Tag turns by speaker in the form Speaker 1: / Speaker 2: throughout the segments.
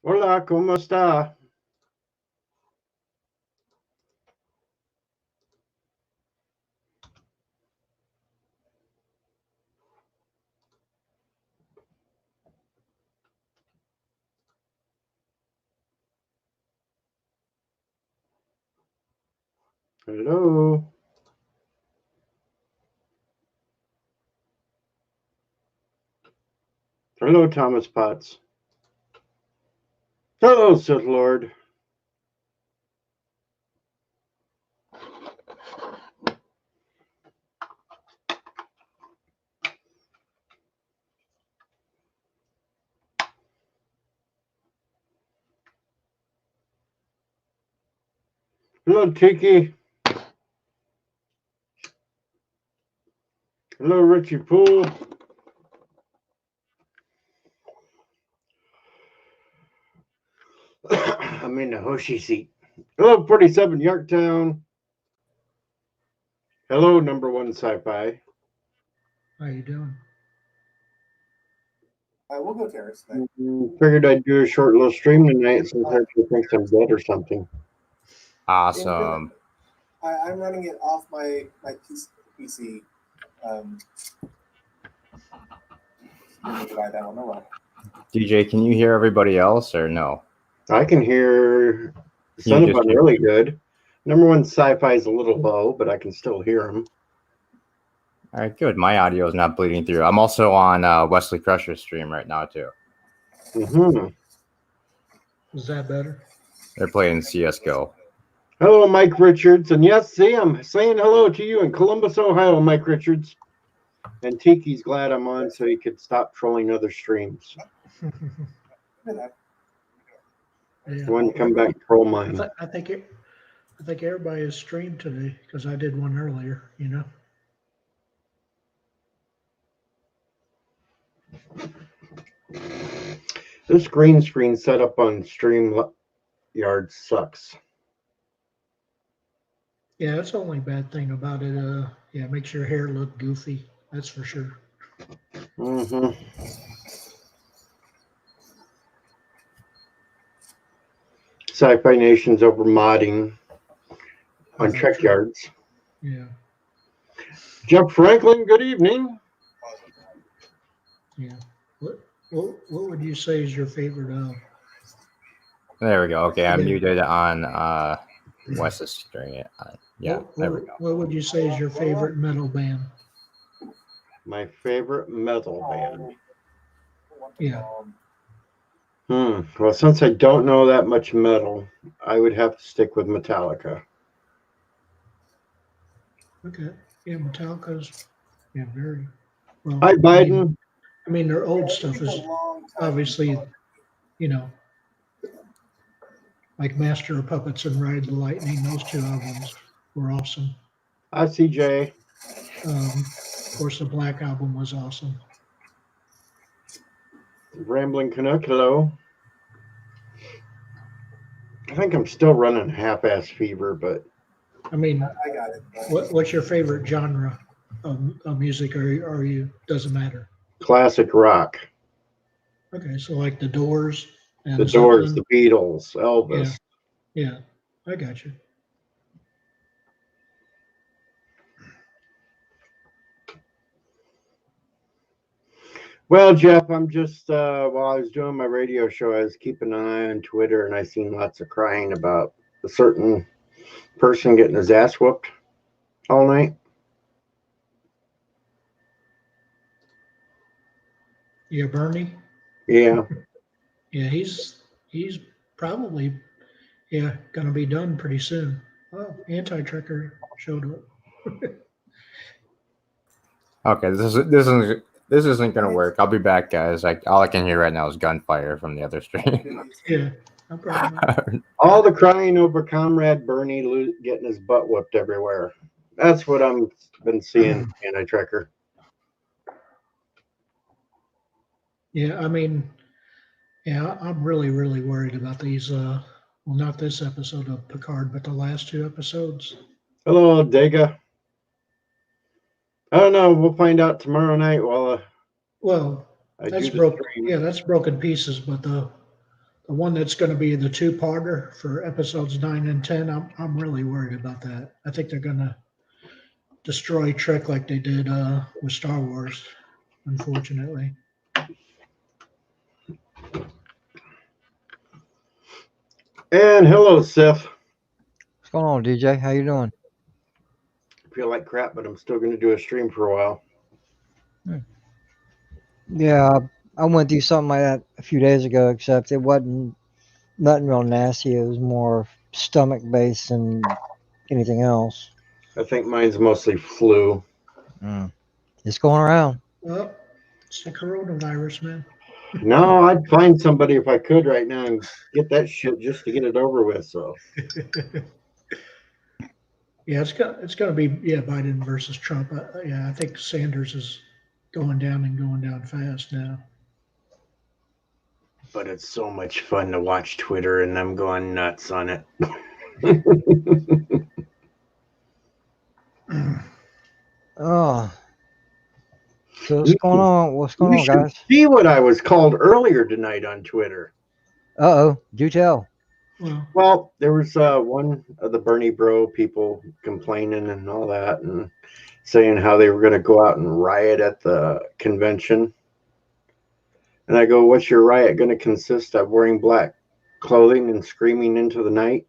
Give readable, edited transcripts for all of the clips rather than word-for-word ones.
Speaker 1: Hola, ¿cómo está? Hello. Hello, Thomas Potts. Hello, Sith Lord. Hello, Tiki. Hello, Richie Poole. I'm in the Hoshi seat. Hello, 47 Yorktown. Hello, number one sci-fi.
Speaker 2: How you doing?
Speaker 3: We'll go terrace tonight.
Speaker 1: Figured I'd do a short little stream tonight since everybody thinks I'm dead or something.
Speaker 4: Awesome.
Speaker 3: I'm running it off my PC. Buy that one. Oh well.
Speaker 4: DJ, can you hear everybody else or no?
Speaker 1: I can hear
Speaker 4: You
Speaker 1: Son of
Speaker 4: just
Speaker 1: Bun
Speaker 4: hear-
Speaker 1: really good. Number one sci-fi is a little low, but I can still hear him.
Speaker 4: All right, good. My audio is not bleeding through. I'm also on Wesley Crusher's stream right now too.
Speaker 1: Mm-hmm.
Speaker 2: Is that better?
Speaker 4: They're playing CS:GO.
Speaker 1: Hello, Mike Richards. And yes, see, I'm saying hello to you in Columbus, Ohio, Mike Richards. And Tiki's glad I'm on so he could stop trolling other streams.
Speaker 2: Yeah.
Speaker 1: He wanted to come back and troll mine.
Speaker 2: I think everybody is streamed today because I did one earlier. You know.
Speaker 1: This green screen setup on StreamYard sucks.
Speaker 2: Yeah, that's the only bad thing about it. Yeah, makes your hair look goofy. That's for sure.
Speaker 1: Mm-hmm. Sci-Fi Nation's over modding on Trek Yards.
Speaker 2: Yeah.
Speaker 1: Jeff Franklin, good evening.
Speaker 2: Yeah. What would you say is your favorite?
Speaker 4: There we go. Okay, I'm muted on Wes's stream. Yeah, there we go.
Speaker 2: What would you say is your favorite metal band?
Speaker 1: My favorite metal band.
Speaker 2: Yeah.
Speaker 1: Well, since I don't know that much metal, I would have to stick with Metallica.
Speaker 2: Okay. Yeah, Metallica's very well.
Speaker 1: Hi, Biden.
Speaker 2: I mean, their old stuff is obviously, like Master of Puppets and Ride the Lightning. Those two albums were awesome.
Speaker 1: Hi, CJ.
Speaker 2: Of course, the Black Album was awesome.
Speaker 1: Rambling Canuck, hello. I think I'm still running half-ass fever, but
Speaker 2: I mean,
Speaker 3: I got it.
Speaker 2: what's your favorite genre of music? Are you doesn't matter?
Speaker 1: classic rock.
Speaker 2: Okay, so like the Doors and
Speaker 1: The Doors,
Speaker 2: Zeppelin.
Speaker 1: the Beatles, Elvis.
Speaker 2: Yeah, I got you.
Speaker 1: Well, Jeff, I'm just, while I was doing my radio show, I was keeping an eye on Twitter, and I seen lots of crying about a certain person getting his ass whooped all night.
Speaker 2: Yeah, Bernie.
Speaker 1: Yeah.
Speaker 2: Yeah, he's probably gonna be done pretty soon. Oh, Anti-Trekker showed up.
Speaker 4: Okay, this isn't gonna work. I'll be back, guys. All I can hear right now is gunfire from the other stream.
Speaker 2: Yeah, no problem.
Speaker 1: All the crying over Comrade Bernie getting his butt whooped everywhere. That's what I've been seeing, Anti-Trekker.
Speaker 2: Yeah, I mean, yeah, I'm really, really worried about these. Well, not this episode of Picard, but the last two episodes.
Speaker 1: Hello, Dega. I don't know. We'll find out tomorrow night.
Speaker 2: Well,
Speaker 1: I
Speaker 2: that's
Speaker 1: do the
Speaker 2: broken.
Speaker 1: stream.
Speaker 2: Yeah, that's broken pieces. But the the one that's going to be the two-parter for episodes 9 and 10. I'm really worried about that. I think they're going to destroy Trek like they did with Star Wars, unfortunately.
Speaker 1: And hello, Sif.
Speaker 5: What's going on, DJ? How you doing?
Speaker 1: I feel like crap, but I'm still going to do a stream for a while.
Speaker 5: Yeah, I went through something like that a few days ago, except it wasn't nothing real nasty. It was more stomach based than anything else.
Speaker 1: I think mine's mostly flu.
Speaker 5: It's going around.
Speaker 2: Well, it's the coronavirus, man.
Speaker 1: No, I'd find somebody if I could right now and get that shit just to get it over with. So
Speaker 2: Yeah, it's going to be Biden versus Trump. I think Sanders is going down fast now.
Speaker 1: but it's so much fun to watch Twitter and them going nuts on it.
Speaker 5: Oh, so what's going on? What's going
Speaker 1: You
Speaker 5: on,
Speaker 1: should
Speaker 5: guys?
Speaker 1: see what I was called earlier tonight on Twitter.
Speaker 5: Do tell.
Speaker 1: Well, there was one of the Bernie Bro people complaining and all that and saying how they were going to go out and riot at the convention. And I go, what's your riot going to consist of? Wearing black clothing and screaming into the night?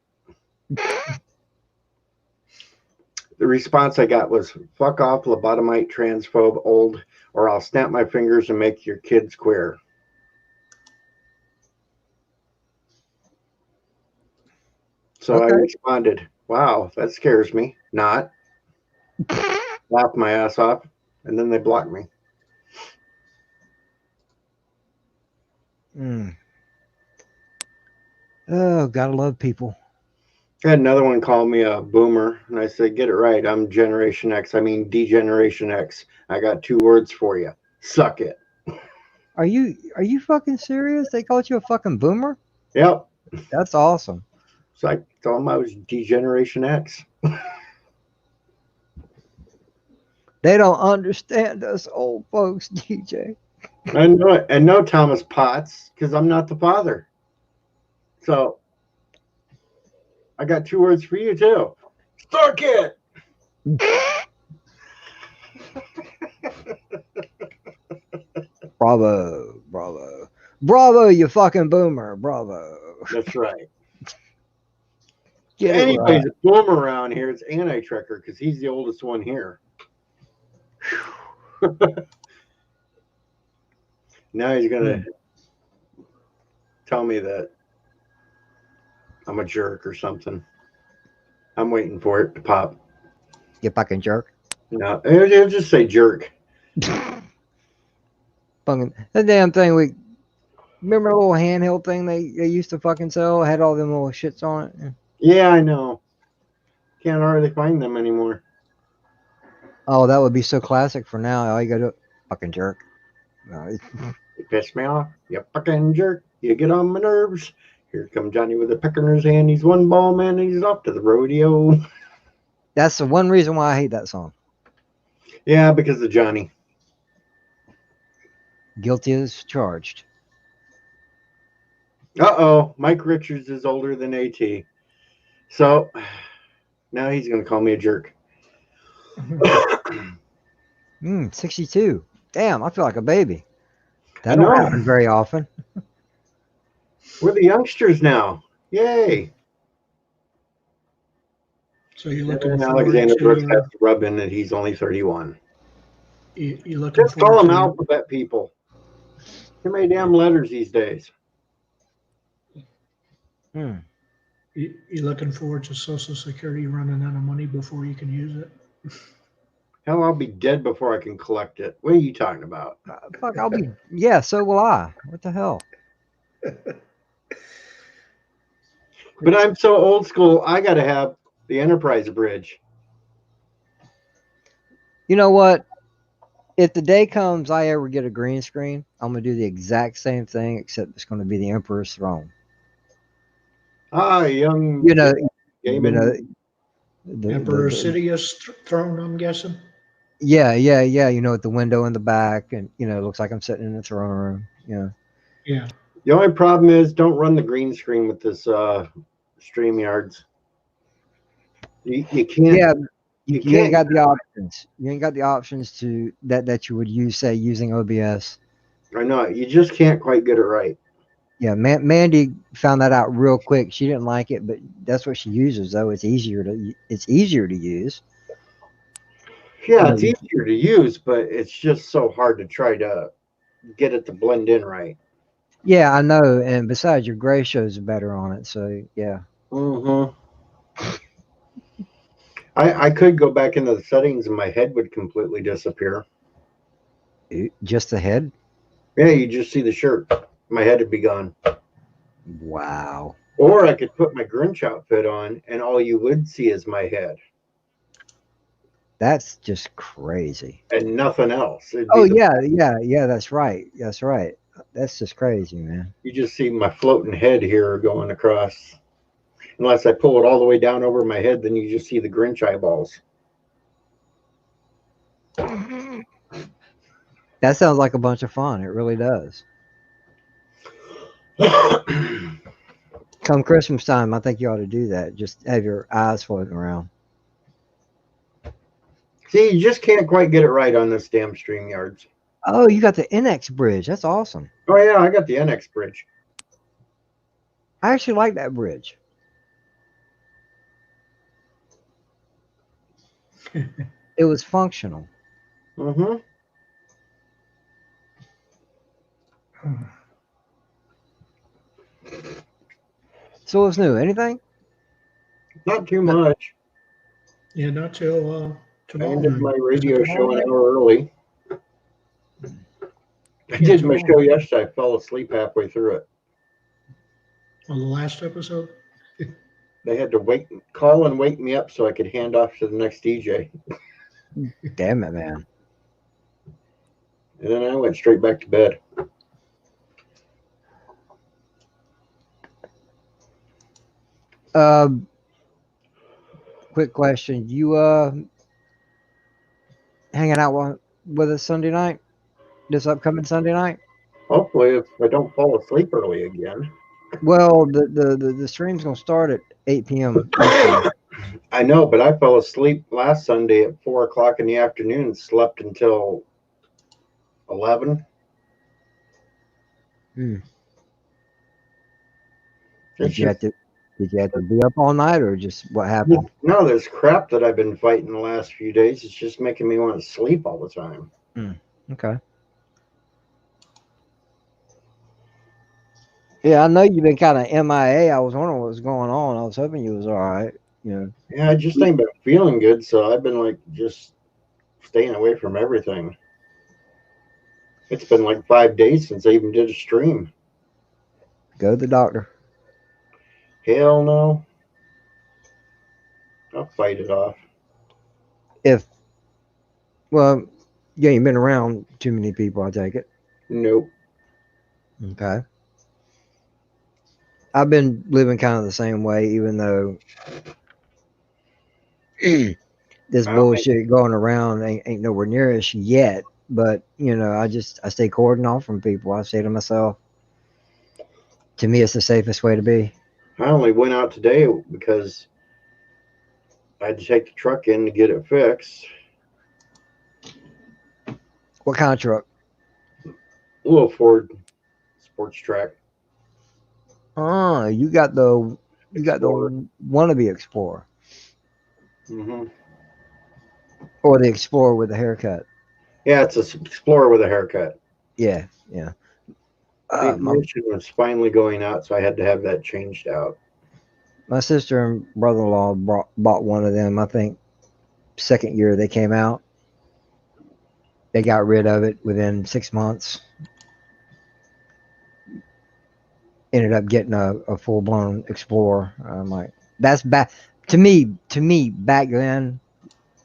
Speaker 1: The response I got was, fuck off, lobotomite, transphobe, old, or I'll snap my fingers and make your kids queer. So I responded, wow, that scares me. Not. Laughed my ass off, and then they blocked me.
Speaker 5: Oh, gotta love people.
Speaker 1: I had another one call me a boomer, and I said, get it right. I'm Generation X. I mean, D-Generation X. I got 2 words for you. Suck it.
Speaker 5: Are you fucking serious? They called you a fucking boomer?
Speaker 1: Yep.
Speaker 5: That's awesome.
Speaker 1: So I told them I was D-Generation X.
Speaker 5: They don't understand us old folks, DJ.
Speaker 1: I know it. And no Thomas Potts, because I'm not the father. So I got 2 words for you, too. Suck it.
Speaker 5: Bravo, bravo. Bravo, you fucking boomer. Bravo.
Speaker 1: That's right.
Speaker 5: Get it
Speaker 1: Anybody's
Speaker 5: right.
Speaker 1: a boomer around here, it's anti-trekker because he's the oldest one here. Now he's going to tell me that I'm a jerk or something. I'm waiting for it to pop.
Speaker 5: You fucking jerk.
Speaker 1: No, he'll just say jerk.
Speaker 5: Fucking that damn thing. Remember a little handheld thing they used to fucking sell? It had all them little shits on it.
Speaker 1: Yeah, I know. Can't hardly find them anymore.
Speaker 5: Oh, that would be so classic for now. All you gotta do, fucking jerk. No,
Speaker 1: You piss me off. You fucking jerk. You get on my nerves. Here comes Johnny with a pecker in his hand. He's one ball man. And he's off to the rodeo.
Speaker 5: that's the one reason why I hate that song.
Speaker 1: Yeah, because of Johnny.
Speaker 5: Guilty as charged.
Speaker 1: Uh-oh. Mike Richards is older than AT. So now he's going to call me a jerk.
Speaker 5: 62. Damn, I feel like a baby. That don't happen very often.
Speaker 1: We're the youngsters now. Yay.
Speaker 2: So you're looking
Speaker 1: And
Speaker 2: forward
Speaker 1: Alexander Brooks
Speaker 2: to
Speaker 1: has to rub in that he's only 31.
Speaker 2: you looking
Speaker 1: Just call
Speaker 2: forward
Speaker 1: them
Speaker 2: to
Speaker 1: alphabet people. Too many damn letters these days.
Speaker 2: you looking forward to Social Security running out of money before you can use it?
Speaker 1: Hell, I'll be dead before I can collect it. What are you talking about?
Speaker 5: Fuck, I'll be. Yeah, so will I. What the hell?
Speaker 1: But I'm so old school, I got to have the Enterprise bridge.
Speaker 5: You know what? If the day comes I ever get a green screen, I'm going to do the exact same thing, except it's going to be the Emperor's throne.
Speaker 1: Ah, young.
Speaker 5: You know,
Speaker 1: Gaiman.
Speaker 2: Emperor Sidious throne, I'm guessing.
Speaker 5: Yeah. You know, with the window in the back, and you know, it looks like I'm sitting in the throne room.
Speaker 2: Yeah.
Speaker 1: The only problem is don't run the green screen with this StreamYards. You can't.
Speaker 5: Yeah,
Speaker 1: You
Speaker 5: you ain't
Speaker 1: can't.
Speaker 5: got the options. You ain't got the options to that you would use, say, using OBS.
Speaker 1: I know you just can't quite get it right.
Speaker 5: Yeah, Mandy found that out real quick. She didn't like it, but that's what she uses. Though it's easier to use.
Speaker 1: Yeah,
Speaker 5: You
Speaker 1: it's
Speaker 5: know,
Speaker 1: easier to use, but it's just so hard to try to get it to blend in right.
Speaker 5: yeah, I know. And besides, your gray shows better on it. So yeah.
Speaker 1: Mm-hmm. I could go back into the settings and my head would completely disappear.
Speaker 5: Just the head.
Speaker 1: Yeah, you just see the shirt. My head would be gone.
Speaker 5: Wow.
Speaker 1: Or I could put my Grinch outfit on and all you would see is my head
Speaker 5: That's just crazy.
Speaker 1: and nothing else. It'd
Speaker 5: Oh
Speaker 1: be
Speaker 5: yeah. That's right. That's right. That's just crazy, man.
Speaker 1: you just see my floating head here going across. Unless I pull it all the way down over my head, then you just see the Grinch eyeballs.
Speaker 5: That sounds like a bunch of fun. It really does. Come Christmas time, I think you ought to do that. Just have your eyes floating around.
Speaker 1: See, you just can't quite get it right on this damn StreamYards.
Speaker 5: Oh, you got the NX bridge. That's awesome.
Speaker 1: Oh yeah, I got the NX bridge.
Speaker 5: I actually like that bridge. It was functional.
Speaker 1: Mm-hmm.
Speaker 5: So what's new? Anything?
Speaker 1: Not too much.
Speaker 2: Yeah, not till
Speaker 1: I
Speaker 2: tomorrow
Speaker 1: ended
Speaker 2: night.
Speaker 1: my
Speaker 2: Is it
Speaker 1: radio
Speaker 2: tomorrow
Speaker 1: show an
Speaker 2: night?
Speaker 1: hour early. I
Speaker 2: Yeah,
Speaker 1: did my
Speaker 2: tomorrow
Speaker 1: show
Speaker 2: night.
Speaker 1: yesterday. I fell asleep halfway through it.
Speaker 2: On the last episode.
Speaker 1: They had to call and wake me up so I could hand off to the next DJ.
Speaker 5: Damn it, man.
Speaker 1: And then I went straight back to bed.
Speaker 5: Quick question. You hanging out with us Sunday night? This upcoming Sunday night?
Speaker 1: Hopefully, if I don't fall asleep early again.
Speaker 5: Well, the stream's gonna start at 8 p.m.
Speaker 1: I know, but I fell asleep last Sunday at 4 o'clock in the afternoon and slept until 11.
Speaker 5: Hmm.
Speaker 1: It's
Speaker 5: Did you have to be up all night, or just what happened?
Speaker 1: no, there's crap that I've been fighting the last few days. It's just making me want to sleep all the time.
Speaker 5: Okay. Yeah, I know you've been kind of MIA. I was wondering what was going on. I was hoping you was all right. You know.
Speaker 1: Yeah, I just ain't been feeling good, so I've been like just staying away from everything. It's been like 5 days since I even did a stream.
Speaker 5: Go to the doctor.
Speaker 1: Hell no. I'll fight it off.
Speaker 5: Well, you ain't been around too many people, I take it.
Speaker 1: Nope.
Speaker 5: Okay. I've been living kind of the same way, even though this bullshit going around ain't nowhere near us yet. But I stay cordon off from people. I say to myself, to me, it's the safest way to be.
Speaker 1: I only went out today because I had to take the truck in to get it fixed.
Speaker 5: What kind of truck?
Speaker 1: A little Ford sports track.
Speaker 5: Oh, you got the wannabe Explorer,
Speaker 1: Mm-hmm.
Speaker 5: or the Explorer with a haircut.
Speaker 1: Yeah, it's an Explorer with a haircut.
Speaker 5: Yeah.
Speaker 1: The ignition was finally going out, so I had to have that changed out.
Speaker 5: My sister and brother-in-law bought one of them. I think second year they came out. They got rid of it within 6 months. Ended up getting a full-blown Explorer. I'm like, that's back to me. Back then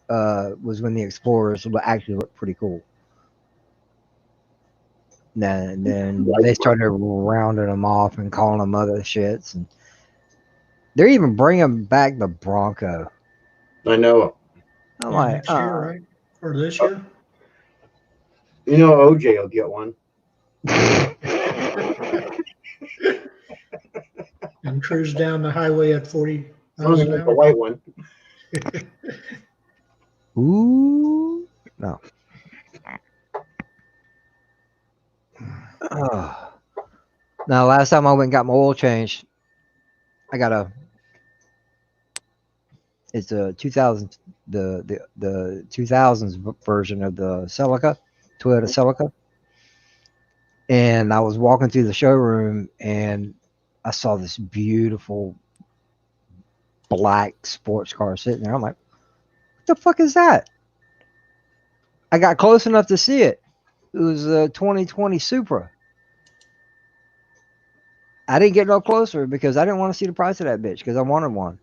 Speaker 5: was when the Explorers actually looked pretty cool. And then they started rounding them off and calling them other shits, and they're even bringing back the Bronco.
Speaker 1: I know.
Speaker 5: I'm
Speaker 2: Yeah,
Speaker 5: like,
Speaker 2: next year, right? Or this year?
Speaker 1: OJ will get one.
Speaker 2: and cruise down the highway at 40
Speaker 1: As long
Speaker 2: miles
Speaker 1: as
Speaker 2: an
Speaker 1: it's the
Speaker 2: hour.
Speaker 1: white one.
Speaker 5: Ooh, no. Oh. Now, last time I went and got my oil changed, I got it's a 2000, the 2000s version of the Celica, Toyota Celica. And I was walking through the showroom and I saw this beautiful black sports car sitting there. I'm like, what the fuck is that? I got close enough to see it. It was a 2020 Supra. I didn't get no closer because I didn't want to see the price of that bitch because I wanted one.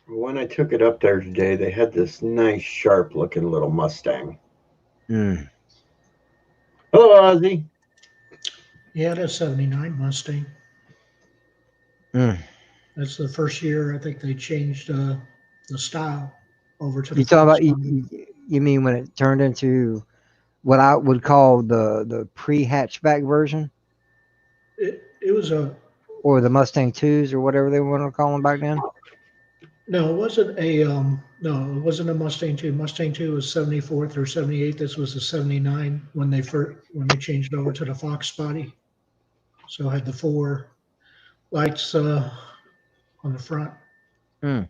Speaker 1: When I took it up there today, they had this nice, sharp-looking little Mustang.
Speaker 5: Mm.
Speaker 1: Hello, Ozzy.
Speaker 2: Yeah, that's 79 Mustang.
Speaker 5: Mm.
Speaker 2: That's the first year I think they changed the style over to the
Speaker 5: You talking
Speaker 2: Fox
Speaker 5: about you,
Speaker 2: body.
Speaker 5: you mean when it turned into what I would call the pre-hatchback version
Speaker 2: It was a
Speaker 5: or the Mustang 2s or whatever they wanted to call them back then?
Speaker 2: no, it wasn't a no, it wasn't a Mustang 2. Mustang 2 was 74 through 78. This was a 79 when they changed over to the Fox body. So it had the four lights on the front,
Speaker 5: Mm.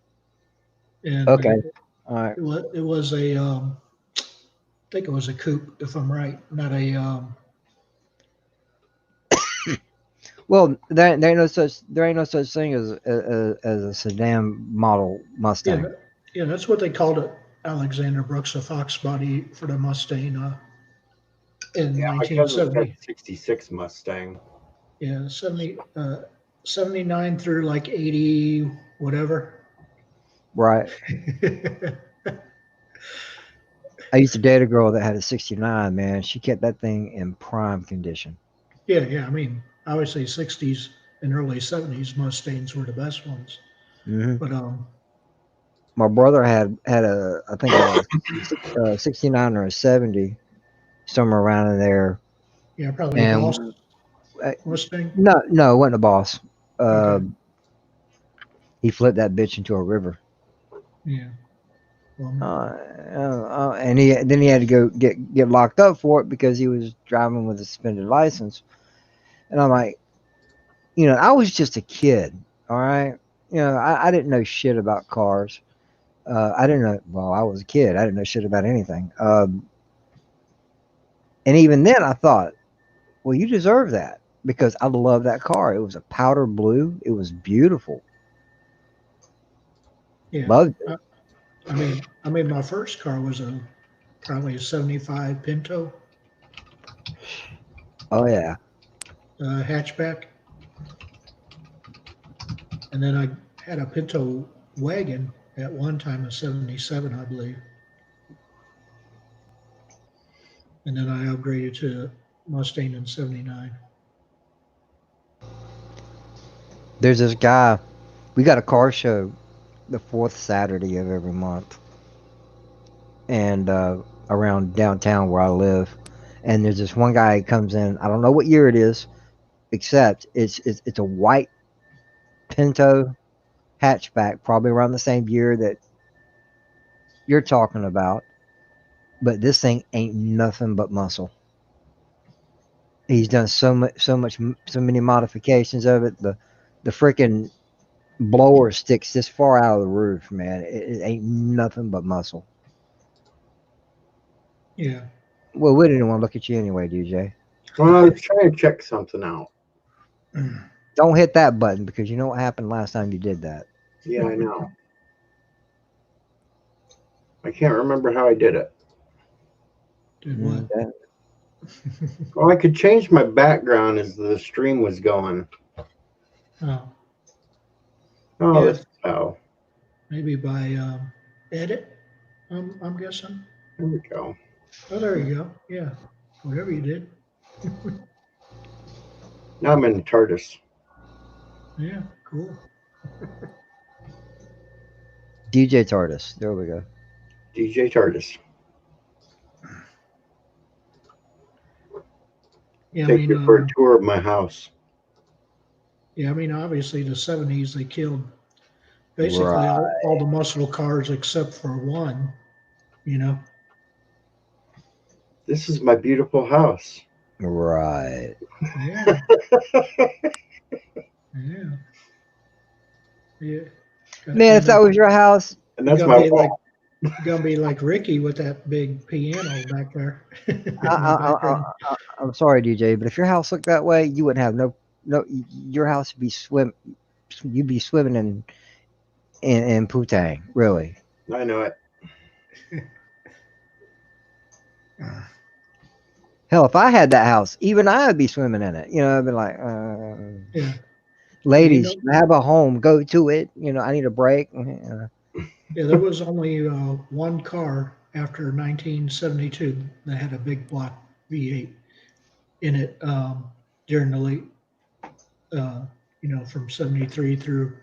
Speaker 2: and
Speaker 5: Okay. All right.
Speaker 2: it was a I think it was a coupe if I'm right, not a
Speaker 5: Well, there ain't no such thing as a sedan model
Speaker 2: yeah
Speaker 5: Mustang.
Speaker 2: yeah that's what they called it. Alexander Brooks, a Fox body for the Mustang in
Speaker 1: Yeah, my cousin's got
Speaker 2: 1970.
Speaker 1: a 66 Mustang.
Speaker 2: Yeah, 79 through like 80, whatever.
Speaker 5: Right. I used to date a girl that had a 69, man. She kept that thing in prime condition.
Speaker 2: Yeah. I mean, obviously, 60s and early 70s Mustangs were the best ones.
Speaker 5: Hmm.
Speaker 2: But
Speaker 5: My brother had I think a 69 or a 70, somewhere around in there.
Speaker 2: yeah, probably a Boss
Speaker 5: And uh,
Speaker 2: Mustang.
Speaker 5: no, it wasn't a Boss. Uh,
Speaker 2: Okay.
Speaker 5: he flipped that bitch into a river.
Speaker 2: Yeah. Well,
Speaker 5: And he had to go get locked up for it because he was driving with a suspended license. And I'm like, I was just a kid, all right. I didn't know shit about cars. I didn't know. Well, I was a kid. I didn't know shit about anything. And even then, I thought, well, you deserve that because I love that car. It was a powder blue. It was beautiful.
Speaker 2: yeah.
Speaker 5: Loved it.
Speaker 2: I mean, my first car was probably a 75 Pinto
Speaker 5: Oh yeah.
Speaker 2: hatchback. And then I had a Pinto wagon at one time, a 77, I believe. And then I upgraded to Mustang in 79.
Speaker 5: There's this guy. We got a car show the fourth Saturday of every month, and around downtown where I live. And there's this one guy who comes in. I don't know what year it is, except it's a white Pinto hatchback, probably around the same year that you're talking about. But this thing ain't nothing but muscle. He's done so many modifications of it. The freaking blower sticks this far out of the roof, man. It ain't nothing but muscle.
Speaker 2: Yeah.
Speaker 5: Well, we didn't want to look at you anyway, DJ.
Speaker 1: Well, I was trying to check something out.
Speaker 5: Don't hit that button because you know what happened last time you did that.
Speaker 1: Yeah, I know. I can't remember how I did it.
Speaker 2: Did what?
Speaker 5: Okay.
Speaker 1: Well, I could change my background as the stream was going.
Speaker 2: Oh,
Speaker 1: Oh,
Speaker 2: yeah,
Speaker 1: this is how.
Speaker 2: maybe by edit, I'm guessing.
Speaker 1: There we go.
Speaker 2: Oh, there you go. Yeah, whatever you did.
Speaker 1: Now I'm in the TARDIS.
Speaker 2: Yeah, cool.
Speaker 5: DJ TARDIS. There we go.
Speaker 1: DJ TARDIS.
Speaker 2: Yeah, I
Speaker 1: Take
Speaker 2: mean,
Speaker 1: you for a tour of my house.
Speaker 2: yeah, I mean, obviously the '70s they killed basically
Speaker 5: Right.
Speaker 2: all the muscle cars except for one. You know.
Speaker 1: This is my beautiful house.
Speaker 5: Right.
Speaker 2: Yeah. Yeah. Yeah.
Speaker 5: Man, if
Speaker 2: And
Speaker 5: that was your house,
Speaker 1: And
Speaker 2: you're
Speaker 1: that's
Speaker 2: gonna
Speaker 1: my
Speaker 2: be like
Speaker 1: wall.
Speaker 2: Ricky with that big piano back there
Speaker 5: I,
Speaker 2: in the
Speaker 5: I, I,
Speaker 2: background.
Speaker 5: I'm sorry, DJ, but if your house looked that way, you wouldn't have no. Your house would be You'd be swimming in putang, really.
Speaker 1: I know it.
Speaker 5: Hell, if I had that house, even I would be swimming in it. I'd be like,
Speaker 2: Yeah. And
Speaker 5: ladies, you have a home, go to it. I need a break.
Speaker 2: yeah, there was only one car after 1972 that had a big block V8 in it during the late, uh, from 73 through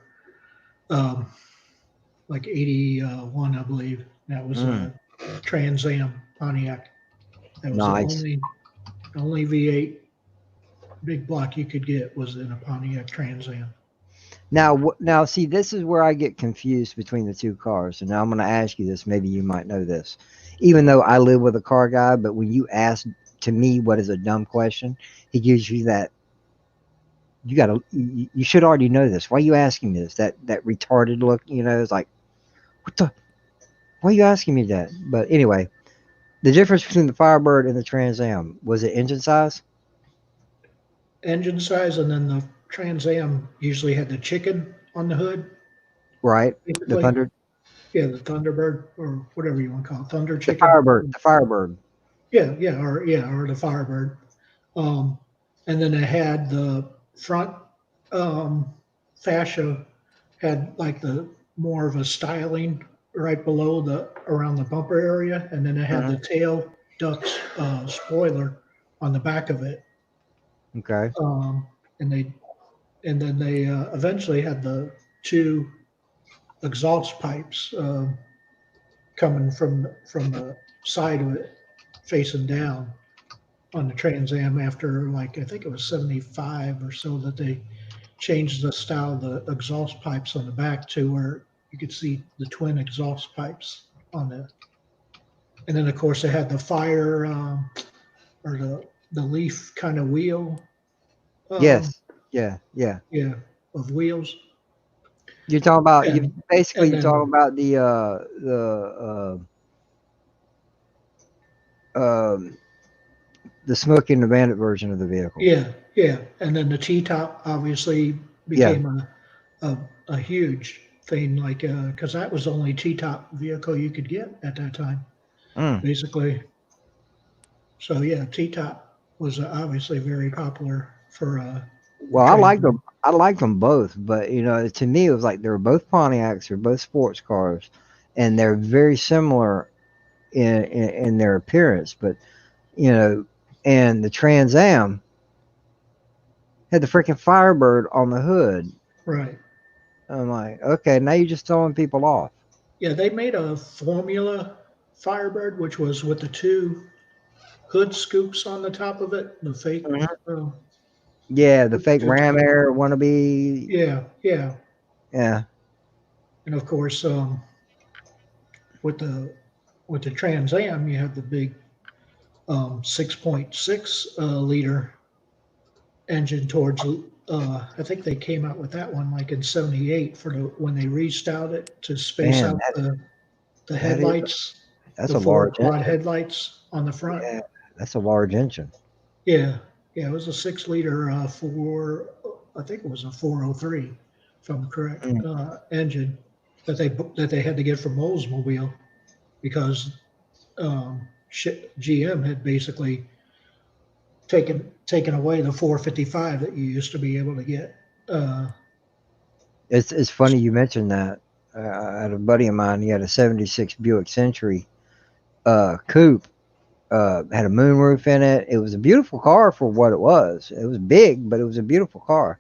Speaker 2: um, like 81, I believe. That was
Speaker 5: Mm,
Speaker 2: a Trans Am Pontiac. That was the
Speaker 5: nice.
Speaker 2: only V8 big block you could get was in a Pontiac Trans Am.
Speaker 5: Now, see, this is where I get confused between the two cars. And now I'm going to ask you this. Maybe you might know this. Even though I live with a car guy, but when you ask to me what is a dumb question, he gives you that. You should already know this. Why are you asking me this? That retarded look. It's like, what the? Why are you asking me that? But anyway, the difference between the Firebird and the Trans Am was it engine size,
Speaker 2: Engine size, and then the Trans Am usually had the chicken on the hood,
Speaker 5: right? The
Speaker 2: basically.
Speaker 5: Thunder,
Speaker 2: Yeah, the Thunderbird or whatever you want to call it, Thunder
Speaker 5: the
Speaker 2: Chicken.
Speaker 5: Firebird, the Firebird.
Speaker 2: Or the Firebird. Um, and then it had the front um, fascia had like the more of a styling right below the around the bumper area, and then it had the
Speaker 5: Mhm.
Speaker 2: tail ducts spoiler on the back of it.
Speaker 5: Okay.
Speaker 2: Um, and they and then they eventually had the two exhaust pipes coming from the side of it facing down on the Trans Am after like I think it was 75 or so that they changed the style of the exhaust pipes on the back to where you could see the twin exhaust pipes on it. And then of course they had the fire or the leaf kind of wheel, um,
Speaker 5: Yes. Yeah. Yeah.
Speaker 2: yeah, of wheels.
Speaker 5: You're talking about you
Speaker 2: And
Speaker 5: basically
Speaker 2: and
Speaker 5: you're talking
Speaker 2: then
Speaker 5: about um the Smokey and the Bandit version of the vehicle.
Speaker 2: yeah, and then the T top obviously
Speaker 5: Yeah.
Speaker 2: became a huge thing, like because that was the only T top vehicle you could get at that time,
Speaker 5: Mm.
Speaker 2: basically. So yeah, T top was obviously very popular for the
Speaker 5: Well, I
Speaker 2: train.
Speaker 5: like them. I like them both, but to me, it was like they were both Pontiacs, they're both sports cars, and they're very similar in their appearance. But you know, and the Trans Am had the freaking Firebird on the hood.
Speaker 2: Right.
Speaker 5: I'm like, okay, now you're just throwing people off.
Speaker 2: Yeah, they made a Formula Firebird, which was with the two hood scoops on the top of it, the fake.
Speaker 5: Mhm.
Speaker 2: Uh,
Speaker 5: Yeah, the fake
Speaker 2: two
Speaker 5: Ram
Speaker 2: top.
Speaker 5: Air wannabe.
Speaker 2: Yeah,
Speaker 5: Yeah.
Speaker 2: and of course with the Trans Am, you have the big 6.6 liter engine towards. I think they came out with that one like in '78 for the when they restyled it to space
Speaker 5: Man,
Speaker 2: out the
Speaker 5: that is
Speaker 2: headlights,
Speaker 5: that's
Speaker 2: the
Speaker 5: a
Speaker 2: four
Speaker 5: large
Speaker 2: quad
Speaker 5: engine.
Speaker 2: headlights on the front.
Speaker 5: Yeah, that's a large engine.
Speaker 2: Yeah, yeah, it was a 6 liter four. I think it was a 403, if I'm correct,
Speaker 5: Mm.
Speaker 2: engine that they had to get from Oldsmobile because GM had basically taken away the 455 that you used to be able to get. Uh,
Speaker 5: It's funny you mentioned that. I had a buddy of mine. He had a '76 Buick Century coupe. Had a moonroof in it. It was a beautiful car for what it was. It was big, but it was a beautiful car.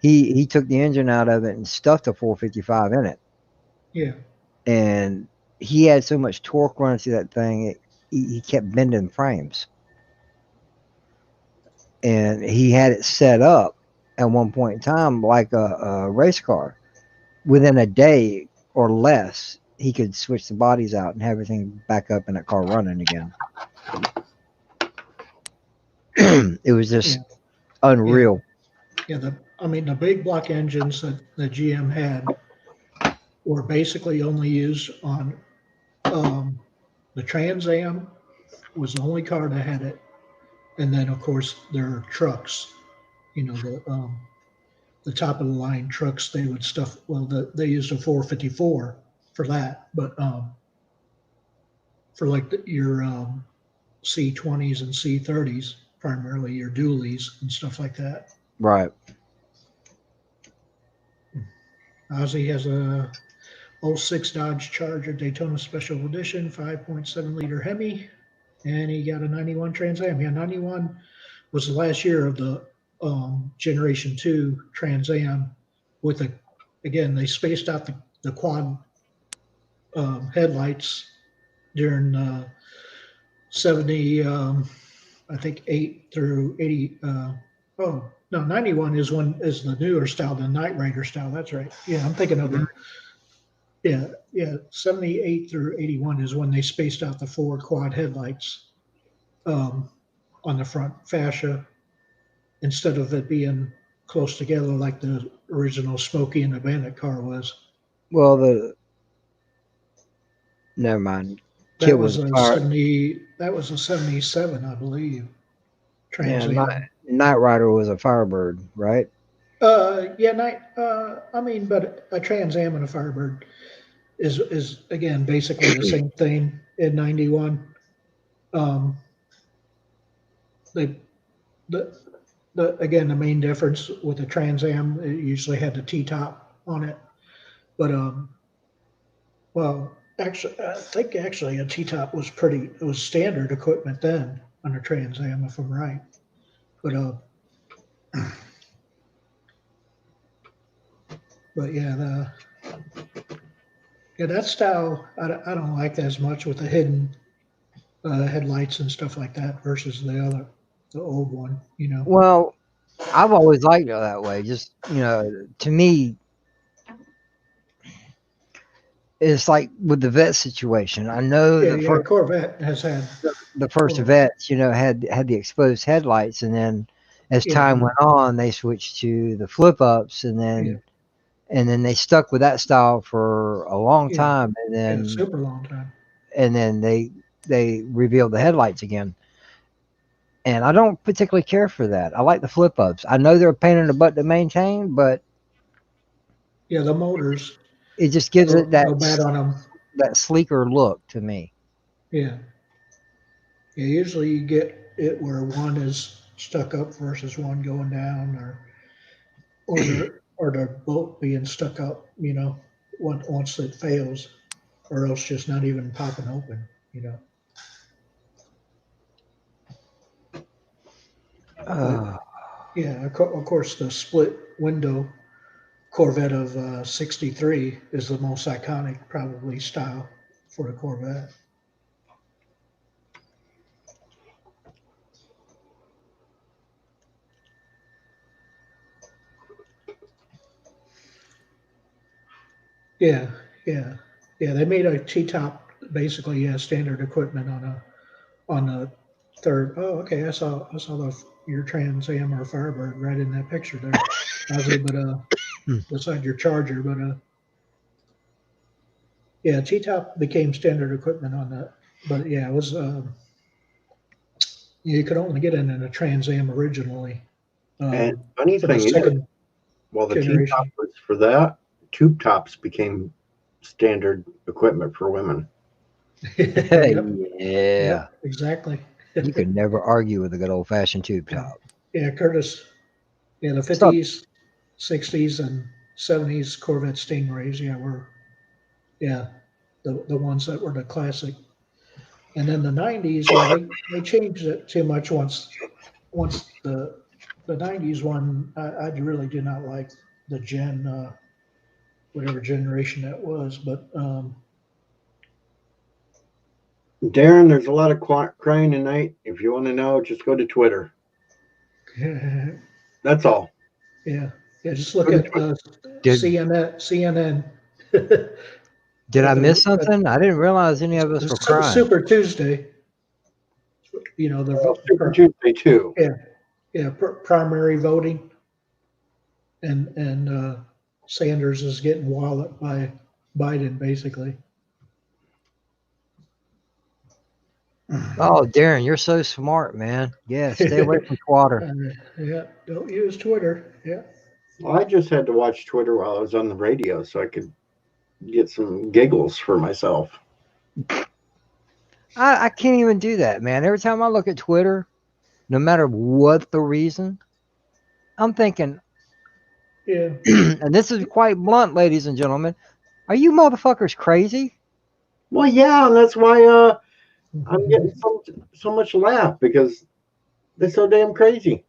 Speaker 5: He took the engine out of it and stuffed a 455 in it,
Speaker 2: yeah,
Speaker 5: and he had so much torque running through that thing. He kept bending frames. and he had it set up at one point in time like a race car. Within a day or less, he could switch the bodies out and have everything back up in that car running again. It was just
Speaker 2: Yeah.
Speaker 5: unreal.
Speaker 2: Yeah, the big block engines that the GM had were basically only used on the Trans Am was the only car that had it, and then of course their trucks. You know the top of the line trucks they would stuff. Well, they used a 454 for that, but for like your C20s and C30s, primarily your dualies and stuff like that.
Speaker 5: Right.
Speaker 2: Ozzy has a '06 Dodge Charger Daytona Special Edition 5.7 liter Hemi, and he got a 91 Trans Am. Yeah, 91 was the last year of the Generation 2 Trans Am. With a, again, they spaced out the quad headlights during 70, I think 8 through 80. Oh no, 91 is the newer style, the Night Rider style. That's right. Yeah, I'm thinking of the. Yeah. 78 through 81 is when they spaced out the 4 quad headlights on the front fascia instead of it being close together like the original Smokey and the Bandit car was.
Speaker 5: Well, never mind. Kid
Speaker 2: That
Speaker 5: was
Speaker 2: was
Speaker 5: a
Speaker 2: a
Speaker 5: fire.
Speaker 2: 70. That was a 77, I believe.
Speaker 5: Yeah,
Speaker 2: Trans Am.
Speaker 5: Night Rider was a Firebird, right?
Speaker 2: Yeah, night. I mean, but a Trans Am and a Firebird is again basically the same thing in '91. Um, they the again the main difference with the Trans Am, it usually had the T top on it, but well, actually, I think actually a T top was it was standard equipment then on a Trans Am, if I'm right. But but yeah, that style I don't like that as much with the hidden headlights and stuff like that versus the old one. You know.
Speaker 5: Well, I've always liked it that way. Just, to me, it's like with the vet situation. I know
Speaker 2: Yeah, yeah. Corvette has had.
Speaker 5: the first
Speaker 2: Well,
Speaker 5: vets, had the exposed headlights, and then as
Speaker 2: yeah,
Speaker 5: time went on, they switched to the flip ups, and
Speaker 2: yeah,
Speaker 5: then they stuck with that style for a long
Speaker 2: yeah,
Speaker 5: time,
Speaker 2: yeah. Super long time.
Speaker 5: and then they revealed the headlights again. And I don't particularly care for that. I like the flip ups. I know they're a pain in the butt to maintain, but
Speaker 2: Yeah, the motors
Speaker 5: it just gives it
Speaker 2: go bad on them.
Speaker 5: that sleeker look to me.
Speaker 2: Yeah, yeah. Usually you get it where one is stuck up versus one going down, or they're both being stuck up. You know, once it fails, or else just not even popping open. You know. But yeah, of course, the split window Corvette of '63 is the most iconic, probably, style for a Corvette. Yeah, yeah, yeah. They made a T-top, basically, yeah, standard equipment on a third. Oh, okay. I saw your Trans Am or Firebird right in that picture there, Ozzy, but beside your Charger, but yeah, T-top became standard equipment on that. But yeah, it was you could only get it in a Trans Am originally
Speaker 1: And funny
Speaker 2: for the
Speaker 1: thing is,
Speaker 2: second
Speaker 1: while the T-top
Speaker 2: generation.
Speaker 1: was for that, tube tops became standard equipment for women.
Speaker 2: Yep,
Speaker 5: Yeah,
Speaker 2: yep, exactly.
Speaker 5: you could never argue with a good old fashioned tube top.
Speaker 2: Yeah, Curtis. Yeah, the
Speaker 5: Stop.
Speaker 2: 50s, 60s, and 70s Corvette Stingrays. Yeah, yeah the ones that were the classic. And then the 90s, yeah, they changed it too much once the 90s one. I really do not like the whatever generation that was, but
Speaker 1: Darren, there's a lot of crying tonight. If you want to know, just go to Twitter.
Speaker 2: Yeah,
Speaker 1: That's all.
Speaker 2: yeah. Just look at
Speaker 5: Did
Speaker 2: CNN. CNN.
Speaker 5: did I
Speaker 2: At
Speaker 5: miss
Speaker 2: the
Speaker 5: something? I didn't realize any of us were crying.
Speaker 2: Super Tuesday. The
Speaker 1: Super Tuesday too.
Speaker 2: primary voting, and Sanders is getting walloped by Biden, basically.
Speaker 5: Oh, Darren, you're so smart, man. Yeah, stay away from Twitter.
Speaker 2: Yeah, don't use Twitter. Yeah.
Speaker 1: I just had to watch Twitter while I was on the radio so I could get some giggles for myself.
Speaker 5: I can't even do that, man. Every time I look at Twitter, no matter what the reason, I'm thinking,
Speaker 2: Yeah.
Speaker 5: and this is quite blunt, ladies and gentlemen, are you motherfuckers crazy?
Speaker 1: Well, yeah, and that's why I'm getting so much laugh because they're so damn crazy.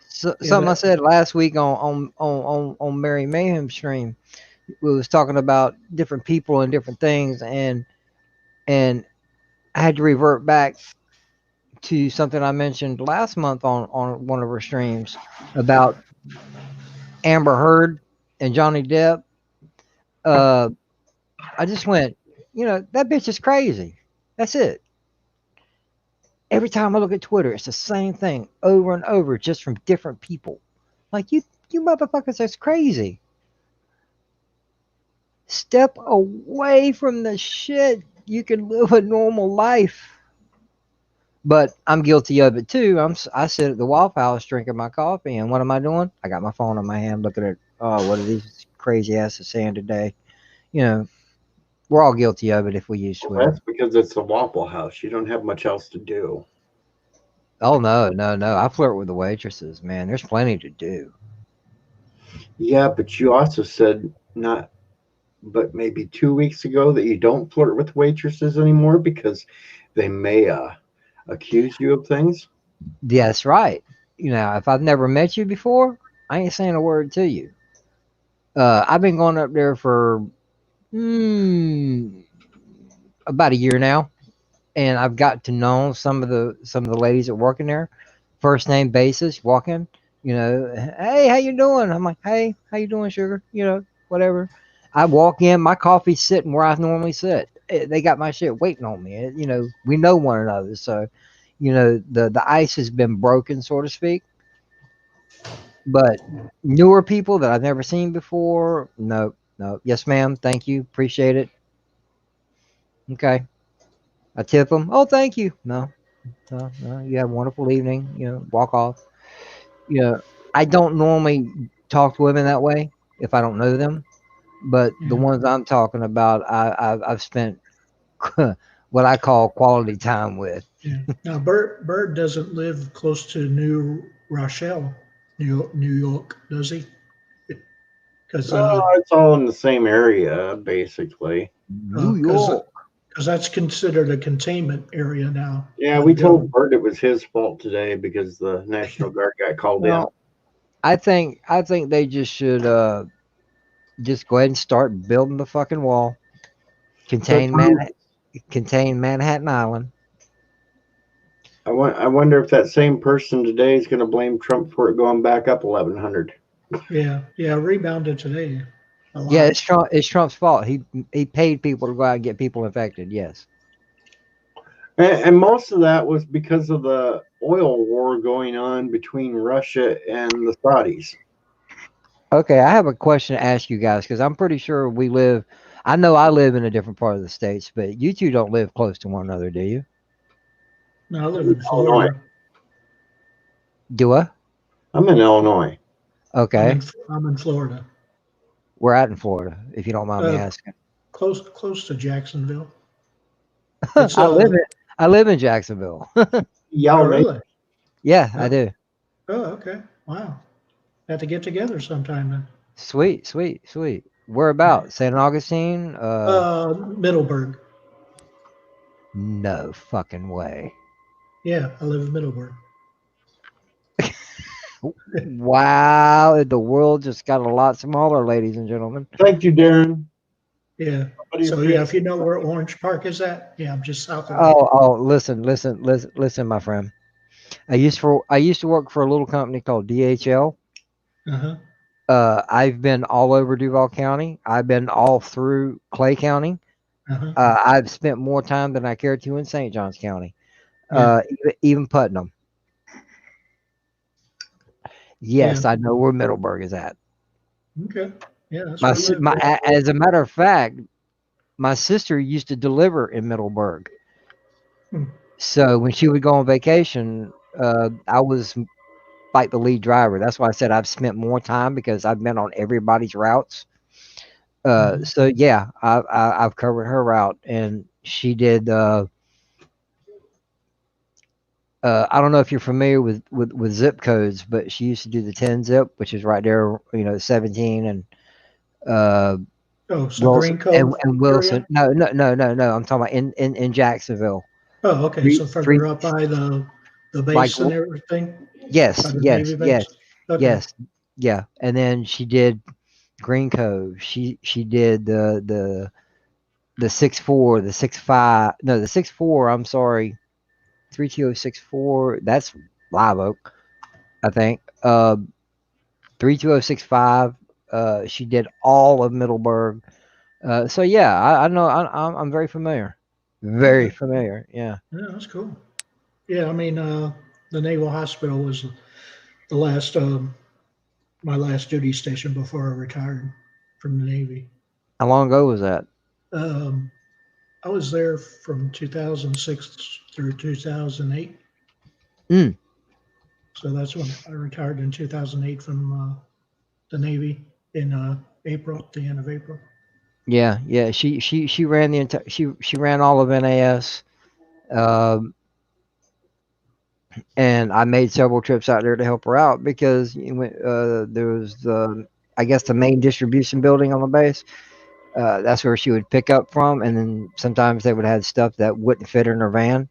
Speaker 5: So,
Speaker 2: Yeah,
Speaker 5: something I said last week on Mary Mayhem stream, we was talking about different people and different things, and I had to revert back to something I mentioned last month on one of her streams about Amber Heard and Johnny Depp. I just went, that bitch is crazy. That's it. Every time I look at Twitter, it's the same thing over and over, just from different people. Like you motherfuckers, that's crazy. Step away from the shit. You can live a normal life. But I'm guilty of it too. I sit at the Waffle House drinking my coffee, and what am I doing? I got my phone in my hand, looking at, what are these crazy asses saying today? We're all guilty of it if we use Twitter.
Speaker 1: That's because it's a Waffle House. You don't have much else to do.
Speaker 5: Oh no. I flirt with the waitresses, man. There's plenty to do.
Speaker 1: Yeah, but you also said not, but maybe 2 weeks ago that you don't flirt with waitresses anymore because they may accuse you of things.
Speaker 5: Yeah, that's right. If I've never met you before, I ain't saying a word to you. I've been going up there for about a year now, and I've got to know some of the ladies that work in there, first name basis, walking. Hey, how you doing? I'm like, hey, how you doing, sugar? Whatever. I walk in, my coffee's sitting where I normally sit. They got my shit waiting on me. We know one another, so the ice has been broken, so to speak. But newer people that I've never seen before, no. Yes, ma'am. Thank you. Appreciate it. Okay. I tip them. Oh, thank you. No. You have a wonderful evening. Walk off. I don't normally talk to women that way if I don't know them. But the ones I'm talking about, I've spent what I call quality time with.
Speaker 2: Yeah. Now, Bird doesn't live close to New Rochelle, New York, does he? Because
Speaker 1: It's all in the same area, basically.
Speaker 5: New York.
Speaker 2: that's considered a containment area now.
Speaker 1: Yeah, we told Bert it was his fault today because the National Guard got called in.
Speaker 5: I think they just should just go ahead and start building the fucking wall. Contain Manhattan Island.
Speaker 1: I wonder if that same person today is going to blame Trump for it going back up 1,100.
Speaker 2: Yeah, rebounded today.
Speaker 5: Yeah, it's Trump's fault. He paid people to go out and get people infected. Yes.
Speaker 1: And most of that was because of the oil war going on between Russia and the Saudis.
Speaker 5: Okay, I have a question to ask you guys because I'm pretty sure I know I live in a different part of the States, but you two don't live close to one another, do you?
Speaker 2: No, I live in Florida.
Speaker 5: Do I?
Speaker 1: I'm in Illinois.
Speaker 5: Okay.
Speaker 2: I'm in Florida.
Speaker 5: We're out in Florida, if you don't mind me asking.
Speaker 2: Close to Jacksonville.
Speaker 5: I live in Jacksonville.
Speaker 1: Y'all
Speaker 2: really?
Speaker 5: Yeah, I do.
Speaker 2: Oh, okay. Wow. Have to get together sometime then.
Speaker 5: Sweet. Where about? St. Augustine?
Speaker 2: Middleburg.
Speaker 5: No fucking way.
Speaker 2: Yeah, I live in Middleburg.
Speaker 5: Wow, the world just got a lot smaller, ladies and gentlemen.
Speaker 1: Thank you, Darren.
Speaker 2: Yeah. So if you know where Orange Park is at, yeah, I'm just south of.
Speaker 5: Oh, listen, my friend. I used to work for a little company called DHL.
Speaker 2: Uh-huh.
Speaker 5: I've been all over Duval County. I've been all through Clay County.
Speaker 2: Uh-huh.
Speaker 5: I've spent more time than I care to in St. Johns County.
Speaker 2: Yeah.
Speaker 5: Even Putnam.
Speaker 2: Yeah.
Speaker 5: Yes, I know where Middleburg is at.
Speaker 2: Okay. Yeah, that's where I live.
Speaker 5: As a matter of fact, my sister used to deliver in Middleburg.
Speaker 2: Hmm.
Speaker 5: So when she would go on vacation, I was like the lead driver. That's why I said I've spent more time because I've been on everybody's routes.
Speaker 2: Mhm.
Speaker 5: So yeah, I've covered her route, and she did. I don't know if you're familiar with zip codes, but she used to do the 10 zip, which is right there, 17 and uh,
Speaker 2: Oh, so
Speaker 5: Wilson
Speaker 2: Green Cove
Speaker 5: and Wilson.
Speaker 2: area?
Speaker 5: No. I'm talking about in Jacksonville.
Speaker 2: Oh, okay.
Speaker 5: Three
Speaker 2: So
Speaker 5: three
Speaker 2: further up by the
Speaker 5: like
Speaker 2: base and everything, by
Speaker 5: yes,
Speaker 2: the
Speaker 5: yes,
Speaker 2: Navy
Speaker 5: yes,
Speaker 2: base. Okay.
Speaker 5: yes, yeah. And then she did Green Cove. She did the 6'4", the 6'5", no, the 6'4", I'm sorry, 32064. That's Live Oak, I think. 32065. She did all of Middleburg. So yeah, I know. I'm very familiar. Very
Speaker 2: Okay.
Speaker 5: familiar. Yeah.
Speaker 2: Yeah, that's cool. Yeah, I mean, the Naval Hospital was the last my last duty station before I retired from the Navy.
Speaker 5: How long ago was that?
Speaker 2: Um, I was there from 2006 through 2008.
Speaker 5: Mm.
Speaker 2: So that's when I retired in 2008 from the Navy in April, the end of April.
Speaker 5: Yeah, yeah. She ran the entire. She ran all of NAS. Um, and I made several trips out there to help her out because there was I guess the main distribution building on the base. That's where she would pick up from, and then sometimes they would have stuff that wouldn't fit in her van.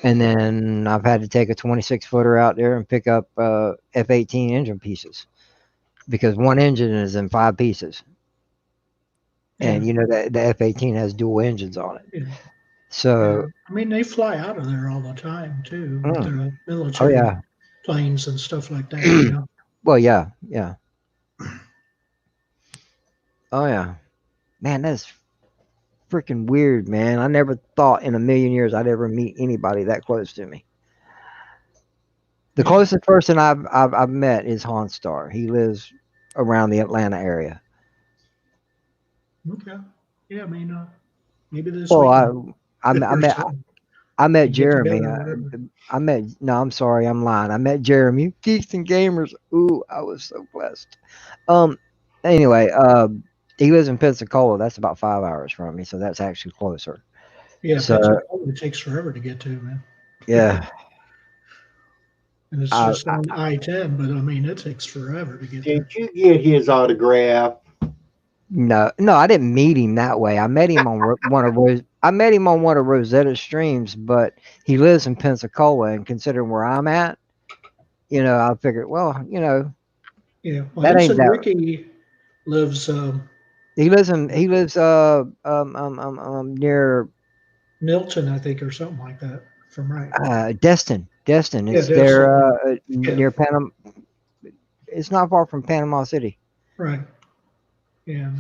Speaker 5: And then I've had to take a 26-footer out there and pick up F-18 engine pieces because one engine is in 5 pieces,
Speaker 2: Yeah,
Speaker 5: and that the F-18 has dual engines on it.
Speaker 2: yeah, yeah.
Speaker 5: So,
Speaker 2: I mean, they fly out of there all the time too with
Speaker 5: mm,
Speaker 2: their
Speaker 5: oh
Speaker 2: military
Speaker 5: yeah,
Speaker 2: planes and stuff like that. You know.
Speaker 5: well yeah, yeah, oh yeah, man, that's freaking weird, man. I never thought in a million years I'd ever meet anybody that close to me. The
Speaker 2: Yeah.
Speaker 5: closest person I've met is Honstar. He lives around the Atlanta area.
Speaker 2: Okay. Yeah. I mean, maybe this
Speaker 5: Well,
Speaker 2: weekend
Speaker 5: I
Speaker 2: or
Speaker 5: met
Speaker 2: something.
Speaker 5: I met
Speaker 2: You get
Speaker 5: Jeremy.
Speaker 2: together or whatever.
Speaker 5: I met no, I'm sorry, I'm lying. I met Jeremy. Geeks and Gamers. Ooh, I was so blessed. Um. Anyway, he lives in Pensacola. That's about 5 hours from me, so that's actually closer.
Speaker 2: Yeah,
Speaker 5: So
Speaker 2: Pensacola takes forever to get to, man.
Speaker 5: yeah,
Speaker 2: And it's
Speaker 5: I,
Speaker 2: just on I-10, but I mean, it takes forever to get
Speaker 1: Did
Speaker 2: there.
Speaker 1: you get his autograph?
Speaker 5: no, I didn't meet him that way. I met him on I met him on one of Rosetta's streams, but he lives in Pensacola, and considering where I'm at, I figured, well,
Speaker 2: Yeah. Well,
Speaker 5: that ain't
Speaker 2: Ensign
Speaker 5: that.
Speaker 2: Ricky lives
Speaker 5: He lives near
Speaker 2: Milton, I think, or something like that, if I'm right.
Speaker 5: Destin. Destin.
Speaker 2: Yeah,
Speaker 5: It's
Speaker 2: Dillson.
Speaker 5: there
Speaker 2: Yeah,
Speaker 5: near Panama. It's not far from Panama City.
Speaker 2: right. Yeah,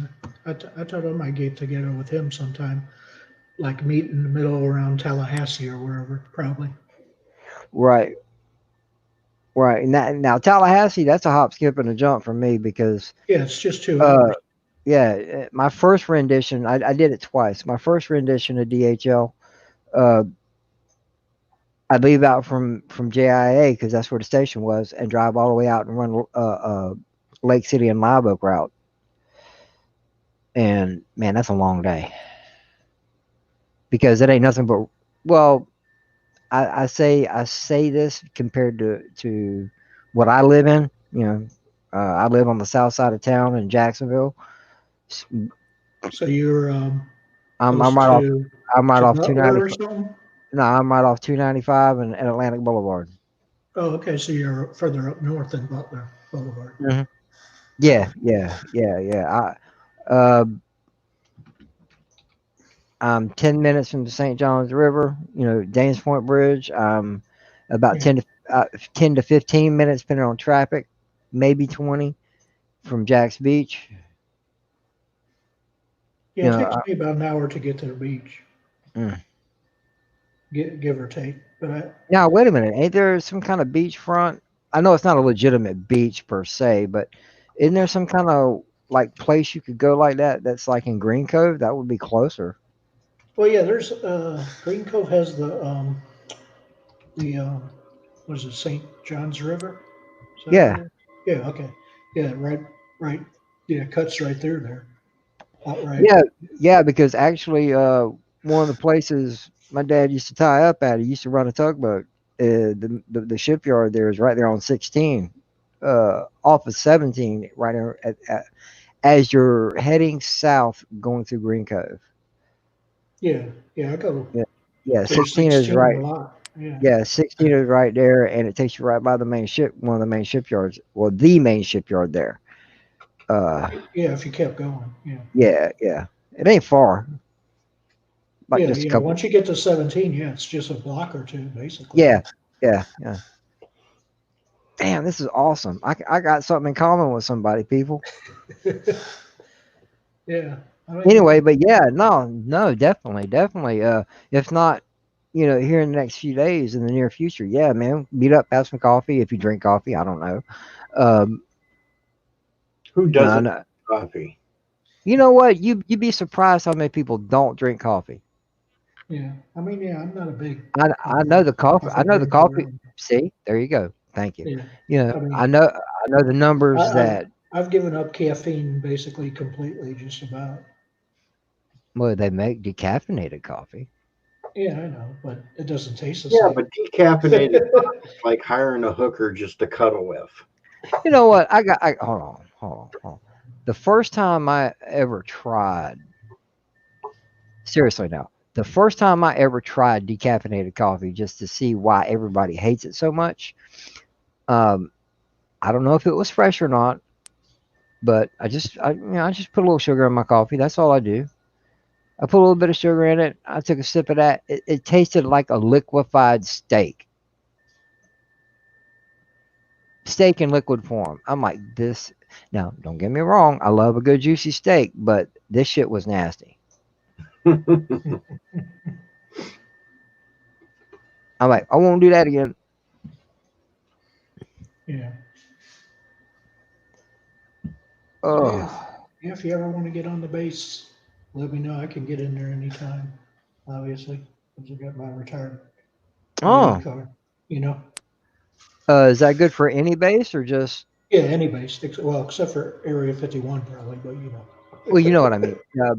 Speaker 2: I told him I get together with him sometime, like meet in the middle around Tallahassee or wherever, probably.
Speaker 5: Right. Right. Now Tallahassee, that's a hop, skip, and a jump for me because
Speaker 2: Yeah, it's just 2 hours.
Speaker 5: uh yeah, my first rendition, I did it twice. My first rendition of DHL, uh, I'd leave out from JIA because that's where the station was, and drive all the way out and run Lake City and Live Oak route. And man, that's a long day because it ain't nothing but well, I say this compared to what I live in. I live on the south side of town in Jacksonville. S-
Speaker 2: So you're
Speaker 5: I'm
Speaker 2: close
Speaker 5: right off. I'm right
Speaker 2: to
Speaker 5: off
Speaker 2: Butler or
Speaker 5: 295.
Speaker 2: something?
Speaker 5: No, I'm right off 295 and Atlantic Boulevard.
Speaker 2: Oh, okay. So you're further up north than Butler Boulevard.
Speaker 5: Hmm. Yeah, yeah, yeah, yeah. I'm 10 minutes from the St. Johns River. Danes Point Bridge. About
Speaker 2: Yeah.
Speaker 5: 10 to 15 minutes, depending on traffic, maybe 20 from Jack's Beach.
Speaker 2: Yeah,
Speaker 5: You
Speaker 2: it
Speaker 5: know,
Speaker 2: takes me about an hour to get to the beach,
Speaker 5: mm.
Speaker 2: give or take. But
Speaker 5: Now, wait a minute. Ain't there some kind of beachfront? I know it's not a legitimate beach per se, but isn't there some kind of like place you could go like that that's like in Green Cove? That would be closer.
Speaker 2: well, yeah, there's Green Cove has the what is it, St. John's River? Is that what
Speaker 5: Yeah.
Speaker 2: it is? Yeah, okay. Yeah, right. Yeah, it cuts right through there. Outright.
Speaker 5: Yeah. Yeah. Because actually, one of the places my dad used to tie up at, he used to run a tugboat. The shipyard there is right there on 16, off of 17, right there as you're heading south going through Green Cove.
Speaker 2: Yeah, yeah, I go
Speaker 5: Yeah. Yeah.
Speaker 2: through
Speaker 5: 16 is
Speaker 2: 16 a
Speaker 5: right.
Speaker 2: lot. Yeah,
Speaker 5: Yeah, 16 is right there, and it takes you right by the main ship, one of the main shipyards. Well, the main shipyard there.
Speaker 2: yeah. If you kept going, yeah,
Speaker 5: Yeah, yeah. It ain't far, like
Speaker 2: yeah,
Speaker 5: just a
Speaker 2: yeah.
Speaker 5: couple.
Speaker 2: Once you get to 17, yeah, it's just a block or two, basically.
Speaker 5: Yeah, yeah, yeah. Damn, this is awesome. I got something in common with somebody, people.
Speaker 2: Yeah, I
Speaker 5: Anyway,
Speaker 2: mean,
Speaker 5: but yeah, no, definitely. If not, here in the next few days, in the near future, yeah, man, meet up, have some coffee if you drink coffee. I don't know. Um,
Speaker 1: Who
Speaker 5: no,
Speaker 1: doesn't
Speaker 5: no.
Speaker 1: coffee?
Speaker 5: You know what? You'd be surprised how many people don't drink coffee.
Speaker 2: yeah, I mean, yeah. I'm not a big
Speaker 5: I know the coffee. I
Speaker 2: coffee
Speaker 5: know the
Speaker 2: drinker.
Speaker 5: coffee. See, there you go. Thank you.
Speaker 2: Yeah,
Speaker 5: You
Speaker 2: I
Speaker 5: know,
Speaker 2: mean,
Speaker 5: I know the numbers
Speaker 2: I've
Speaker 5: that
Speaker 2: I've given up caffeine basically completely, just about.
Speaker 5: well they make decaffeinated coffee.
Speaker 2: Yeah, I know, but it doesn't taste the
Speaker 1: Yeah,
Speaker 2: same.
Speaker 1: but decaffeinated coffee is like hiring a hooker just to cuddle with.
Speaker 5: You know what? Hold on. The first time I ever tried, seriously now, the first time I ever tried decaffeinated coffee just to see why everybody hates it so much. Um, I don't know if it was fresh or not, but I just put a little sugar in my coffee. That's all I do. I put a little bit of sugar in it. I took a sip of that. It tasted like a liquefied steak in liquid form. I'm like, this. Now, don't get me wrong. I love a good juicy steak, but this shit was nasty. I'm like, I won't do that again.
Speaker 2: Yeah. Yeah,
Speaker 5: Oh,
Speaker 2: yeah, if you ever want to get on the base, let me know. I can get in there anytime, obviously, because I got my retired Marine
Speaker 5: oh.
Speaker 2: card. You know,
Speaker 5: Is that good for any base or just?
Speaker 2: yeah, any base, well, except for Area 51 probably, but you
Speaker 5: Well, you know what I mean.
Speaker 2: know.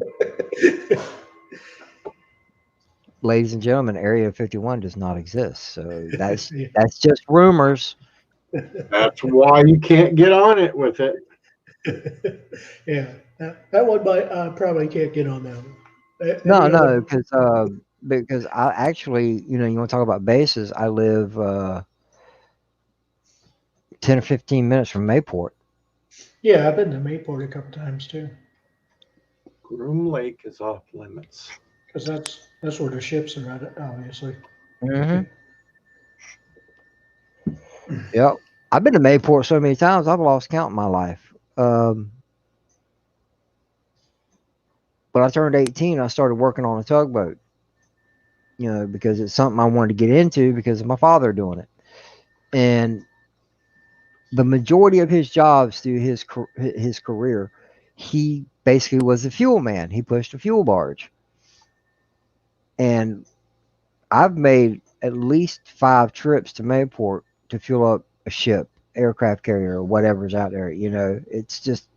Speaker 5: Ladies and gentlemen, Area 51 does not exist, so that's
Speaker 2: Yeah.
Speaker 5: that's just rumors.
Speaker 1: That's why you can't get on it with it.
Speaker 2: Yeah, that one might, probably can't get on that one.
Speaker 5: No,
Speaker 2: Any
Speaker 5: no,
Speaker 2: other?
Speaker 5: because I actually, you want to talk about bases. I live 10 or 15 minutes from Mayport.
Speaker 2: Yeah, I've been to Mayport a couple times too,
Speaker 1: Groom Lake is off limits.
Speaker 2: because that's where the ships are at, obviously.
Speaker 5: Mm-hmm. Yep. I've been to Mayport so many times, I've lost count in my life. When I turned 18, I started working on a tugboat, because it's something I wanted to get into because of my father doing it. And the majority of his jobs through his career, he basically was a fuel man. He pushed a fuel barge. And I've made at least 5 trips to Mayport to fuel up a ship, aircraft carrier, or whatever's out there. It's just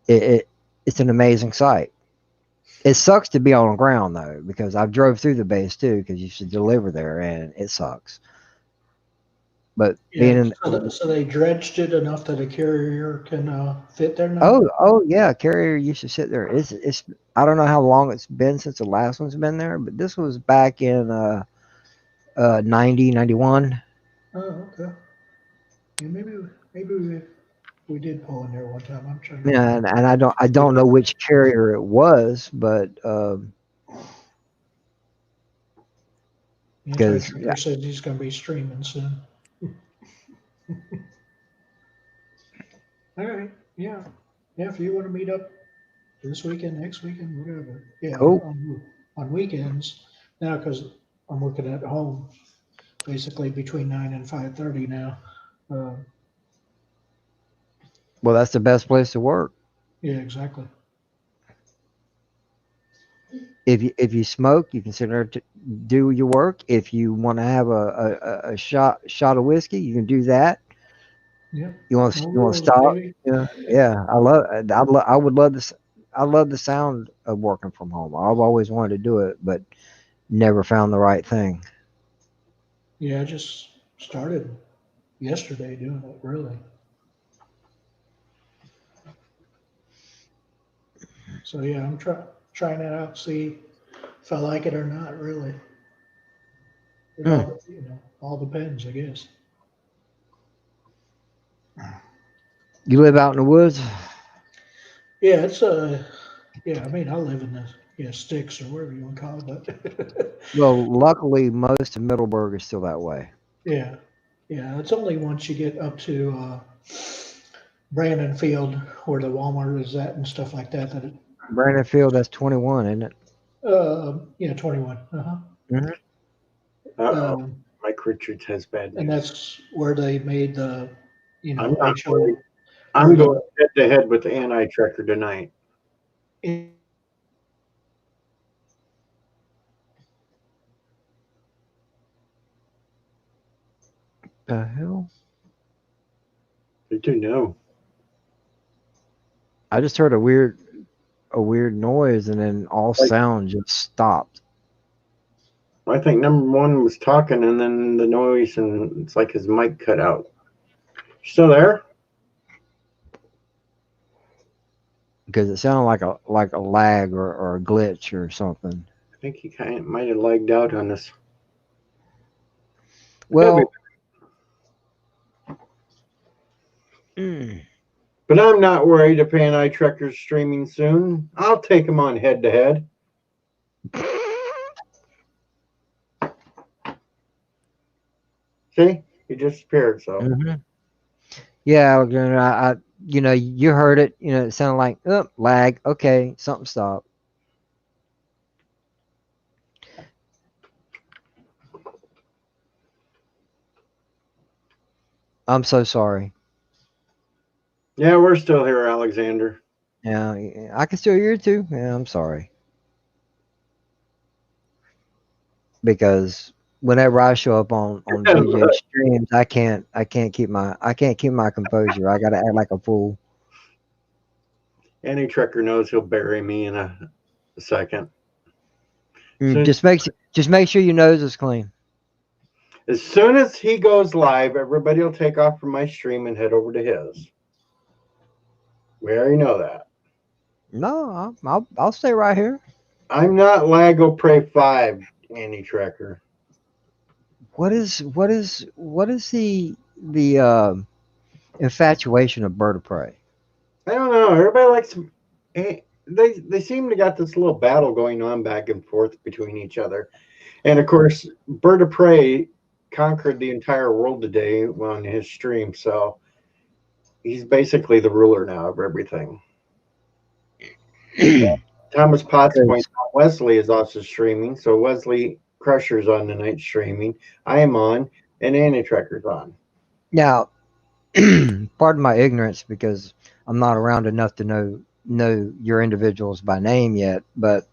Speaker 5: it's an amazing sight. It sucks to be on the ground though, because I've drove through the base too, because you should deliver there, and it sucks. But being
Speaker 2: Yeah,
Speaker 5: in
Speaker 2: so they dredged it enough that a carrier can fit there now.
Speaker 5: oh yeah, carrier used to sit there. It's I don't know how long it's been since the last one's been there, but this was back in 90, 91.
Speaker 2: Oh, okay. Yeah, maybe we did pull in there one time. I'm trying to
Speaker 5: Yeah,
Speaker 2: remember.
Speaker 5: and I don't know which carrier it was, but Because
Speaker 2: Anti-Tracker says he's going to be streaming soon. All right. Yeah. Yeah. If you want to meet up this weekend, next weekend, whatever. Yeah.
Speaker 5: Cool.
Speaker 2: On weekends now, because I'm working at home basically between 9 and 5:30 now.
Speaker 5: well, that's the best place to work.
Speaker 2: Yeah, exactly.
Speaker 5: If you smoke, you consider to do your work. If you want to have a shot of whiskey, you can do that.
Speaker 2: Yeah.
Speaker 5: You want
Speaker 2: No
Speaker 5: you want to
Speaker 2: rules,
Speaker 5: stop?
Speaker 2: baby.
Speaker 5: Yeah. I would love this. I love the sound of working from home. I've always wanted to do it, but never found the right thing.
Speaker 2: Yeah, I just started yesterday doing it, really. So yeah, I'm trying it out, see if I like it or not, really. It all, all depends, I guess.
Speaker 5: You live out in the woods?
Speaker 2: Yeah, it's yeah, I mean, I live in the sticks or whatever you want to call it, but
Speaker 5: Well, luckily, most of Middleburg is still that way.
Speaker 2: yeah, it's only once you get up to Brandon Field where the Walmart is at and stuff like that that it,
Speaker 5: Brandon Field, that's 21, isn't it?
Speaker 2: yeah, 21. Uh-huh.
Speaker 1: Uh-oh. Mike Richards has bad
Speaker 2: And
Speaker 1: news.
Speaker 2: that's where they made the,
Speaker 1: I'm not
Speaker 2: HO.
Speaker 1: worried. I'm going head to head with the anti-tracker tonight.
Speaker 5: The hell?
Speaker 1: I do know.
Speaker 5: I just heard a weird noise, and then all sound just stopped.
Speaker 1: I think number one was talking, and then the noise, and it's like his mic cut out. Still there?
Speaker 5: Because it sounded like a lag or a glitch or something.
Speaker 1: I think he kind of might have lagged out on this.
Speaker 5: Well,
Speaker 1: but I'm not worried if anti-tracker's streaming soon. I'll take him on head to head. See, he disappeared. So
Speaker 5: yeah, I you heard it. It sounded like lag. Okay, something stopped. I'm so sorry.
Speaker 1: yeah, we're still here, Alexander.
Speaker 5: Yeah, I can still hear you too. Yeah, I'm sorry. Because whenever I show up on DJ streams, I can't keep my composure. I gotta act like a fool.
Speaker 1: Anti-tracker knows he'll bury me in a second.
Speaker 5: Just make sure your nose is clean.
Speaker 1: As soon as he goes live, everybody will take off from my stream and head over to his. We already know that.
Speaker 5: No, I'll stay right here.
Speaker 1: I'm not Lago Prey 5, anti-tracker.
Speaker 5: What is the infatuation of Bird of Prey?
Speaker 1: I don't know. Everybody likes they seem to got this little battle going on back and forth between each other. And of course, Bird of Prey conquered the entire world today on his stream, so he's basically the ruler now of everything. Thomas Potts points out Wesley is also streaming, so Wesley Crusher's on tonight streaming. I am on, and Anti-Tracker's on.
Speaker 5: Now, pardon my ignorance because I'm not around enough to know your individuals by name yet, but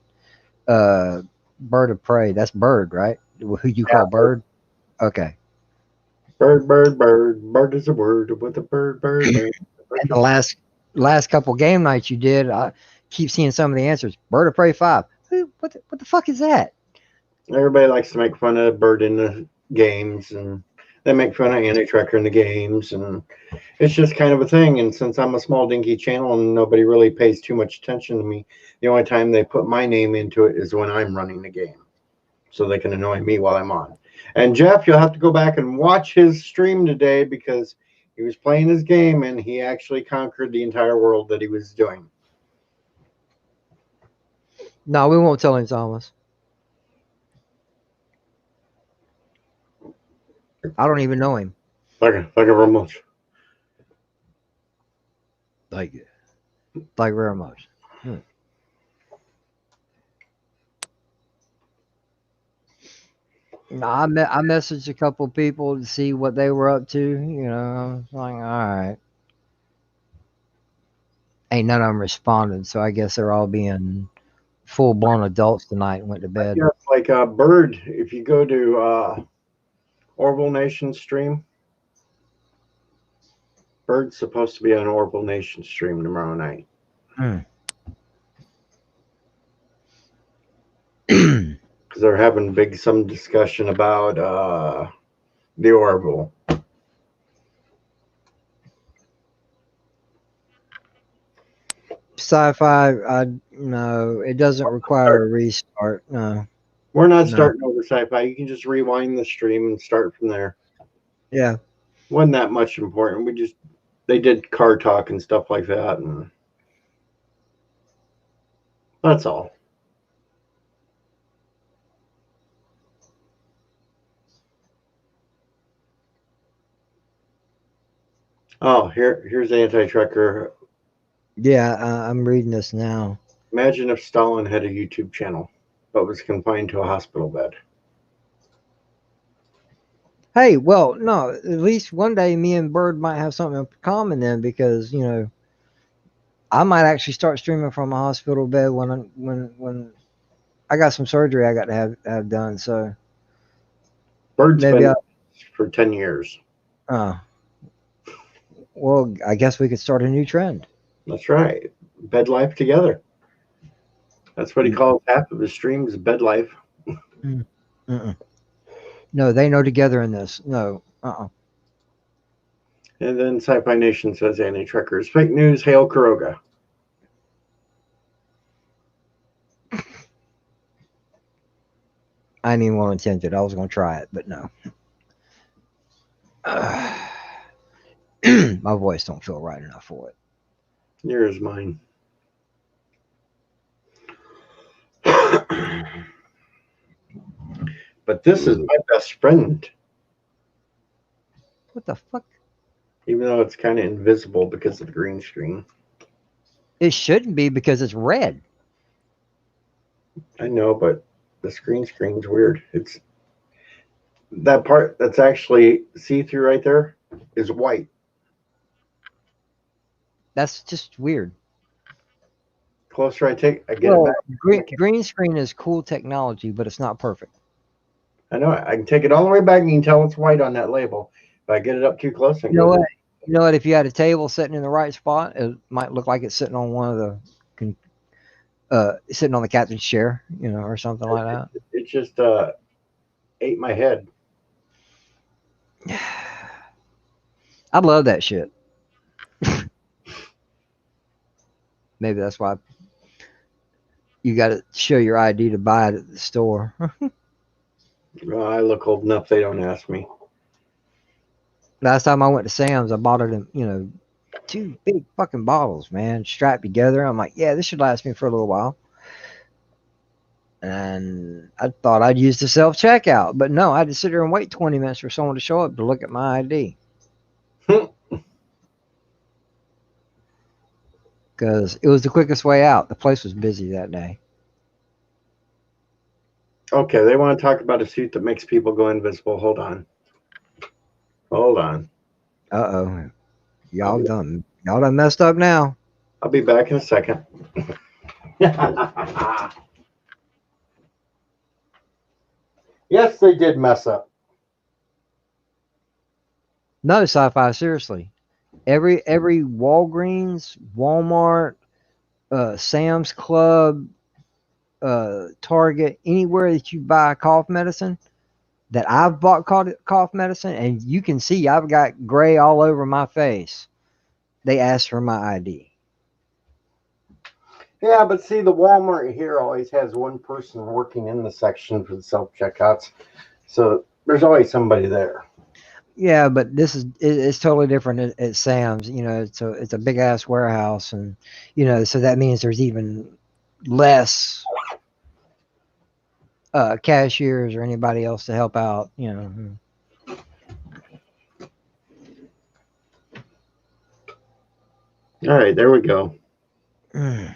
Speaker 5: Bird of Prey, that's Bird, right? Who you call Bird? Okay.
Speaker 1: Bird. Bird is a word with a bird.
Speaker 5: And the last couple game nights you did, I keep seeing some of the answers. Bird of Prey 5. What the fuck is that?
Speaker 1: Everybody likes to make fun of Bird in the games, and they make fun of Anti-Tracker in the games, and it's just kind of a thing. And since I'm a small dinky channel and nobody really pays too much attention to me, the only time they put my name into it is when I'm running the game, so they can annoy me while I'm on. And Jeff, you'll have to go back and watch his stream today because he was playing his game and he actually conquered the entire world that he was doing.
Speaker 5: No, we won't tell him, Thomas. I don't even know him.
Speaker 1: Like a very much.
Speaker 5: Thank you. Thank you very much. No, I messaged a couple people to see what they were up to. You know, I was like, all right. Ain't none of them responded, so I guess they're all being full blown adults tonight and went to bed.
Speaker 1: Yeah, like a bird. If you go to Orville Nation stream, Bird's supposed to be on Orville Nation stream tomorrow night. Because they're having some discussion about the Orville.
Speaker 5: Sci-fi, no, it doesn't require a restart. No.
Speaker 1: We're not
Speaker 5: No.
Speaker 1: starting over sci-fi. You can just rewind the stream and start from there.
Speaker 5: Yeah.
Speaker 1: Wasn't that much important. They did car talk and stuff like that, and that's all. Oh, here's Anti-Trucker.
Speaker 5: Yeah, I'm reading this now.
Speaker 1: Imagine if Stalin had a YouTube channel, but was confined to a hospital bed.
Speaker 5: Hey, well, no, at least one day me and Bird might have something in common then, because you know, I might actually start streaming from a hospital bed when I got some surgery I got to have done. So
Speaker 1: Bird's
Speaker 5: maybe
Speaker 1: been for 10 years.
Speaker 5: Well, I guess we could start a new trend.
Speaker 1: That's right. Bed life together. That's what he calls half of his streams, bed life.
Speaker 5: No, they know together in this. No.
Speaker 1: And then Sci-Fi Nation says anti-truckers. Fake news, hail Kuroga.
Speaker 5: I didn't even want to attempt it. I was going to try it, but no. My voice don't feel right enough for it.
Speaker 1: Here's mine. But this is my best friend.
Speaker 5: What the fuck?
Speaker 1: Even though it's kind of invisible because of the green screen.
Speaker 5: It shouldn't be because it's red.
Speaker 1: I know, but the screen's weird. It's that part that's actually see-through right there is white.
Speaker 5: That's just weird.
Speaker 1: Closer I get it back.
Speaker 5: Green screen is cool technology, but it's not perfect.
Speaker 1: I know I can take it all the way back and you can tell it's white on that label. If I get it up too close,
Speaker 5: You know what? If you had a table sitting in the right spot, it might look like it's sitting on one of the sitting on the captain's chair, you know, or something like that.
Speaker 1: It just ate my head.
Speaker 5: I love that shit. Maybe that's why you got to show your ID to buy it at the store.
Speaker 1: Well, I look old enough, they don't ask me.
Speaker 5: Last time I went to Sam's, I bought it in, you know, 2 big fucking bottles, man, strapped together. I'm like, yeah, this should last me for a little while. And I thought I'd use the self-checkout, but no, I had to sit there and wait 20 minutes for someone to show up to look at my ID. Because it was the quickest way out. The place was busy that day.
Speaker 1: Okay, they want to talk about a suit that makes people go invisible. Hold on.
Speaker 5: Uh-oh. Y'all done messed up now.
Speaker 1: I'll be back in a second. Yes, they did mess up.
Speaker 5: No, Sci-Fi, seriously. Every Walgreens, Walmart, Sam's Club, Target, anywhere that you buy cough medicine, that I've bought cough medicine, and you can see I've got gray all over my face. They ask for my ID.
Speaker 1: Yeah, but see, the Walmart here always has one person working in the section for the self-checkouts. So there's always somebody there.
Speaker 5: Yeah, but it's totally different at Sam's. You know, it's a big ass warehouse, and you know, so that means there's even less cashiers or anybody else to help out. You know.
Speaker 1: All right, there we go.
Speaker 5: That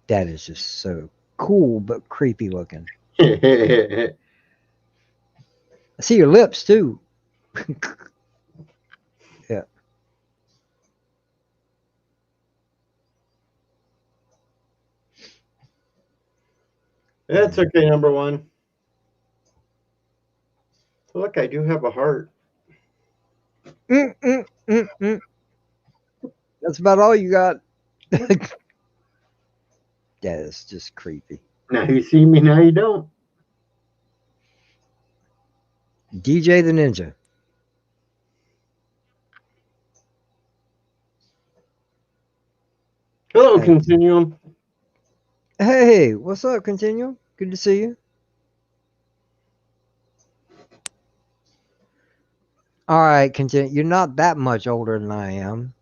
Speaker 5: is just so cool but creepy looking. I see your lips too. Yeah.
Speaker 1: That's okay, number one. Look, I do have a heart.
Speaker 5: Mm. That's about all you got. That is just creepy.
Speaker 1: Now you see me, now you don't.
Speaker 5: DJ the Ninja.
Speaker 1: Hello,
Speaker 5: Hey.
Speaker 1: Continuum.
Speaker 5: Hey, what's up, Continuum? Good to see you. All right, Continuum. You're not that much older than I am.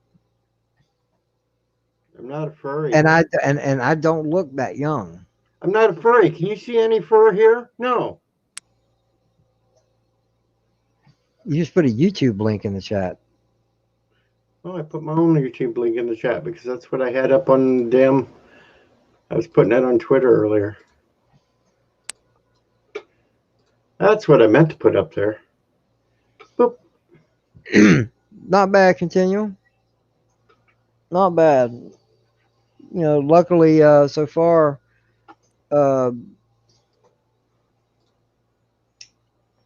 Speaker 1: I'm not a furry.
Speaker 5: And I don't look that young.
Speaker 1: I'm not a furry. Can you see any fur here? No.
Speaker 5: You just put a YouTube link in the chat.
Speaker 1: Well, I put my own YouTube link in the chat because that's what I had up on damn. I was putting that on Twitter earlier. That's what I meant to put up there. Boop.
Speaker 5: Not bad, Continuum. Not bad. You know, luckily, so far, no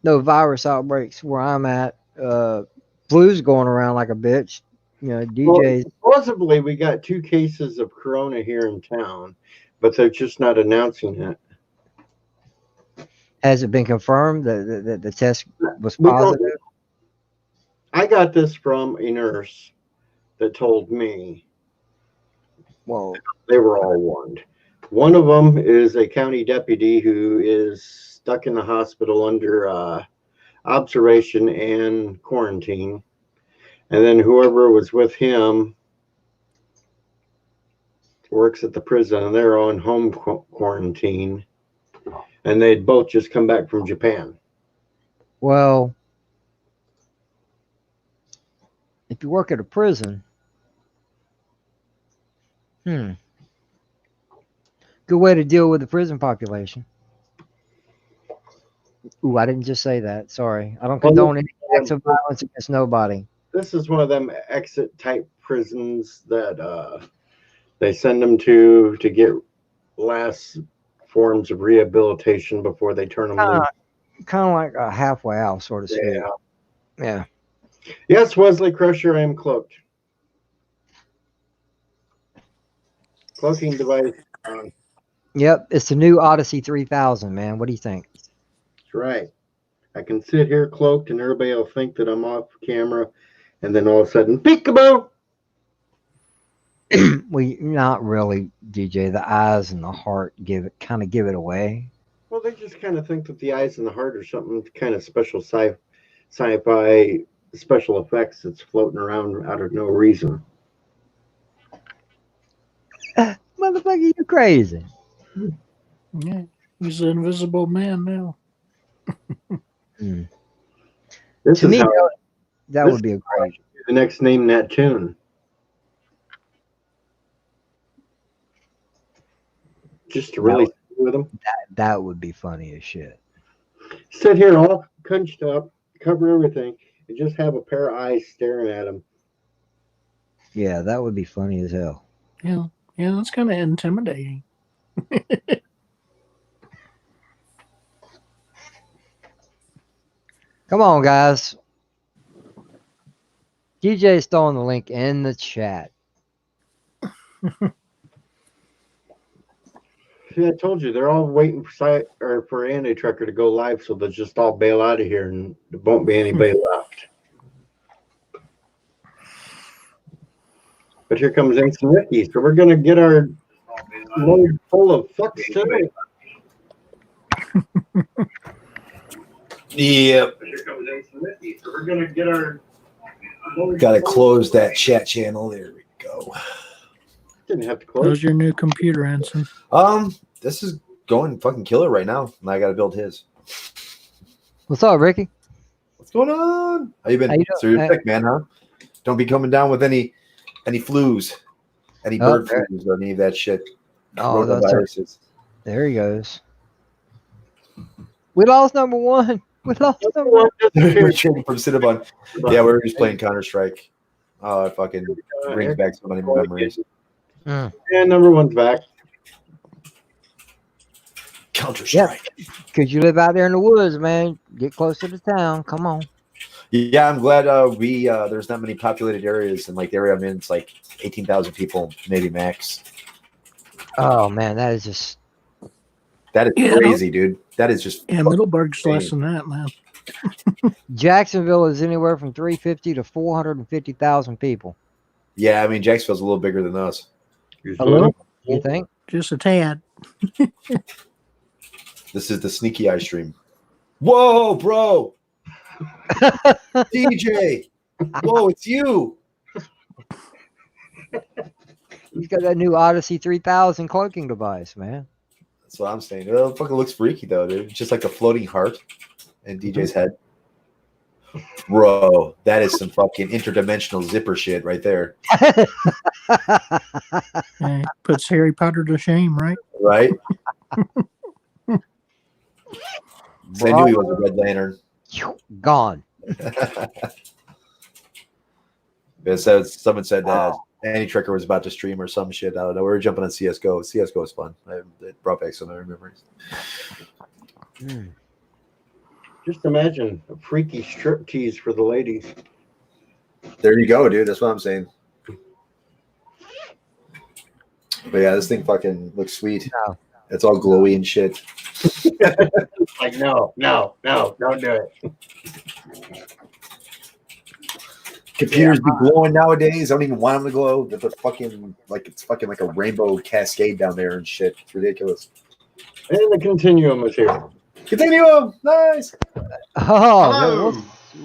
Speaker 5: virus outbreaks where I'm at. Flu's going around like a bitch. You know, DJs.
Speaker 1: Well, supposedly, we got 2 cases of corona here in town, but they're just not announcing it.
Speaker 5: Has it been confirmed that the test was
Speaker 1: We don't-
Speaker 5: positive?
Speaker 1: I got this from a nurse that told me.
Speaker 5: Well,
Speaker 1: They were all warned. One of them is a county deputy who is stuck in the hospital under observation and quarantine. And then whoever was with him works at the prison, and they're on home quarantine. And they'd both just come back from Japan.
Speaker 5: well, if you work at a prison, good way to deal with the prison population. Ooh, I didn't just say that. Sorry. I don't condone any acts of violence against nobody.
Speaker 1: This is one of them exit type prisons that they send them to get last forms of rehabilitation before they turn them loose.
Speaker 5: Kind of like a halfway out, so to speak. Yeah.
Speaker 1: Yes, Wesley Crusher, I am cloaked. Cloaking device.
Speaker 5: Yep, it's the new Odyssey 3000, man. What do you think?
Speaker 1: That's right. I can sit here cloaked and everybody will think that I'm off camera, and then all of a sudden, peekaboo!
Speaker 5: Well, not really, DJ. The eyes and the heart give it away.
Speaker 1: Well, they just kind of think that the eyes and the heart are something kind of special sci-fi special effects that's floating around out of no reason.
Speaker 5: Motherfucker, you crazy.
Speaker 2: Yeah, he's an invisible man now.
Speaker 1: This
Speaker 5: To
Speaker 1: is
Speaker 5: me,
Speaker 1: how
Speaker 5: that
Speaker 1: this
Speaker 5: would be a great.
Speaker 1: the next name that tune. Just to really sit with them.
Speaker 5: That would be funny as shit.
Speaker 1: Sit here all cunched up, cover everything, and just have a pair of eyes staring at them.
Speaker 5: Yeah, that would be funny as hell.
Speaker 2: Yeah, that's kind of intimidating.
Speaker 5: Come on, guys. DJ's throwing the link in the chat.
Speaker 1: See, I told you they're all waiting for Andy Trucker to go live, so they'll just all bail out of here, and there won't be anybody left. But here comes Instant Ricky, so we're gonna get our load full of fucks tonight.
Speaker 6: Yep.
Speaker 1: Here comes Instant Ricky, so we're gonna get our load
Speaker 6: Got to
Speaker 1: full
Speaker 6: close that chat channel. There we go.
Speaker 1: Didn't have to close.
Speaker 2: How's your new computer, Anson?
Speaker 6: This is going fucking killer right now, and I got to build his.
Speaker 5: What's up, Ricky?
Speaker 6: What's going on? How you been?
Speaker 5: How you
Speaker 6: So you're
Speaker 5: doing?
Speaker 6: sick, man, huh? Don't be coming down with any flus, any bird flus or any of that shit.
Speaker 5: Oh,
Speaker 6: Coronaviruses.
Speaker 5: there he goes. We lost number one. We lost number one.
Speaker 6: We're trading from Cinnabon. Yeah, we were just playing Counter-Strike. Oh, it fucking brings back so many memories.
Speaker 5: Mm.
Speaker 1: Yeah, number one's back.
Speaker 6: Counter-Strike.
Speaker 5: Because you live out there in the woods, man. Get closer to town. Come on.
Speaker 6: Yeah, I'm glad there's not many populated areas, and like the area I'm in, it's like 18,000 people, maybe max.
Speaker 5: Oh man, that is just
Speaker 6: crazy, dude. That is just
Speaker 7: Middleburg's less than that, man.
Speaker 5: Jacksonville is anywhere from 350 to 450,000 people.
Speaker 6: Yeah, I mean Jacksonville's a little bigger than us.
Speaker 5: A little, you think?
Speaker 7: Just a tad.
Speaker 6: This is the sneaky eye stream. Whoa, bro! DJ! Whoa, it's you!
Speaker 5: He's got that new Odyssey 3000 cloaking device, man.
Speaker 6: That's what I'm saying. It fucking looks freaky though, dude. It's just like a floating heart in DJ's head. Bro, that is some fucking interdimensional zipper shit right there.
Speaker 7: Yeah, puts Harry Potter to shame, right?
Speaker 6: Right? I knew he was a Red Lantern.
Speaker 5: Gone.
Speaker 6: So someone said that Annie Tricker was about to stream or some shit. I don't know. We were jumping on CSGO. CSGO is fun. It brought back so many memories.
Speaker 1: Just imagine a freaky strip tease for the ladies.
Speaker 6: There you go, dude. That's what I'm saying. But yeah, this thing fucking looks sweet.
Speaker 5: No.
Speaker 6: It's all glowy and shit.
Speaker 1: Like, no, don't do it.
Speaker 6: Computers be glowing nowadays. I don't even want them to glow. They're fucking it's fucking like a rainbow cascade down there and shit. It's ridiculous.
Speaker 1: And the continuum is here.
Speaker 6: Continuum, nice.
Speaker 5: Oh,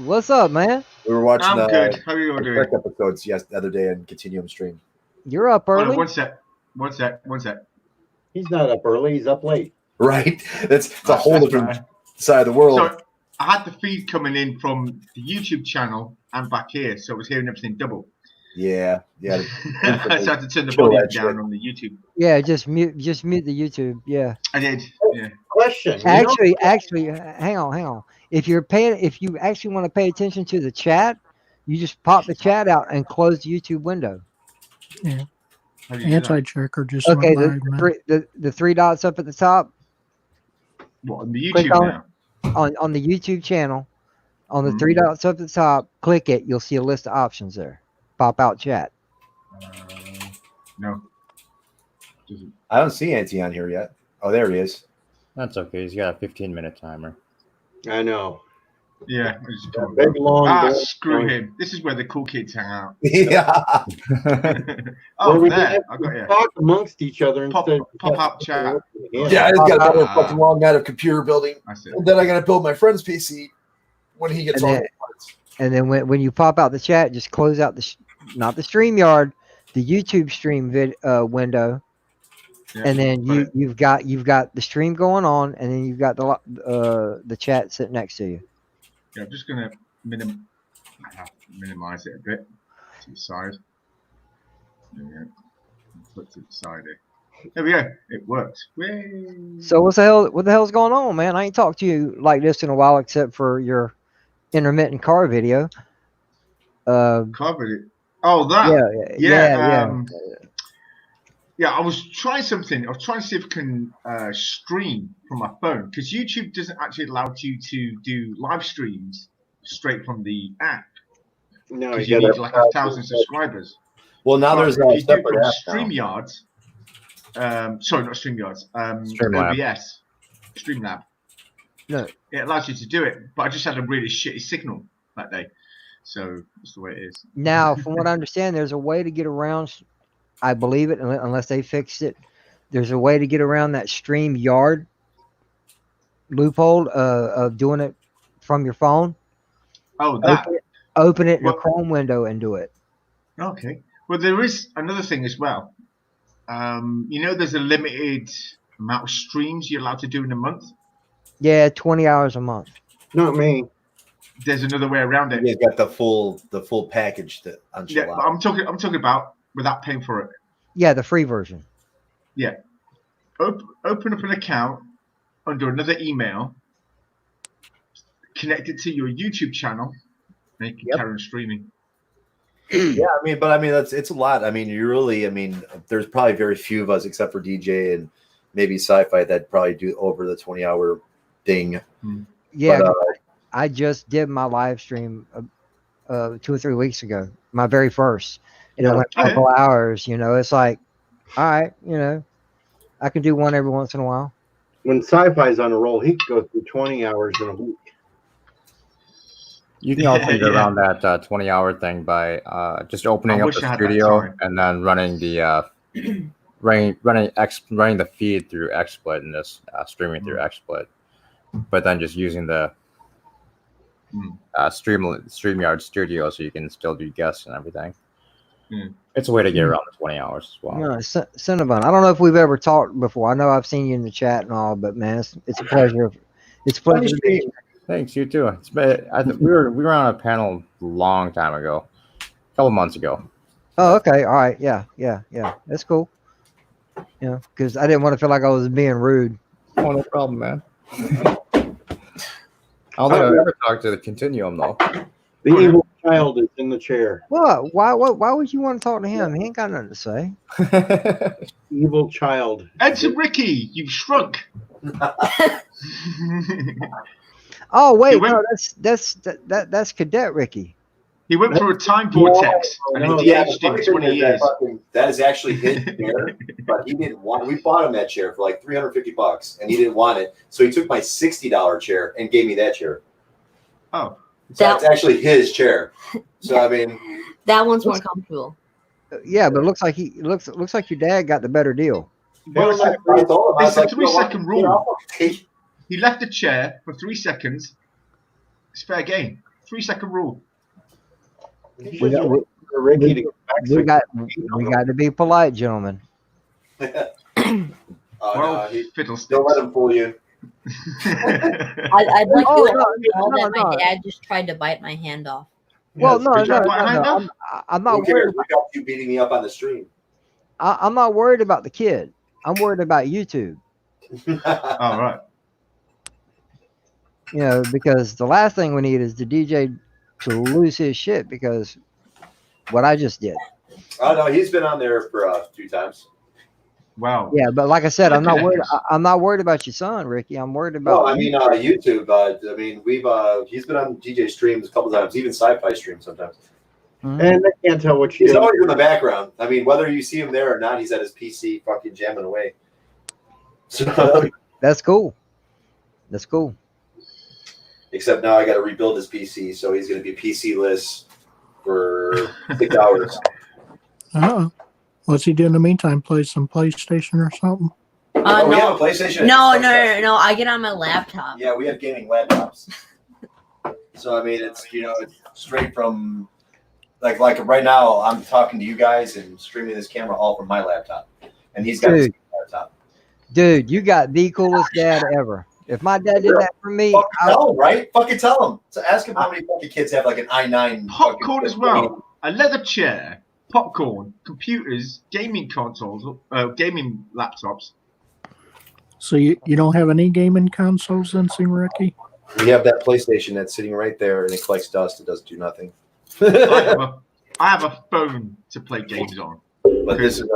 Speaker 5: what's up, man?
Speaker 6: We were watching
Speaker 8: I'm good. How are you all doing?
Speaker 6: episodes the other day on Continuum stream.
Speaker 5: You're up
Speaker 8: Hold on,
Speaker 5: early.
Speaker 8: one sec.
Speaker 1: He's not up early. He's up late.
Speaker 6: Right? It's a whole different side of the world.
Speaker 8: So I had the feed coming in from the YouTube channel and back here, so I was hearing everything double.
Speaker 6: Yeah.
Speaker 8: So I had to turn the
Speaker 6: Chill
Speaker 8: volume
Speaker 6: that
Speaker 8: down
Speaker 6: shit.
Speaker 8: on the YouTube.
Speaker 5: Yeah, just mute the YouTube. Yeah.
Speaker 8: I did. Yeah.
Speaker 1: Question.
Speaker 5: Actually, hang on. If you actually want to pay attention to the chat, you just pop the chat out and close the YouTube window.
Speaker 7: Yeah.
Speaker 8: How do you do that?
Speaker 7: Anti-checker just
Speaker 5: Okay,
Speaker 7: went live, man.
Speaker 5: the three dots up at the top
Speaker 8: What, on the
Speaker 5: Click
Speaker 8: YouTube
Speaker 5: on
Speaker 8: now?
Speaker 5: on the YouTube channel, on the
Speaker 8: Mhm.
Speaker 5: three dots up at the top, click it. You'll see a list of options there. Pop out chat.
Speaker 8: No. Doesn't.
Speaker 6: I don't see Auntie on here yet. Oh, there he is.
Speaker 4: That's okay. He's got a 15-minute timer.
Speaker 1: I know.
Speaker 8: Yeah. I just
Speaker 1: That big long. board.
Speaker 8: Screw him. This is where the cool kids hang out.
Speaker 6: Yeah.
Speaker 8: Oh,
Speaker 1: Where we
Speaker 8: there.
Speaker 1: have
Speaker 8: I
Speaker 1: to
Speaker 8: got you.
Speaker 1: talk amongst each other
Speaker 8: Pop-
Speaker 1: instead.
Speaker 8: pop up chat.
Speaker 6: Yeah, I just got a fucking long night of computer building.
Speaker 8: That's it.
Speaker 6: And then I gotta build my friend's PC when he gets
Speaker 5: And
Speaker 6: on.
Speaker 5: then- And then when you pop out the chat, just close out not the StreamYard, the YouTube stream window.
Speaker 8: Yeah,
Speaker 5: And then
Speaker 8: got it.
Speaker 5: you've got the stream going on, and then you've got the chat sitting next to you.
Speaker 8: Yeah, I'm just gonna minimize it a bit to the side. There we go. Flip to the side here. There we go. It worked. Yay.
Speaker 5: So what the hell's going on, man? I ain't talked to you like this in a while, except for your intermittent car video.
Speaker 8: Covered it. Oh, that.
Speaker 5: Yeah.
Speaker 8: Yeah, I was trying something. I was trying to see if I can stream from my phone, because YouTube doesn't actually allow you to do live streams straight from the app.
Speaker 1: No,
Speaker 8: Because
Speaker 1: you
Speaker 8: you need
Speaker 1: gotta
Speaker 8: like 1,000 subscribers.
Speaker 6: Well, now there's
Speaker 8: But
Speaker 6: a
Speaker 8: if you do it
Speaker 6: separate
Speaker 8: from
Speaker 6: app now.
Speaker 8: StreamYard. Sorry, not StreamYards.
Speaker 4: Streamlab.
Speaker 8: OBS. Streamlab.
Speaker 5: No.
Speaker 8: It allows you to do it, but I just had a really shitty signal that day. So that's the way it is.
Speaker 5: Now, from what I understand, there's a way to get around. I believe it, unless they fixed it. There's a way to get around that StreamYard loophole of doing it from your phone.
Speaker 8: Oh, that.
Speaker 5: Open it in a
Speaker 8: Well-
Speaker 5: Chrome window and do it.
Speaker 8: Okay. Well, there is another thing as well. There's a limited amount of streams you're allowed to do in a month.
Speaker 5: Yeah, 20 hours a month.
Speaker 1: Not me.
Speaker 8: there's another way around it.
Speaker 6: You got the full package that on
Speaker 8: Yeah, but I'm talking about without paying for it.
Speaker 5: Yeah, the free version.
Speaker 8: Yeah. Open up an account under another email, connect it to your YouTube channel, and you can carry on streaming.
Speaker 6: Yeah, it's a lot. I mean, there's probably very few of us except for DJ and maybe Sci-Fi that probably do over the 20-hour thing.
Speaker 5: Yeah,
Speaker 6: but,
Speaker 5: I just did my live stream 2 or 3 weeks ago, my very first, and it went a couple hours. It's like, all right, I can do one every once in a while.
Speaker 1: When Sci-Fi's on a roll, he can go through 20 hours in a week.
Speaker 4: You can also get around that 20-hour thing by just opening up the studio and then running the running the feed through XSplit and just streaming through XSplit, but then just using the StreamYard Studio so you can still do guests and everything. It's a way to get around the 20 hours as well.
Speaker 5: No, Cinnabon, I don't know if we've ever talked before. I know I've seen you in the chat and all, but man, it's a pleasure. It's a pleasure to meet you.
Speaker 4: Thanks, you too. We were on a panel a long time ago, a couple months ago.
Speaker 5: Oh, okay, all right, yeah, that's cool. Because I didn't want to feel like I was being rude.
Speaker 4: Oh, no problem, man. I don't think I've ever talked to the Continuum though.
Speaker 1: The evil child is in the chair.
Speaker 5: What? Why would you want to talk to him? He ain't got nothing to say.
Speaker 1: Evil child.
Speaker 8: Enter Ricky, you've shrunk.
Speaker 5: Oh wait, no, that's Cadet Ricky.
Speaker 8: He went through a time vortex and he de-aged in 20 years.
Speaker 6: That is actually his chair, but he didn't want. We bought him that chair for like $350, and he didn't want it. So he took my $60 chair and gave me that chair.
Speaker 8: Oh,
Speaker 6: so that's actually his chair. So I mean,
Speaker 9: that one's more comfortable.
Speaker 5: Yeah, but it looks like your dad got the better deal.
Speaker 8: Well, it's a 3-second rule. He left the chair for 3 seconds. It's fair game. 3-second rule.
Speaker 5: We got to be polite, gentlemen.
Speaker 6: Don't let him fool you.
Speaker 9: I'd like you all to know that my dad just tried to bite my hand off.
Speaker 5: Well, no. I'm not worried
Speaker 6: about you beating me up on the stream.
Speaker 5: I'm not worried about the kid. I'm worried about YouTube.
Speaker 8: All right.
Speaker 5: Because the last thing we need is the DJ to lose his shit because what I just did.
Speaker 6: Oh no, he's been on there for 2 times.
Speaker 8: Wow.
Speaker 5: Yeah, but like I said, I'm not worried. I'm not worried about your son, Ricky. I'm worried about.
Speaker 6: YouTube. He's been on DJ streams a couple times, even Sci-Fi streams sometimes.
Speaker 1: And I can't tell what you.
Speaker 6: He's always in the background. I mean, whether you see him there or not, he's at his PC, fucking jamming away. So
Speaker 5: that's cool. That's cool.
Speaker 6: Except now I got to rebuild his PC, so he's going to be PC-less for 6 hours.
Speaker 7: Oh, what's he do in the meantime? Play some PlayStation or something?
Speaker 6: We have a PlayStation.
Speaker 9: No. I get on my laptop.
Speaker 6: Yeah, we have gaming laptops. So I mean, it's it's straight from like right now. I'm talking to you guys and streaming this camera all from my laptop, and he's got his laptop.
Speaker 5: Dude, you got the coolest dad ever. If my dad did that for me,
Speaker 6: tell him, right? Fucking tell him. So ask him how many fucking kids have like an i9
Speaker 8: popcorn as well. A leather chair, popcorn, computers, gaming consoles, gaming laptops.
Speaker 7: So you don't have any gaming consoles then, Ricky?
Speaker 6: We have that PlayStation that's sitting right there, and it collects dust. It doesn't do nothing.
Speaker 8: I have a phone to play games on.
Speaker 6: But this is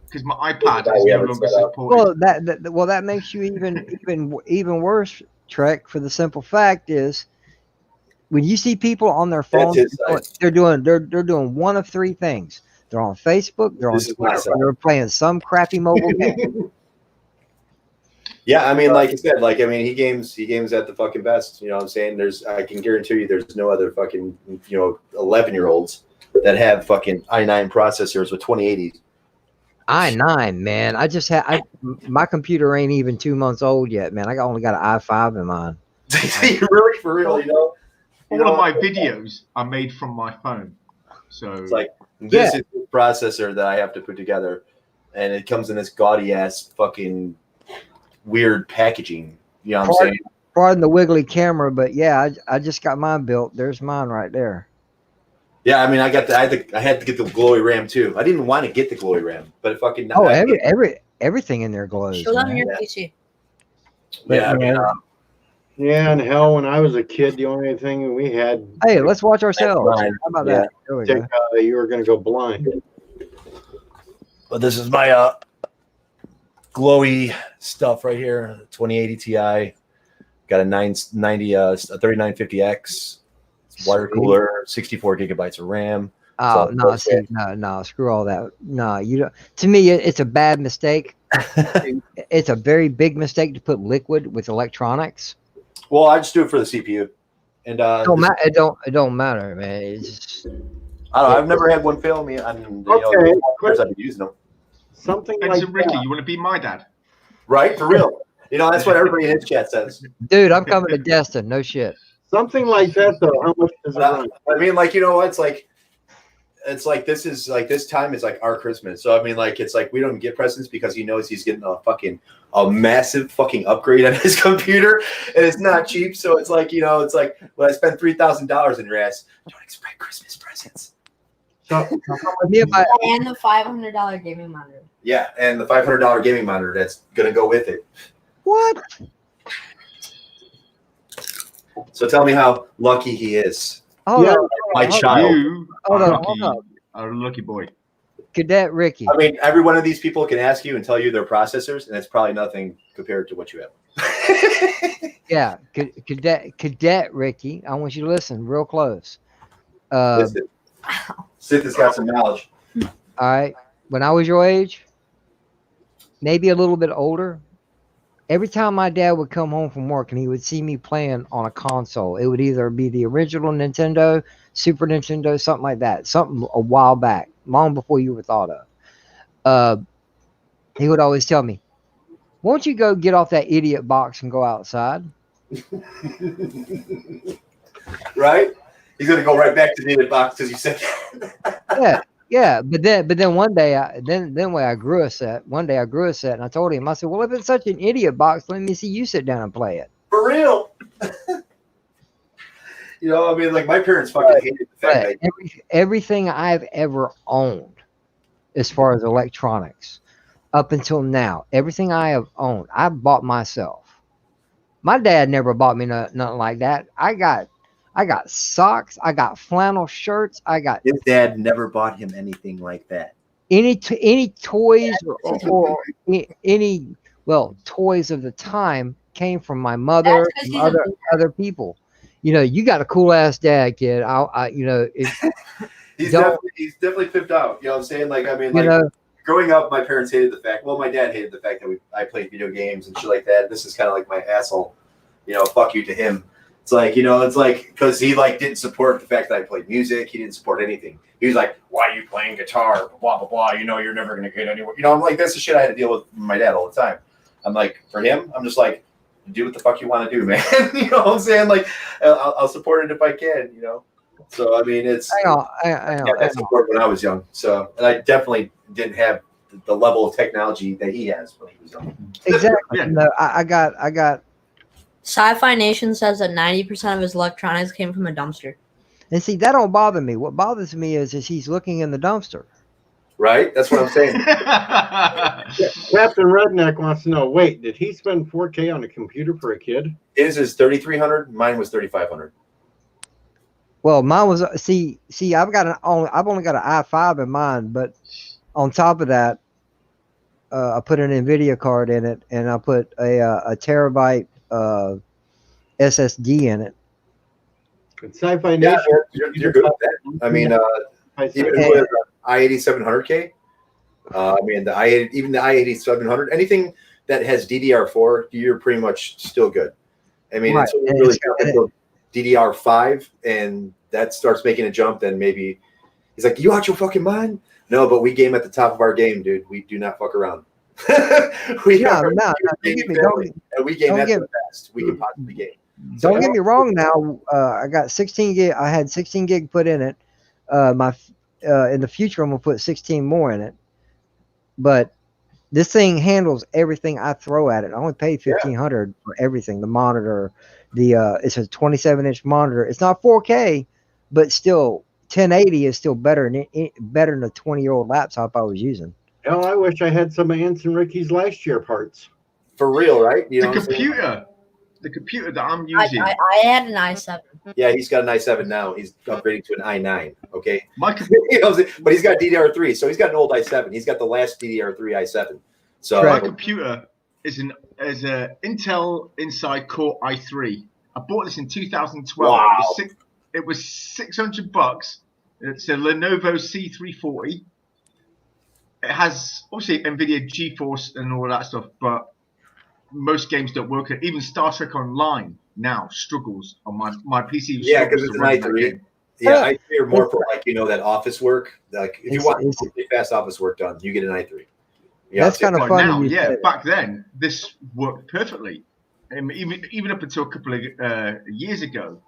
Speaker 8: because my iPad is no longer supported.
Speaker 5: Well, that makes you even worse, Trek. For the simple fact is, when you see people on their phones, they're doing one of 3 things: they're on Facebook, they're on Twitter, or they're playing some crappy mobile game.
Speaker 6: Yeah, I mean, like you said, he games at the fucking best. You know what I'm saying? I can guarantee you, there's no other fucking 11-year-olds that have fucking i9 processors with 2080s.
Speaker 5: i9, man. I just had my computer ain't even 2 months old yet, man. I only got an i5 in mine.
Speaker 6: Really, for real,
Speaker 8: All of my videos are made from my phone. So
Speaker 6: it's like this is the processor that I have to put together, and it comes in this gaudy ass fucking weird packaging. You know what I'm saying?
Speaker 5: pardon the wiggly camera, but yeah, I just got mine built. There's mine right there.
Speaker 6: Yeah, I mean, I had to get the glowy RAM too. I didn't want to get the glowy RAM, but it fucking
Speaker 5: Everything in there glows.
Speaker 9: Show them
Speaker 5: man.
Speaker 9: your PC.
Speaker 6: Yeah, I mean,
Speaker 1: yeah, and hell, when I was a kid, the only thing we had.
Speaker 5: Hey, let's watch ourselves.
Speaker 6: How
Speaker 5: about that? There we go.
Speaker 1: You were going to go blind.
Speaker 6: But this is my glowy stuff right here. 2080 Ti. Got a 3950X. Water cooler, 64 gigabytes of RAM.
Speaker 5: Oh no! No! Screw all that. No, you don't. To me, it's a bad mistake. It's a very big mistake to put liquid with electronics.
Speaker 6: Well, I just do it for the CPU, and
Speaker 5: it don't matter, man. It's just,
Speaker 6: I don't know. I've never had one fail me. I've been using them.
Speaker 1: Something
Speaker 8: and
Speaker 1: like
Speaker 8: so Ricky,
Speaker 1: that.
Speaker 8: you want to be my dad?
Speaker 6: Right, for real. That's what everybody in his chat says.
Speaker 5: Dude, I'm coming to Destin. No shit.
Speaker 1: Something like that, though. How much does it run?
Speaker 6: I mean, like, it's like this time is like our Christmas. So I mean, like, it's like we don't get presents because he knows he's getting a massive fucking upgrade on his computer, and it's not cheap. So it's like, it's like when I spend $3,000 in your ass, don't expect Christmas presents.
Speaker 9: And the $500 gaming monitor.
Speaker 6: Yeah, and the $500 gaming monitor that's gonna go with it.
Speaker 5: What?
Speaker 6: So tell me how lucky he is.
Speaker 5: Hold on.
Speaker 6: My child.
Speaker 8: You
Speaker 5: Hold
Speaker 8: are
Speaker 5: on.
Speaker 8: a lucky boy.
Speaker 5: Cadet Ricky.
Speaker 6: I mean, every one of these people can ask you and tell you their processors, and it's probably nothing compared to what you have.
Speaker 5: Yeah, Cadet Ricky. I want you to listen real close.
Speaker 6: Listen. Sith has got some knowledge.
Speaker 5: All right. When I was your age, maybe a little bit older, every time my dad would come home from work and he would see me playing on a console, it would either be the original Nintendo, Super Nintendo, something like that, something a while back, long before you were thought of. He would always tell me, won't you go get off that idiot box and go outside?
Speaker 6: Right? He's gonna go right back to the idiot box because you said
Speaker 5: Yeah, but then one day I grew a set, and I told him, I said, well, if it's such an idiot box, let me see you sit down and play it.
Speaker 6: For real. I mean, like, my parents fucking hated the fact that
Speaker 5: everything I've ever owned as far as electronics up until now, everything I have owned, I bought myself. My dad never bought me nothing like that. I got socks. I got flannel shirts.
Speaker 6: His dad never bought him anything like that.
Speaker 5: Any toys or any toys of the time came from my mother and other people. You got a cool ass dad, kid.
Speaker 6: He's definitely pimped out. You know what I'm saying? Like, I mean, like, growing up, my parents hated the fact. Well, my dad hated the fact that I played video games and shit like that. This is kind of like my asshole. Fuck you to him. It's like, because he didn't support the fact that I played music. He didn't support anything. He was like, why are you playing guitar? Blah, blah, blah. You're never going to get anywhere. I'm like, that's the shit I had to deal with my dad all the time. I'm like, for him, I'm just like, do what the fuck you want to do, man. You know what I'm saying? Like, I'll support it if I can, So, I mean, it's... I support when I was young. So, and I definitely didn't have the level of technology that he has when he was young.
Speaker 5: Exactly.
Speaker 8: Yeah.
Speaker 5: No, I got...
Speaker 9: Sci-Fi Nation says that 90% of his electronics came from a dumpster.
Speaker 5: And see, that don't bother me. What bothers me is he's looking in the dumpster.
Speaker 6: Right? That's what I'm saying.
Speaker 1: Captain Redneck wants to know, wait, did he spend $4K on a computer for a kid?
Speaker 6: His is 3,300. Mine was 3,500.
Speaker 5: Well, mine was I've only got an i5 in mine, but on top of that, I put an NVIDIA card in it, and I put a terabyte SSD in it.
Speaker 1: Sci-Fi Nation.
Speaker 6: Yeah, you're good with that. I mean, even with i8700K, I mean the i8700, anything that has DDR4, you're pretty much still good. I mean,
Speaker 5: right.
Speaker 6: It's really until DDR5, and that starts making a jump. Then maybe he's like, "You out your fucking mind?" No, but we game at the top of our game, dude. We do not fuck around. We game at the best we can possibly game.
Speaker 5: Don't get me wrong. Now I got 16 gig. I had 16 gig put in it. In the future, I'm gonna put 16 more in it. But This thing handles everything I throw at it. I only paid $1,500 for everything. The monitor, it's a 27-inch monitor. It's not 4K, but still 1080 is still better than a 20-year-old laptop I was using.
Speaker 1: Hell, I wish I had some of Anson Ricky's last year parts.
Speaker 6: For real, right? You know
Speaker 8: the computer that I'm using.
Speaker 9: I had an i7.
Speaker 6: Yeah, he's got an i7 now. He's upgrading to an i9. Okay,
Speaker 8: My computer,
Speaker 6: you know, but he's got DDR3, so he's got an old i7. He's got the last DDR3 i7. So
Speaker 8: my computer is a Intel Inside Core i3. I bought this in 2012.
Speaker 6: Wow.
Speaker 8: It was $600. It's a Lenovo C340. It has obviously NVIDIA GeForce and all that stuff, but most games don't work. Even Star Trek Online now struggles on my PC.
Speaker 6: Yeah, because it's an i3. Yeah, i3 are more for like, you know, that office work. Like if you want really fast office work done, you get an i3. Yeah,
Speaker 5: that's kind of funny.
Speaker 8: Now, yeah, back then this worked perfectly. Even up until a couple of years ago,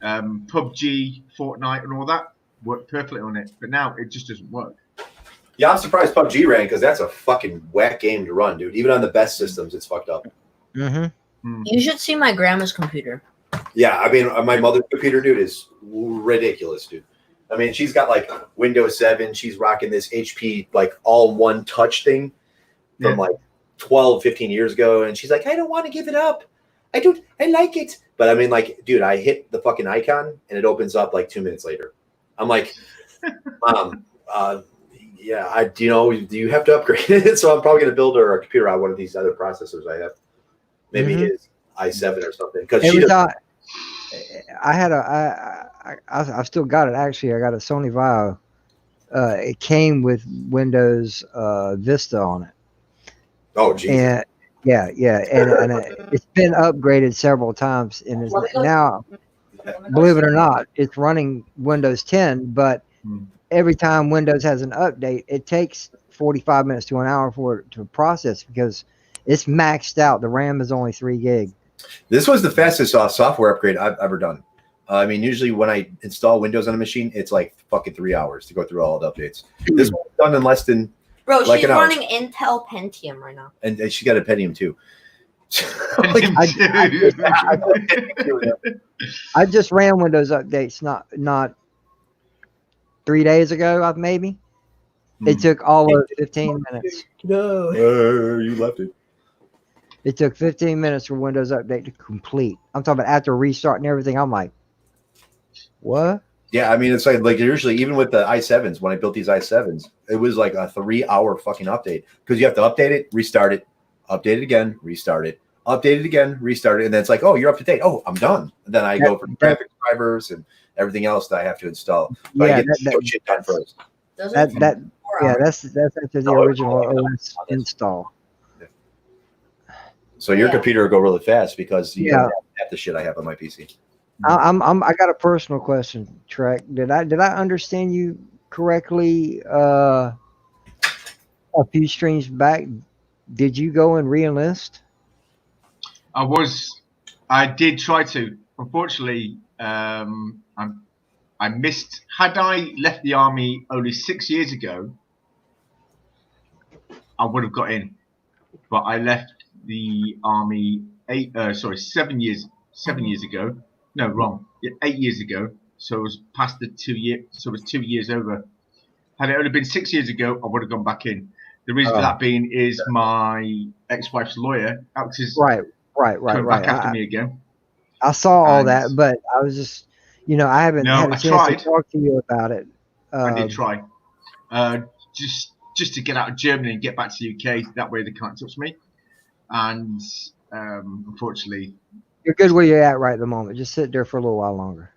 Speaker 8: PUBG, Fortnite, and all that worked perfectly on it. But now it just doesn't work.
Speaker 6: Yeah, I'm surprised PUBG ran because that's a fucking whack game to run, dude. Even on the best systems, it's fucked up.
Speaker 9: You should see my grandma's computer.
Speaker 6: Yeah, I mean, my mother's computer, dude, is ridiculous, dude. I mean, she's got like Windows 7. She's rocking this HP like all-in-one touch thing from like 12, 15 years ago. And she's like, I don't want to give it up. I like it. But I mean, like, dude, I hit the fucking icon and it opens up like 2 minutes later. I'm like, yeah, do you have to upgrade it? So I'm probably going to build her a computer on one of these other processors I have. Maybe his i7 or something. Because
Speaker 5: I've still got it. Actually, I got a Sony Vaio. It came with Windows Vista on it.
Speaker 6: Oh, geez.
Speaker 5: And yeah, and it's been upgraded several times, and it's now, believe it or not, it's running Windows 10. But every time Windows has an update, it takes 45 minutes to an hour for it to process because it's maxed out. The RAM is only 3 gig.
Speaker 6: This was the fastest software upgrade I've ever done. I mean, usually when I install Windows on a machine, it's like fucking 3 hours to go through all the updates. This one's done in less than
Speaker 9: she's running Intel Pentium right now.
Speaker 6: And she's got a Pentium too.
Speaker 5: I just ran Windows updates not 3 days ago, maybe. It took all of 15 minutes.
Speaker 6: No, you left it.
Speaker 5: It took 15 minutes for Windows Update to complete. I'm talking about after restarting everything. I'm like, what? Yeah,
Speaker 6: I mean, it's like usually even with the i7s, when I built these i7s, it was like a 3-hour fucking update because you have to update it, restart it, update it again, restart it, update it again, restart it, and then it's like, oh, you're up to date. Oh, I'm done. And then I go for graphics drivers and everything else that I have to install. But I get shit done first.
Speaker 5: That's after the original OS install.
Speaker 6: So your computer will go really fast because you don't have the shit I have on my PC.
Speaker 5: I got a personal question, Trek. Did I understand you correctly? A few streams back, did you go and re-enlist?
Speaker 8: I did try to. Unfortunately, I missed. Had I left the army only 6 years ago, I would have got in. But I left the army 7 years ago. No, wrong. 8 years ago. So it was past the 2 year. So it was 2 years over. Had it only been 6 years ago, I would have gone back in. The reason for that being is my ex-wife's lawyer, Alex, is
Speaker 5: right.
Speaker 8: back after me again.
Speaker 5: I saw all that, but I was just, I haven't had a chance to talk to you about it.
Speaker 8: I did try. Just to get out of Germany and get back to the UK. That way they can't touch me. And unfortunately,
Speaker 5: you're good where you're at right at the moment. Just sit there for a little while longer.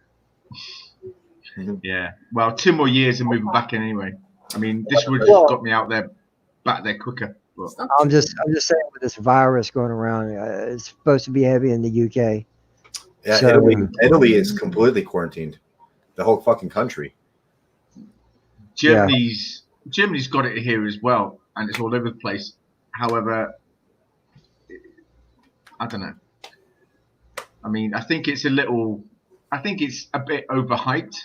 Speaker 8: Yeah. Well, 2 more years and moving back in anyway. I mean, this would have got me back there quicker. But.
Speaker 5: I'm just saying with this virus going around, it's supposed to be heavy in the UK.
Speaker 6: Yeah, so, Italy is completely quarantined. The whole fucking country.
Speaker 8: Germany's got it here as well, and it's all over the place. However, I don't know. I mean, I think it's a bit overhyped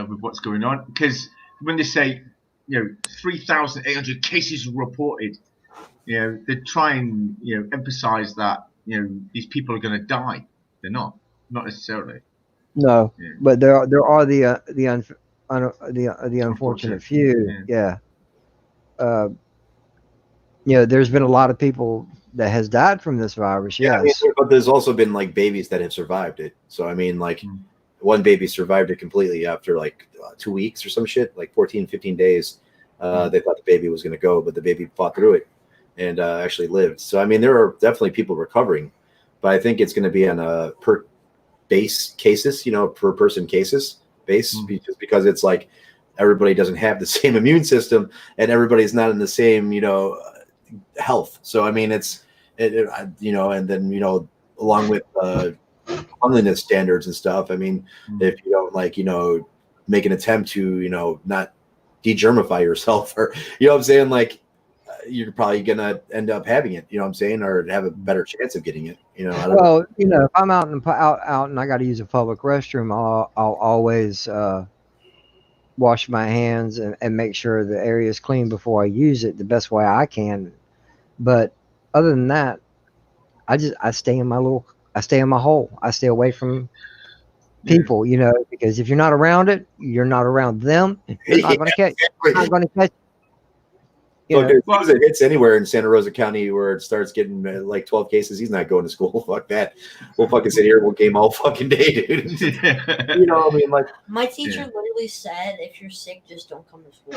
Speaker 8: with what's going on. Because when they say 3,800 cases reported. They try and emphasize that these people are going to die. They're not necessarily.
Speaker 5: No,
Speaker 8: Yeah.
Speaker 5: but there are the unfortunate few. Yeah. There's been a lot of people that has died from this virus.
Speaker 6: Yeah,
Speaker 5: Yes.
Speaker 6: but there's also been like babies that have survived it. So I mean, like one baby survived it completely after like 2 weeks or some shit, like 14, 15 days. They thought the baby was going to go, but the baby fought through it and actually lived. So I mean, there are definitely people recovering, but I think it's going to be on a per base cases, per person cases base, just because it's like everybody doesn't have the same immune system and everybody's not in the same, health. So I mean, and then along with cleanliness standards and stuff. I mean, if you don't make an attempt to not degermify yourself, or what I'm saying, like you're probably gonna end up having it. What I'm saying, or have a better chance of getting it. I don't know.
Speaker 5: If I'm out and I got to use a public restroom, I'll always wash my hands and make sure the area is clean before I use it the best way I can. But other than that, I stay in my hole. I stay away from people, because if you're not around it, you're not around them. You're not going to catch. You're not going to catch.
Speaker 6: Look, as soon as it hits anywhere in Santa Rosa County where it starts getting like 12 cases, he's not going to school. Fuck that. We'll fucking sit here and we'll game all fucking day, dude. I mean, like
Speaker 9: my teacher literally said, if you're sick, just don't come to school.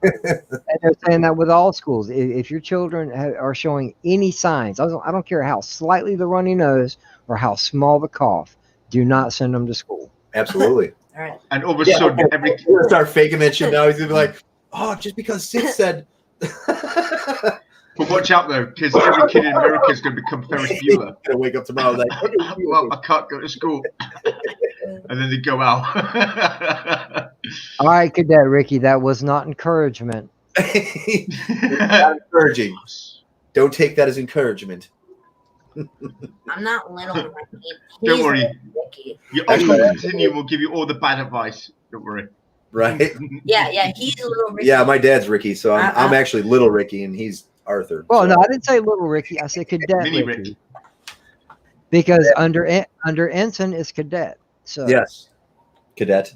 Speaker 5: And they're saying that with all schools. If your children are showing any signs, I don't care how slightly the runny nose or how small the cough, do not send them to school.
Speaker 6: Absolutely.
Speaker 9: All right.
Speaker 8: And all of a sudden,
Speaker 6: we're gonna start faking that shit now. He's gonna be like, oh, just because Sid said.
Speaker 8: But watch out though, because every kid in America is going to become Ferris Bueller.
Speaker 6: Gonna wake up tomorrow like,
Speaker 8: well, I can't go to school, and then they go out.
Speaker 5: All right, Cadet Ricky, that was not encouragement.
Speaker 6: Not encouraging. Don't take that as encouragement.
Speaker 9: I'm not little, Ricky.
Speaker 8: Don't worry.
Speaker 9: Ricky.
Speaker 8: Your uncle Continuum will give you all the bad advice. Don't worry.
Speaker 6: Right?
Speaker 9: Yeah, he's a little Ricky.
Speaker 6: Yeah, my dad's Ricky, so I'm actually little Ricky, and he's Arthur.
Speaker 5: Well,
Speaker 6: so.
Speaker 5: no, I didn't say little Ricky. I said Cadet
Speaker 8: Mini
Speaker 5: Ricky. Because under ensign is cadet. So
Speaker 6: yes, cadet.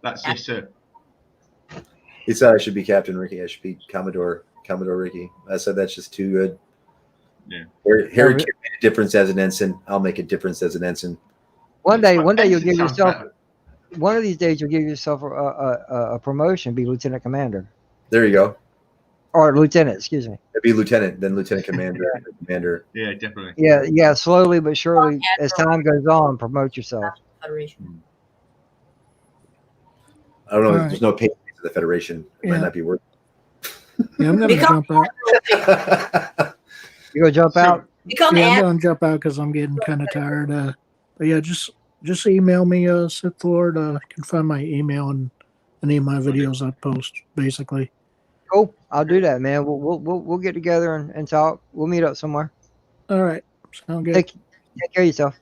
Speaker 8: That's yes, sir.
Speaker 6: He said I should be Captain Ricky. I should be Commodore Ricky. I said that's just too good.
Speaker 8: Yeah.
Speaker 6: Harry can make a difference as an ensign. I'll make a difference as an ensign.
Speaker 5: One day you'll give yourself. One of these days you'll give yourself a promotion. Be lieutenant commander.
Speaker 6: There you go.
Speaker 5: Or lieutenant, excuse me.
Speaker 6: It'd be lieutenant, then lieutenant commander, commander.
Speaker 8: Yeah, definitely.
Speaker 5: Yeah. Slowly but surely, as time goes on, promote yourself.
Speaker 9: Federation.
Speaker 6: I don't know.
Speaker 7: All
Speaker 6: There's
Speaker 7: right.
Speaker 6: no pay to the Federation. It might not be worth.
Speaker 7: Yeah, I'm gonna jump out.
Speaker 5: You gonna jump out?
Speaker 9: Become
Speaker 7: Yeah, I'm
Speaker 9: ad-
Speaker 7: gonna jump out because I'm getting kind of tired. But yeah, just email me, Sith Lord. You can find my email and any of my videos I post, basically.
Speaker 5: Cool. I'll do that, man. We'll get together and talk. We'll meet up somewhere.
Speaker 7: All right, sound good.
Speaker 5: Take care of yourself.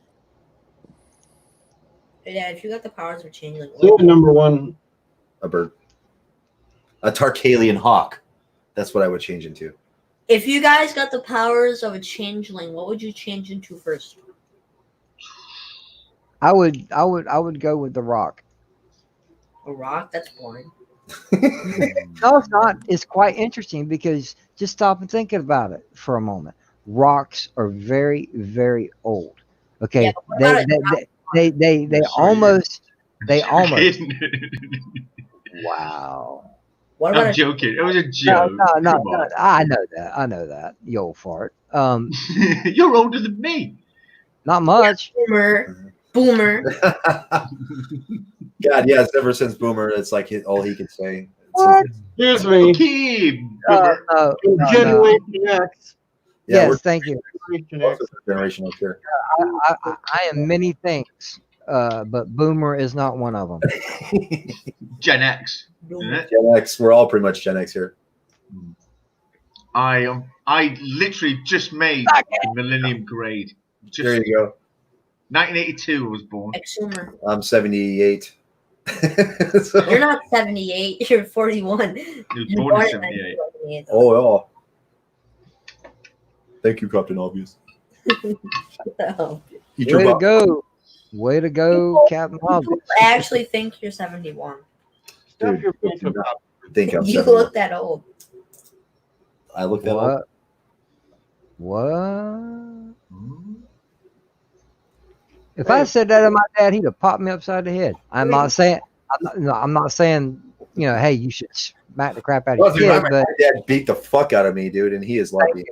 Speaker 9: Hey, Dad, if you got the powers of changeling,
Speaker 1: So number one,
Speaker 6: A bird. A Tarkalian hawk. That's what I would change into.
Speaker 9: if you guys got the powers of a changeling, what would you change into first?
Speaker 5: I would go with the Rock.
Speaker 9: A rock? That's boring.
Speaker 5: No, it's not. It's quite interesting because just stop and think about it for a moment. Rocks are very, very old. Okay,
Speaker 9: Yeah, but what about
Speaker 5: they almost. Wow.
Speaker 9: What about
Speaker 8: I'm
Speaker 9: a
Speaker 8: joking. It was a joke.
Speaker 5: No.
Speaker 8: Come on.
Speaker 5: I know that. You old fart.
Speaker 8: You're older than me.
Speaker 5: Not much.
Speaker 9: boomer?
Speaker 6: God, yes. Ever since Boomer, it's like all he could say.
Speaker 5: What?
Speaker 1: excuse me.
Speaker 8: Okay,
Speaker 5: No, no.
Speaker 1: Generation X.
Speaker 6: Yeah,
Speaker 5: Yes, thank you.
Speaker 1: Generation
Speaker 6: we're
Speaker 1: X.
Speaker 6: also generational here.
Speaker 5: I am many things, but Boomer is not one of them.
Speaker 8: Gen X. Isn't it?
Speaker 6: Gen X. We're all pretty much Gen X here.
Speaker 8: I literally just made the Millennium grade.
Speaker 6: There you go.
Speaker 8: 1982 I was born.
Speaker 9: Exumer.
Speaker 6: I'm 78. So-
Speaker 9: You're not 78. You're 41.
Speaker 8: He was
Speaker 9: You're
Speaker 8: born in
Speaker 9: in
Speaker 8: 78.
Speaker 9: 1978.
Speaker 6: Oh, yeah. Thank you, Captain Obvious.
Speaker 9: Oh.
Speaker 6: Eat your
Speaker 5: Way to
Speaker 6: butt.
Speaker 5: go. Way to go, Captain Obvious.
Speaker 9: I actually think you're 71.
Speaker 6: Dude,
Speaker 1: Your
Speaker 6: I
Speaker 1: face
Speaker 6: do
Speaker 1: up.
Speaker 6: not think I'm
Speaker 9: You
Speaker 6: 71.
Speaker 9: look that old.
Speaker 6: I look that up.
Speaker 5: What?
Speaker 8: Hmm?
Speaker 5: If I said that to my dad, he'd have popped me upside the head. I'm not saying, I'm not saying, hey, you should smack the crap out
Speaker 6: Well,
Speaker 5: of
Speaker 6: dude,
Speaker 5: your
Speaker 6: my
Speaker 5: kid, but
Speaker 6: dad beat the fuck out of me, dude, and he is lucky.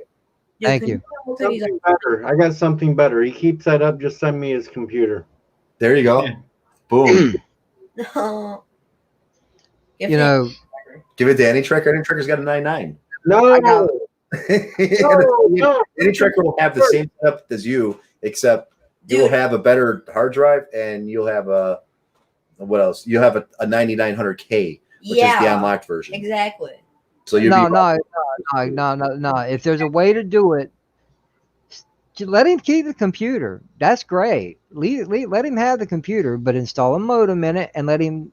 Speaker 5: Thank
Speaker 9: can
Speaker 5: you.
Speaker 9: look at these-
Speaker 1: Something better. I got something better. He keeps that up. Just send me his computer.
Speaker 6: There you go.
Speaker 8: Yeah.
Speaker 6: Boom.
Speaker 9: No.
Speaker 5: you know,
Speaker 6: Give it to any Trekker. Any Trekker's got a 9.9.
Speaker 1: No,
Speaker 5: I got-
Speaker 1: no.
Speaker 6: Any Trekker will have the same setup as you, except you'll
Speaker 9: Dude.
Speaker 6: have a better hard drive and you'll have a what else? You'll have a 9900K, which is the unlocked version.
Speaker 9: Exactly.
Speaker 6: So you
Speaker 5: no. If there's a way to do it, let him keep the computer. That's great. Let him have the computer, but install a modem in it and let him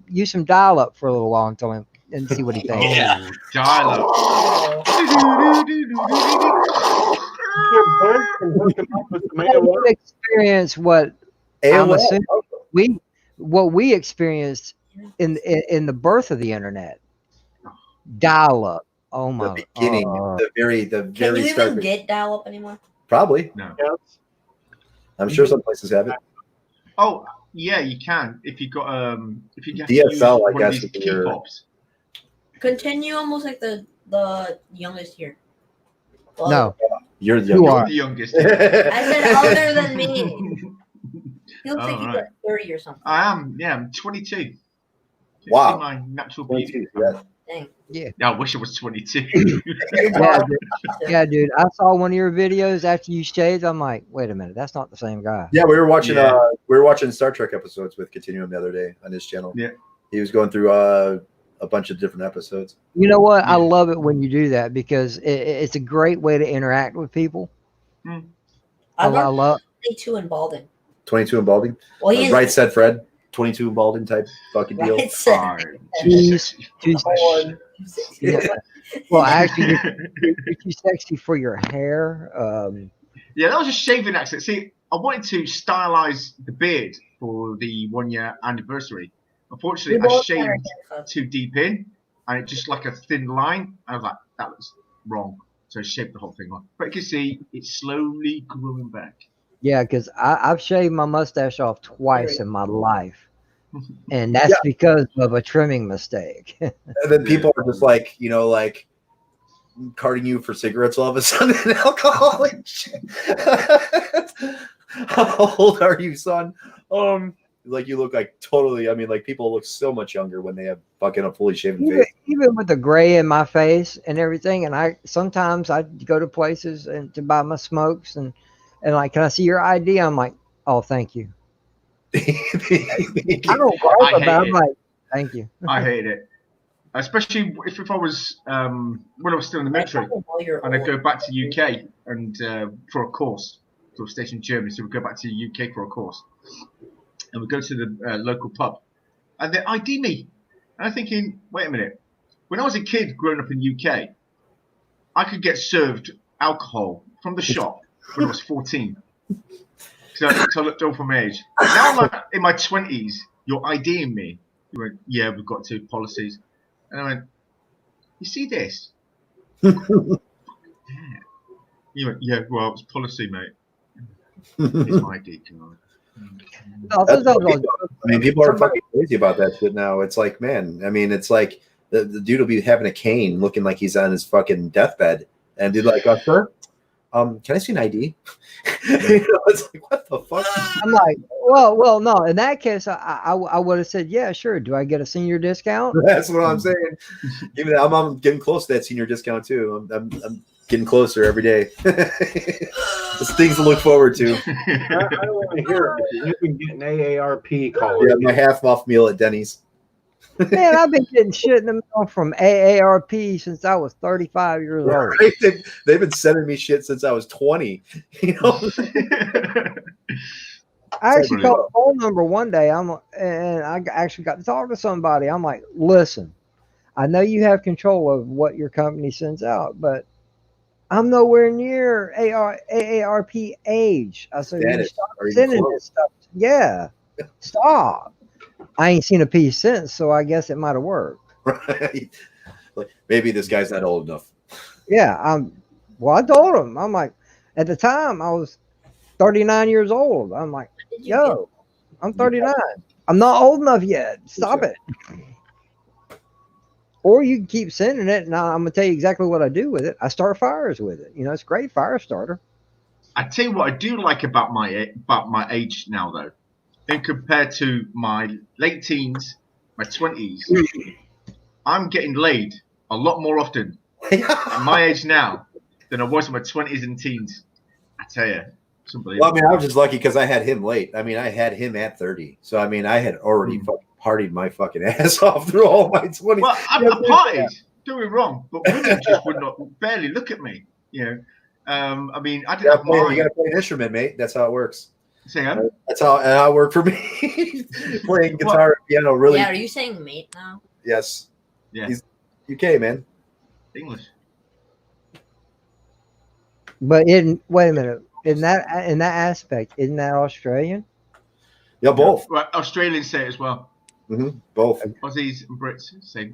Speaker 5: use some dial-up for a little while until him and see what he thinks.
Speaker 8: Oh, dial-up.
Speaker 5: You experience what I'm assuming what we experienced in the birth of the internet. Dial-up. Oh my!
Speaker 6: The beginning, the very
Speaker 9: Can you
Speaker 6: start.
Speaker 9: even get dial up anymore?
Speaker 6: Probably.
Speaker 8: No.
Speaker 6: I'm sure some places have it.
Speaker 8: Oh, yeah, you can if you got if you have to
Speaker 6: DSL,
Speaker 8: use
Speaker 6: I
Speaker 8: one of
Speaker 6: guess,
Speaker 8: these
Speaker 6: would be
Speaker 8: key
Speaker 6: your-
Speaker 8: fobs.
Speaker 9: Continue almost like the youngest here. Well,
Speaker 5: No,
Speaker 6: You're the
Speaker 5: You
Speaker 8: You're
Speaker 5: are.
Speaker 8: the youngest.
Speaker 9: I said other than me. He looks
Speaker 8: Oh,
Speaker 9: like he's
Speaker 8: right.
Speaker 9: like 30 or something.
Speaker 8: I am. Yeah, I'm 22.
Speaker 6: Wow.
Speaker 8: See my natural beauty.
Speaker 6: 22, yeah.
Speaker 9: Dang.
Speaker 8: Yeah, I wish I was 22.
Speaker 5: yeah, dude. I saw one of your videos after you shaved. I'm like, wait a minute, that's not the same guy.
Speaker 6: Yeah, we were watching
Speaker 8: Yeah.
Speaker 6: Star Trek episodes with Continuum the other day on his channel.
Speaker 8: Yeah.
Speaker 6: He was going through a bunch of different episodes.
Speaker 5: You know what? I
Speaker 8: Yeah.
Speaker 5: love it when you do that because it's a great way to interact with people.
Speaker 8: Hmm.
Speaker 5: I love.
Speaker 9: 22 and balding.
Speaker 6: 22 and balding.
Speaker 9: Well, he is
Speaker 6: Right said Fred. 22 and balding type fucking deal.
Speaker 9: right said.
Speaker 8: Fine.
Speaker 5: Jeez.
Speaker 8: Too sexy.
Speaker 5: Yeah. Well, actually, you're too sexy for your hair.
Speaker 8: Yeah, that was a shaving accident. See, I wanted to stylize the beard for the 1 year anniversary. Unfortunately, I shaved too deep in, and it just like a thin line. I was like, that looks wrong. So I shaved the whole thing off. But you can see it's slowly growing back.
Speaker 5: Yeah, because I've shaved my mustache off twice in my life, and that's because of a trimming mistake.
Speaker 6: And then people are just like, like carding you for cigarettes all of a sudden and alcohol and shit. How old are you, son? Like you look like totally. I mean, like people look so much younger when they have fucking a fully shaven face.
Speaker 5: Even with the gray in my face and everything, and I sometimes I go to places and to buy my smokes and like, can I see your ID? I'm like, oh, thank you. I don't gripe about it. I'm like, thank you.
Speaker 8: I hate it. Especially if I was when I was still in the military and I'd go back to UK and for a course, so I was stationed in Germany, so we'd go back to the UK for a course, and we'd go to the local pub, and they ID me, and I'm thinking, wait a minute, when I was a kid growing up in UK, I could get served alcohol from the shop when I was 14, so I looked old for my age. Now I'm like in my 20s, you're IDing me. You went, yeah, we've got two policies. And I went, you see this? Yeah. You went, yeah, well, it's policy, mate. It's my ID card.
Speaker 6: I mean, people are fucking crazy about that shit now. It's like, man, I mean, it's like the dude will be having a cane looking like he's on his fucking deathbed and be like, sir, can I see an ID? It's like, what the fuck?
Speaker 5: I'm like, well, no. In that case, I would have said, yeah, sure. Do I get a senior discount?
Speaker 6: That's what I'm saying. Even I'm getting close to that senior discount too. I'm getting closer every day. There's things to look forward to.
Speaker 1: I don't want to hear it. You can get an AARP call.
Speaker 6: Yeah, my half off meal at Denny's.
Speaker 5: Man, I've been getting shit in the mail from AARP since I was 35 years old.
Speaker 6: Right? They've been sending me shit since I was 20. You know.
Speaker 5: I actually called the phone number one day. And I actually got to talk to somebody. I'm like, listen, I know you have control of what your company sends out, but I'm nowhere near AARP age. I said, you stop sending this stuff. Yeah, stop. I ain't seen a piece since, so I guess it might have worked.
Speaker 6: Right. Like, maybe this guy's not old enough.
Speaker 5: Yeah, I told him. I'm like, at the time I was 39 years old. I'm like, yo, I'm 39. I'm not old enough yet. Stop it. Or you can keep sending it, and I'm gonna tell you exactly what I do with it. I start fires with it. It's a great fire starter.
Speaker 8: I tell you what I do like about my age now, though, in compared to my late teens, my 20s, I'm getting laid a lot more often at my age now than I was in my 20s and teens. I tell you, it's unbelievable.
Speaker 6: Well, I mean, I was just lucky because I had him late. I mean, I had him at 30, so I mean, I had already fucking partied my fucking ass off through all my 20s.
Speaker 8: Well, I partied. Don't be wrong, but women just would not barely look at me. I mean, I didn't have mine.
Speaker 6: You got to play an instrument, mate. That's how it works.
Speaker 8: Say that.
Speaker 6: That's how it worked for me. Playing guitar and piano, really.
Speaker 9: Yeah, are you saying mate now?
Speaker 6: Yes.
Speaker 8: Yeah.
Speaker 6: He's UK, man.
Speaker 8: English.
Speaker 5: But wait a minute. In that aspect, isn't that Australian?
Speaker 6: Yeah, both.
Speaker 8: Right, Australians say it as well.
Speaker 6: Mm-hmm. Both.
Speaker 8: Aussies and Brits say.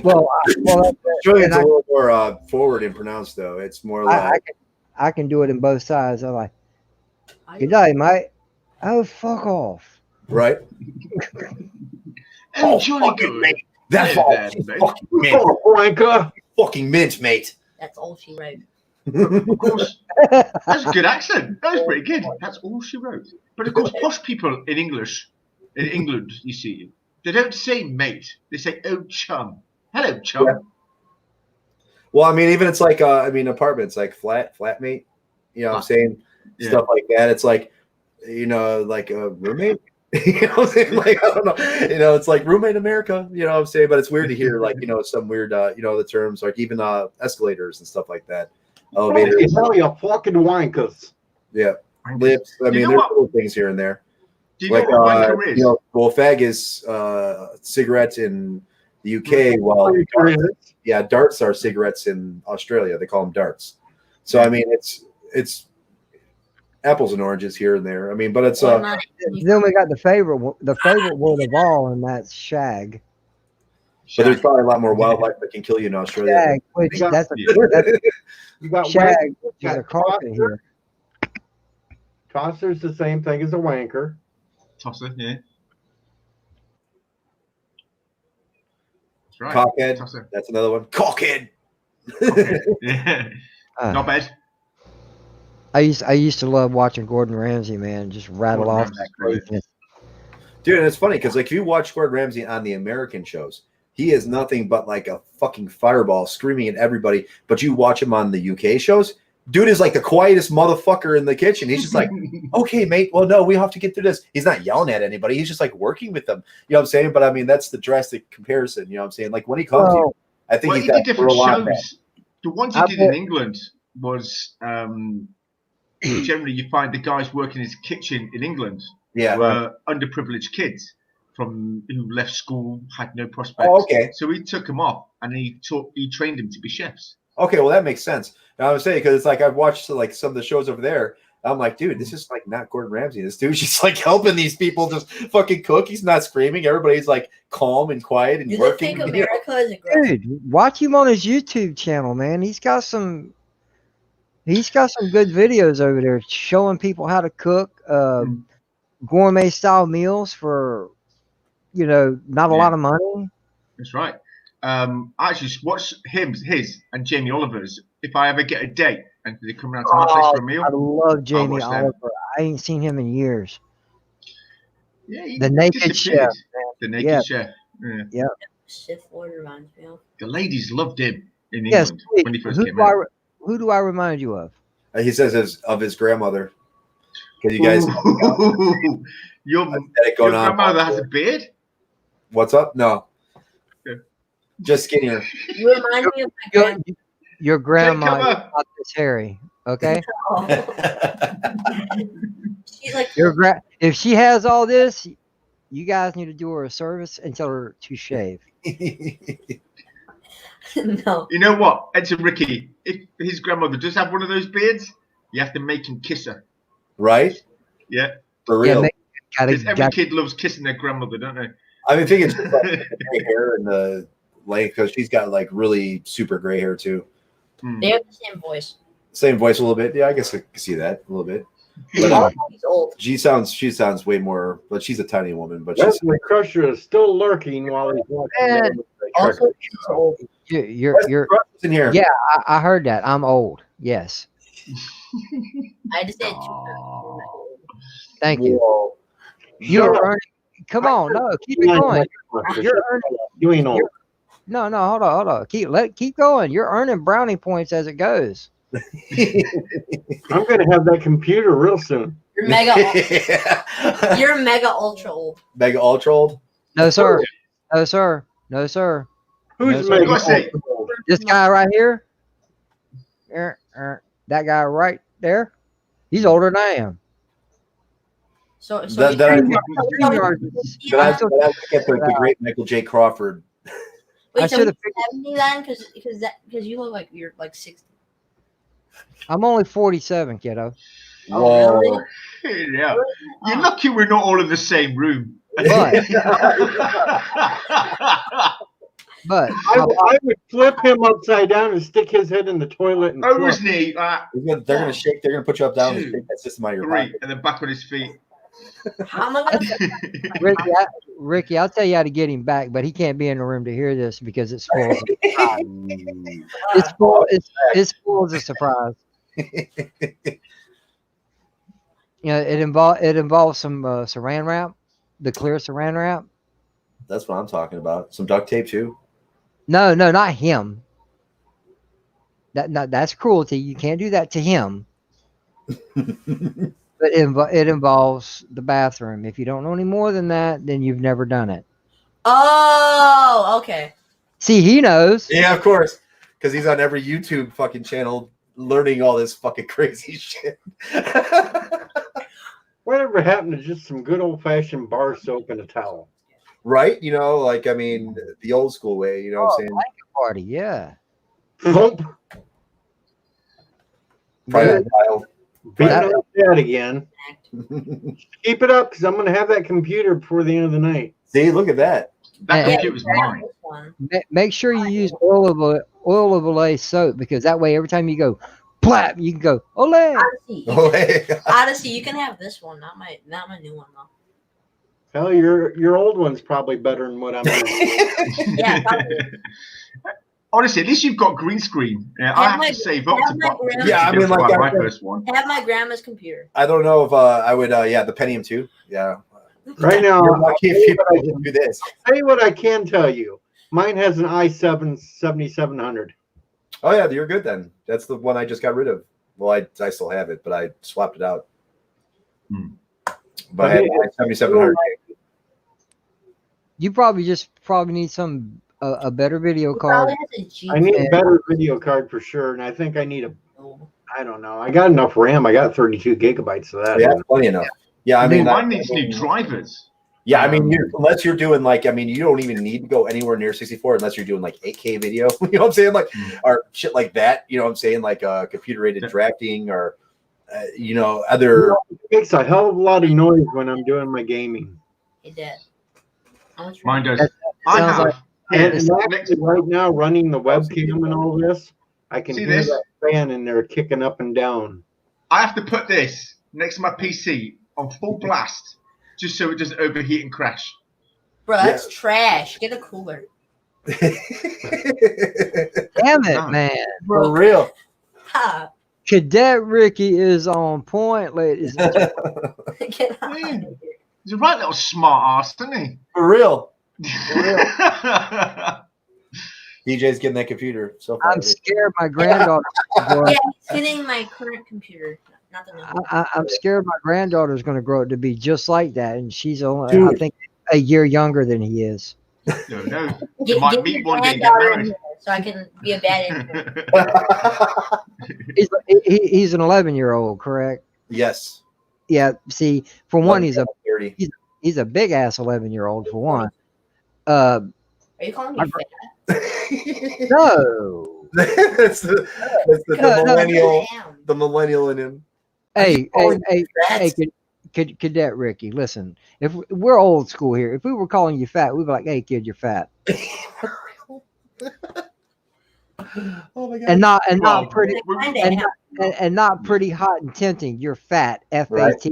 Speaker 5: Well,
Speaker 6: Australian's a little more forward and pronounced, though. It's more like
Speaker 5: I can do it in both sides. I'm like, good day, mate. Oh, fuck off.
Speaker 6: Right.
Speaker 8: Fucking
Speaker 6: mate. That's all. Fucking mint. Fucking mint, mate.
Speaker 9: That's all she wrote.
Speaker 8: Of course, that's a good accent. That was pretty good. That's all she wrote. But of course, posh people in English, in England, you see, they don't say mate. They say oh chum. Hello, chum.
Speaker 6: Yeah. Well, I mean, even it's like apartments, like flatmate. You know what I'm saying? Yeah. Stuff like that. It's like, like a roommate. You know what I'm saying? Like, I don't know. It's like roommate America. You know what I'm saying? But it's weird to hear, like, some weird, the terms, like even escalators and stuff like that.
Speaker 1: Elevators. Hell, you fucking wankers.
Speaker 6: Yeah. Lips. I mean, there's little things here and there.
Speaker 8: Do you know what wanker is?
Speaker 6: Well, fag is cigarettes in the UK, while darts are cigarettes in Australia. They call them darts. So I mean, it's apples and oranges here and there. I mean, but it's
Speaker 5: then we got the favorite word of all, and that's shag.
Speaker 6: But there's probably a lot more wildlife that can kill you in Australia.
Speaker 5: Shag, which you got shag, which is a carpet here.
Speaker 1: Tosser's the same thing as a wanker.
Speaker 8: Tosser, yeah. That's right.
Speaker 6: Cockhead.
Speaker 8: Tosser.
Speaker 6: That's another one. Cockhead.
Speaker 8: Yeah. Not bad.
Speaker 5: I used to love watching Gordon Ramsay, man, just rattle off that craziness.
Speaker 6: Dude, and it's funny because like if you watch Gordon Ramsay on the American shows, he is nothing but like a fucking fireball screaming at everybody. But you watch him on the UK shows, dude is like the quietest motherfucker in the kitchen. He's just like, okay, mate. Well, no, we have to get through this. He's not yelling at anybody. He's just like working with them. You know what I'm saying? But I mean, that's the drastic comparison. You know what I'm saying? Like when he comes here, I think he's got
Speaker 8: different shows. The ones he did in England was generally you find the guys working in his kitchen in England were underprivileged kids from who left school, had no prospects.
Speaker 6: Oh, okay.
Speaker 8: So he took them off and he trained them to be chefs.
Speaker 6: Okay, well that makes sense. Now I was saying because it's like I've watched like some of the shows over there. I'm like, dude, this is like not Gordon Ramsay. This dude's just like helping these people just fucking cook. He's not screaming. Everybody's like calm and quiet and working.
Speaker 9: Do they think America is aggressive?
Speaker 5: Dude, watch him on his YouTube channel, man. He's got some good videos over there showing people how to cook gourmet style meals for not a lot of money.
Speaker 8: That's right. I actually watch his and Jamie Oliver's if I ever get a date and they come around to my place for a meal.
Speaker 5: I love Jamie Oliver. I ain't seen him in years.
Speaker 8: Yeah,
Speaker 5: the Naked Chef. Man.
Speaker 8: The Naked Chef.
Speaker 5: Yeah.
Speaker 9: Sith Lord reminds me of.
Speaker 8: The ladies loved him in England when he first came out.
Speaker 5: Who do I remind you of?
Speaker 6: He says of his grandmother. Can you guys?
Speaker 8: Your grandmother has a beard.
Speaker 6: What's up? No. Just skinnier.
Speaker 9: You remind me of my
Speaker 5: your grandma is not this hairy, okay?
Speaker 9: She's like,
Speaker 5: if she has all this, you guys need to do her a service and tell her to shave.
Speaker 9: no.
Speaker 8: You know what, Ed and Ricky? If his grandmother does have one of those beards, you have to make him kiss her.
Speaker 6: Right?
Speaker 8: Yeah.
Speaker 6: For real.
Speaker 8: Because every kid loves kissing their grandmother, don't they?
Speaker 6: I mean, I think it's just like the gray hair and the because she's got like really super gray hair too.
Speaker 9: They have the same voice.
Speaker 6: Same voice a little bit. Yeah, I guess I can see that a little bit. But
Speaker 9: He's old.
Speaker 6: she sounds way more. But she's a tiny woman. But
Speaker 1: Wesley Crusher is still lurking while he's watching.
Speaker 9: Also, she's old.
Speaker 5: You're
Speaker 6: in here.
Speaker 5: Yeah, I heard that. I'm old. Yes.
Speaker 9: I just said
Speaker 5: Thank you.
Speaker 1: Whoa.
Speaker 5: You're earning. Come on, no, keep it going. You're earning.
Speaker 1: You ain't old.
Speaker 5: No, hold on. Keep going. You're earning brownie points as it goes.
Speaker 1: I'm gonna have that computer real soon.
Speaker 9: You're mega. You're mega ultra old.
Speaker 6: Mega ultra old?
Speaker 5: No, sir. No, sir. No, sir.
Speaker 1: Who's
Speaker 5: no,
Speaker 1: mega
Speaker 8: ultra
Speaker 1: old?
Speaker 5: This guy right here. That guy right there. He's older than I am.
Speaker 9: So
Speaker 6: I
Speaker 9: you-
Speaker 6: get
Speaker 9: so-
Speaker 6: the great Michael J. Crawford.
Speaker 9: Wait,
Speaker 5: I
Speaker 9: so
Speaker 5: should've
Speaker 9: you're 70 then? Because you look like you're like 60.
Speaker 5: I'm only 47, kiddo.
Speaker 6: Whoa.
Speaker 8: Yeah. You're lucky we're not all in the same room.
Speaker 5: But
Speaker 1: I would flip him upside down and stick his head in the toilet and
Speaker 8: Over his
Speaker 1: flush.
Speaker 8: knee,
Speaker 6: They're gonna shake. They're gonna put you up down and
Speaker 8: Two,
Speaker 6: shake that system out of your
Speaker 8: 3,
Speaker 6: pocket.
Speaker 8: and then back on his feet.
Speaker 9: How am I gonna
Speaker 5: Ricky, I'll tell you how to get him back, but he can't be in the room to hear this because it spoils it. It spoils a surprise. It involves some saran wrap, the clear saran wrap.
Speaker 6: That's what I'm talking about. Some duct tape too.
Speaker 5: No, not him. That's cruelty. You can't do that to him. But it involves the bathroom. If you don't know any more than that, then you've never done it.
Speaker 9: Oh, okay.
Speaker 5: See, he knows.
Speaker 6: Yeah, of course, because he's on every YouTube fucking channel learning all this fucking crazy shit.
Speaker 1: Whatever happened to just some good old fashioned bar soap and a towel?
Speaker 6: Right? Like I mean, the old school way. You know what I'm saying?
Speaker 5: Blanket party, yeah.
Speaker 1: Thump.
Speaker 6: Private tile.
Speaker 1: Beating up that again. Keep it up because I'm going to have that computer before the end of the night.
Speaker 6: See, look at that.
Speaker 8: That
Speaker 5: Yeah.
Speaker 8: computer's mine.
Speaker 5: Make sure you use oil of Olay soap because that way every time you go plap, you can go Olay.
Speaker 9: Odyssey, you can have this one, not my new one though.
Speaker 1: Hell, your old one's probably better than what I'm doing.
Speaker 9: Yeah, probably.
Speaker 8: Honestly, at least you've got green screen. Yeah, I have to save up to buy.
Speaker 6: Yeah, I mean, like
Speaker 8: my first one.
Speaker 9: Have my grandma's computer.
Speaker 6: I don't know if I would. Yeah, the Pentium 2. Yeah.
Speaker 1: Right now,
Speaker 6: You're lucky if people do this.
Speaker 1: tell you what I can tell you. Mine has an i7 7700.
Speaker 6: Oh yeah, you're good then. That's the one I just got rid of. Well, I still have it, but I swapped it out. But I had my 7700.
Speaker 5: You probably need a better video card.
Speaker 1: I need a better video card for sure, and I think I need I don't know. I got enough RAM. I got 32 gigabytes of that.
Speaker 6: Yeah, plenty enough. Yeah, I mean,
Speaker 8: mine needs new drivers.
Speaker 6: Yeah, I mean, unless you're doing like, I mean, you don't even need to go anywhere near 64 unless you're doing like 8K video. You know what I'm saying? Like, or shit like that. You know what I'm saying? Like computer aided drafting or, other.
Speaker 1: It makes a hell of a lot of noise when I'm doing my gaming.
Speaker 9: It did.
Speaker 8: Mine does. I have.
Speaker 1: And actually right now, running the webcam and all this, I can
Speaker 8: See
Speaker 1: hear
Speaker 8: this?
Speaker 1: that fan in there kicking up and down.
Speaker 8: I have to put this next to my PC on full blast just so it doesn't overheat and crash.
Speaker 9: Bro, that's trash. Get a cooler.
Speaker 5: Damn it, man.
Speaker 6: For real.
Speaker 9: Ha.
Speaker 5: Cadet Ricky is on point, ladies and gentlemen.
Speaker 9: Get out of here.
Speaker 8: He's a right little smart ass, isn't he?
Speaker 6: For real. DJ's getting that computer so far.
Speaker 5: I'm scared my granddaughter.
Speaker 9: Yeah, he's getting my current computer. Not the new one.
Speaker 5: I'm scared my granddaughter's going to grow up to be just like that, and she's only, I think, a year younger than he is.
Speaker 8: No.
Speaker 9: Get
Speaker 8: Might
Speaker 9: your
Speaker 8: meet one day and get
Speaker 9: granddaughter in
Speaker 8: married.
Speaker 9: here so I can be a bad influence.
Speaker 5: He's an 11-year-old, correct?
Speaker 6: Yes.
Speaker 5: Yeah. See, for one, he's a
Speaker 6: 30.
Speaker 5: he's a big ass 11-year-old for one.
Speaker 9: Are you calling me fat?
Speaker 5: No.
Speaker 6: that's the
Speaker 5: No,
Speaker 6: millennial,
Speaker 9: Damn.
Speaker 6: the millennial in him.
Speaker 5: Hey, Cadet Ricky, listen. If we're old school here, if we were calling you fat, we'd be like, "Hey, kid, you're fat,"
Speaker 6: Oh my god!
Speaker 5: and not
Speaker 8: Well,
Speaker 5: pretty and not pretty hot and tempting. You're fat, FAT.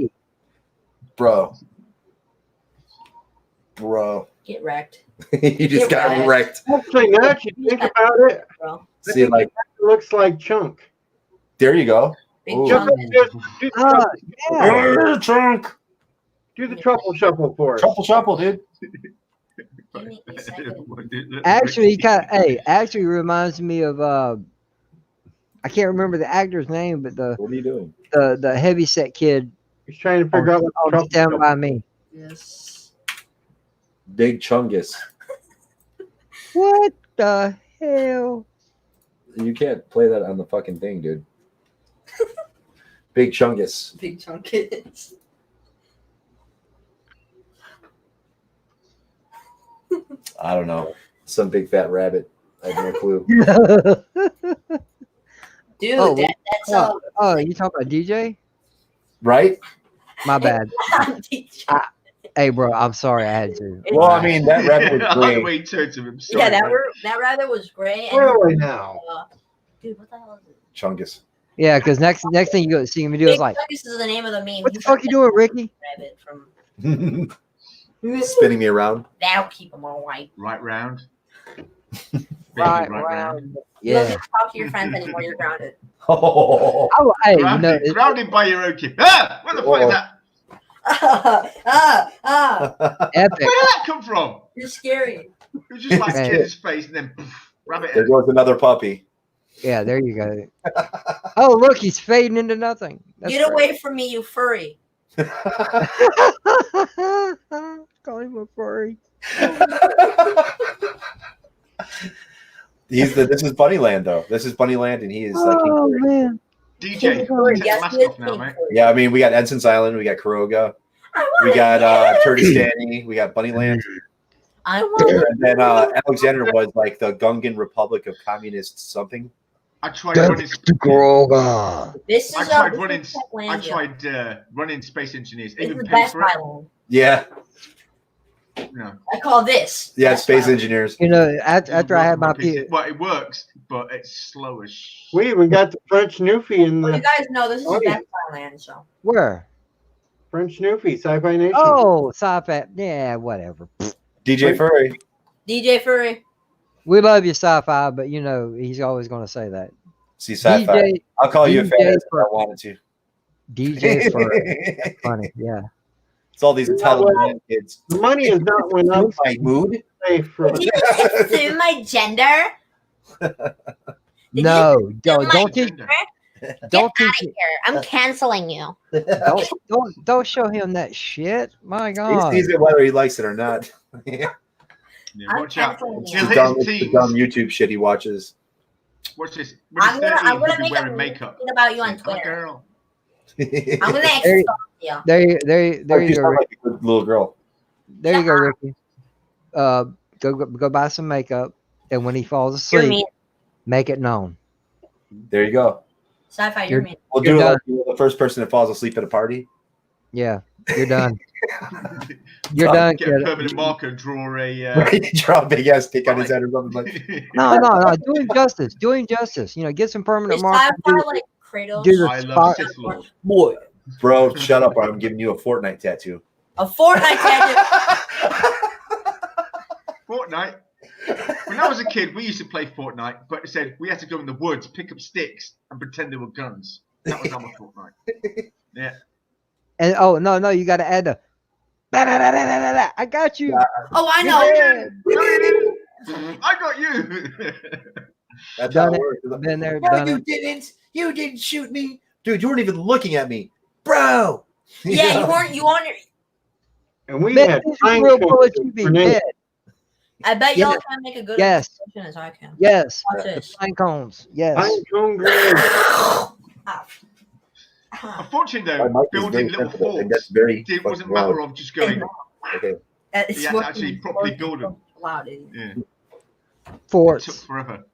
Speaker 6: Bro.
Speaker 9: Get wrecked,
Speaker 6: You just got wrecked.
Speaker 1: Actually, now that you think about it,
Speaker 9: bro.
Speaker 6: See, like,
Speaker 1: it looks like Chunk.
Speaker 6: there you go.
Speaker 9: Big
Speaker 6: Ooh.
Speaker 9: chunk.
Speaker 1: Just do the
Speaker 5: Yeah.
Speaker 6: Trunk.
Speaker 1: do the truffle shuffle for us.
Speaker 6: Truffle shuffle, dude.
Speaker 9: Give me a second.
Speaker 5: Actually, actually reminds me of I can't remember the actor's name, but
Speaker 6: What are you doing?
Speaker 5: the heavy set kid
Speaker 1: He's trying to figure out what the
Speaker 5: on
Speaker 1: truffle
Speaker 5: Stand
Speaker 1: shuffle
Speaker 5: By Me.
Speaker 9: Yes.
Speaker 6: Big Chungus.
Speaker 5: What the hell?
Speaker 6: You can't play that on the fucking thing, dude. Big Chungus.
Speaker 9: Big chunk kids.
Speaker 6: I don't know. Some big fat rabbit. I have no clue.
Speaker 9: Dude,
Speaker 5: Oh,
Speaker 9: that's
Speaker 5: oh, you talking about DJ?
Speaker 6: Right?
Speaker 5: My bad. Hey, bro, I'm sorry I had to.
Speaker 6: Well, I mean, that rabbit was
Speaker 8: I like the
Speaker 6: great.
Speaker 8: way he turned to him.
Speaker 9: yeah,
Speaker 8: Sorry, man.
Speaker 9: that rabbit was great. And,
Speaker 1: Really now.
Speaker 9: dude, what the hell is it?
Speaker 6: Chungus.
Speaker 5: Yeah, because next thing you go see him do is
Speaker 9: Big
Speaker 5: like,
Speaker 9: Chungus is the name of the meme.
Speaker 5: what the fuck you doing, Ricky?
Speaker 9: Rabbit from.
Speaker 6: Spinning me around.
Speaker 9: That'll keep them all white.
Speaker 8: Right round.
Speaker 5: Right
Speaker 8: round.
Speaker 5: round.
Speaker 9: You don't
Speaker 5: Yeah.
Speaker 9: get to talk to your friends anymore. You're grounded.
Speaker 6: Oh,
Speaker 5: Oh, hey, you know,
Speaker 8: Grounded, grounded by your own kid. Ah! Where the fuck is that?
Speaker 5: epic.
Speaker 8: Where did that come from?
Speaker 9: You're scary.
Speaker 8: It was just like
Speaker 5: Hey.
Speaker 8: in his face and then poof, rabbit
Speaker 6: there
Speaker 8: head.
Speaker 6: goes another puppy.
Speaker 5: Yeah, there you go. Oh, look, he's fading into nothing. That's
Speaker 9: Get away from me, you furry.
Speaker 5: great. Call him a furry.
Speaker 6: This is Bunnyland though. This is Bunnyland, and he is like.
Speaker 5: Oh man.
Speaker 8: DJ, take the
Speaker 9: Yes,
Speaker 8: mask
Speaker 9: he is
Speaker 8: off now,
Speaker 9: pink
Speaker 8: mate.
Speaker 9: furry.
Speaker 6: Yeah, I mean, we got Ensign's Island, we got Kuroga,
Speaker 9: I
Speaker 6: we
Speaker 9: want
Speaker 6: got
Speaker 9: it.
Speaker 6: Turtistani, we got Bunnyland,
Speaker 9: I want it.
Speaker 6: and then Alexander was like the Gungan Republic of Communist something.
Speaker 8: I tried running.
Speaker 5: Groga.
Speaker 9: This
Speaker 8: I
Speaker 9: is
Speaker 8: tried
Speaker 9: this
Speaker 8: running.
Speaker 9: is
Speaker 8: I
Speaker 9: Techlandia.
Speaker 8: tried running Space Engineers.
Speaker 9: This is
Speaker 8: Even
Speaker 9: the
Speaker 8: paid
Speaker 9: best
Speaker 8: for it.
Speaker 9: island.
Speaker 6: Yeah,
Speaker 8: No.
Speaker 9: I call this.
Speaker 6: yeah,
Speaker 9: Best
Speaker 6: Space
Speaker 9: Island.
Speaker 6: Engineers.
Speaker 5: You know, after I had my
Speaker 8: Well, it works, but it's slow as shit.
Speaker 1: We even got the French Newfie in
Speaker 9: Well, you
Speaker 1: the
Speaker 9: guys know this is
Speaker 1: Oh, yeah.
Speaker 9: Best Island, so.
Speaker 5: where?
Speaker 1: French Newfie, Sci-Fi Nation.
Speaker 5: Oh, sci-fi. Yeah, whatever.
Speaker 6: DJ Furry.
Speaker 9: DJ Furry.
Speaker 5: We love you, sci-fi, but you know he's always going to say that.
Speaker 6: See, sci-fi.
Speaker 5: DJ
Speaker 6: I'll call you a
Speaker 5: DJ
Speaker 6: fan if I
Speaker 5: Furry.
Speaker 6: wanted to.
Speaker 5: DJ Furry. Funny, yeah.
Speaker 6: It's all these
Speaker 1: You know
Speaker 6: entitled
Speaker 1: what?
Speaker 6: man kids.
Speaker 1: The money is not went up.
Speaker 6: My mood.
Speaker 1: Say for
Speaker 9: Did you just assume my gender? Did
Speaker 5: No,
Speaker 9: you
Speaker 5: don't
Speaker 9: my
Speaker 5: teach.
Speaker 8: Gender.
Speaker 5: Don't
Speaker 9: Get
Speaker 5: teach.
Speaker 9: out of here. I'm canceling you.
Speaker 5: Don't show him that shit. My
Speaker 6: He
Speaker 5: God.
Speaker 6: sees it whether he likes it or not.
Speaker 8: Yeah,
Speaker 9: I'm
Speaker 8: watch out.
Speaker 9: canceling
Speaker 8: He'll
Speaker 9: you.
Speaker 8: hit
Speaker 6: Dumb,
Speaker 8: his
Speaker 6: the
Speaker 8: teens.
Speaker 6: dumb YouTube shit he watches.
Speaker 8: Watch this. When he's
Speaker 9: I'm
Speaker 8: 13,
Speaker 9: gonna
Speaker 8: he'll be
Speaker 9: make a
Speaker 8: wearing
Speaker 9: meme
Speaker 8: makeup.
Speaker 9: about you on
Speaker 8: Saying, "Hi,
Speaker 9: Twitter.
Speaker 8: girl."
Speaker 9: I'm gonna
Speaker 5: There-
Speaker 9: expose you.
Speaker 5: There
Speaker 6: You
Speaker 5: you go,
Speaker 6: sound
Speaker 5: Rick.
Speaker 6: like a good little girl.
Speaker 5: There you go, Ricky. Go buy some makeup, and when he falls
Speaker 9: You're
Speaker 5: asleep,
Speaker 9: mean.
Speaker 5: make it known.
Speaker 6: There you go.
Speaker 9: Sci-fi, you're
Speaker 5: You're-
Speaker 9: mean.
Speaker 6: We'll
Speaker 5: You're
Speaker 6: do it
Speaker 5: done.
Speaker 6: like you're the first person that falls asleep at a party.
Speaker 5: Yeah, you're done. You're done,
Speaker 8: Get a
Speaker 5: kid.
Speaker 8: permanent marker and draw a.
Speaker 6: Right? Draw a big ass stick on his head or something like.
Speaker 5: No. Do him justice. Do him justice. You know, get some permanent
Speaker 9: Is
Speaker 5: marker.
Speaker 9: Sci-fi like Kratos?
Speaker 5: do the
Speaker 8: I love
Speaker 5: spot.
Speaker 8: Sith Lord.
Speaker 6: Boy, bro, shut up! Or I'm giving you a Fortnite tattoo.
Speaker 9: A Fortnite tattoo.
Speaker 8: Fortnite. When I was a kid, we used to play Fortnite, but it said we had to go in the woods, pick up sticks, and pretend they were guns. That was our Fortnite. Yeah.
Speaker 5: And oh no, you got to add the. I got you.
Speaker 9: Oh, I know.
Speaker 8: I got you.
Speaker 6: That's
Speaker 5: Done
Speaker 6: how it
Speaker 5: it.
Speaker 6: works.
Speaker 5: Been there,
Speaker 6: No,
Speaker 5: done
Speaker 6: you
Speaker 5: it.
Speaker 6: didn't. You didn't shoot me, dude. You weren't even looking at me, bro.
Speaker 9: Yeah, you weren't. You on your.
Speaker 1: and we
Speaker 5: Man,
Speaker 1: had
Speaker 5: this is
Speaker 1: pine
Speaker 5: real
Speaker 1: cones
Speaker 5: bullet.
Speaker 1: and
Speaker 5: You be
Speaker 1: grenades.
Speaker 5: dead.
Speaker 9: I bet
Speaker 5: Yeah.
Speaker 9: y'all can make a good
Speaker 5: Yes.
Speaker 9: impression as I can.
Speaker 5: Yes.
Speaker 9: Watch this.
Speaker 5: Pine cones. Yes.
Speaker 1: Pine cone grenades.
Speaker 9: Ah.
Speaker 8: Unfortunately,
Speaker 6: My
Speaker 8: though,
Speaker 6: mic is
Speaker 8: building
Speaker 6: very
Speaker 8: little
Speaker 6: sensitive, and that's
Speaker 8: forts,
Speaker 6: very
Speaker 8: it wasn't a
Speaker 6: fucking
Speaker 8: matter
Speaker 6: loud.
Speaker 8: of just going.
Speaker 6: Okay.
Speaker 9: It's
Speaker 8: You had to actually properly build them.
Speaker 9: loud. Idiot.
Speaker 8: Yeah. It took
Speaker 5: Forts,
Speaker 8: forever.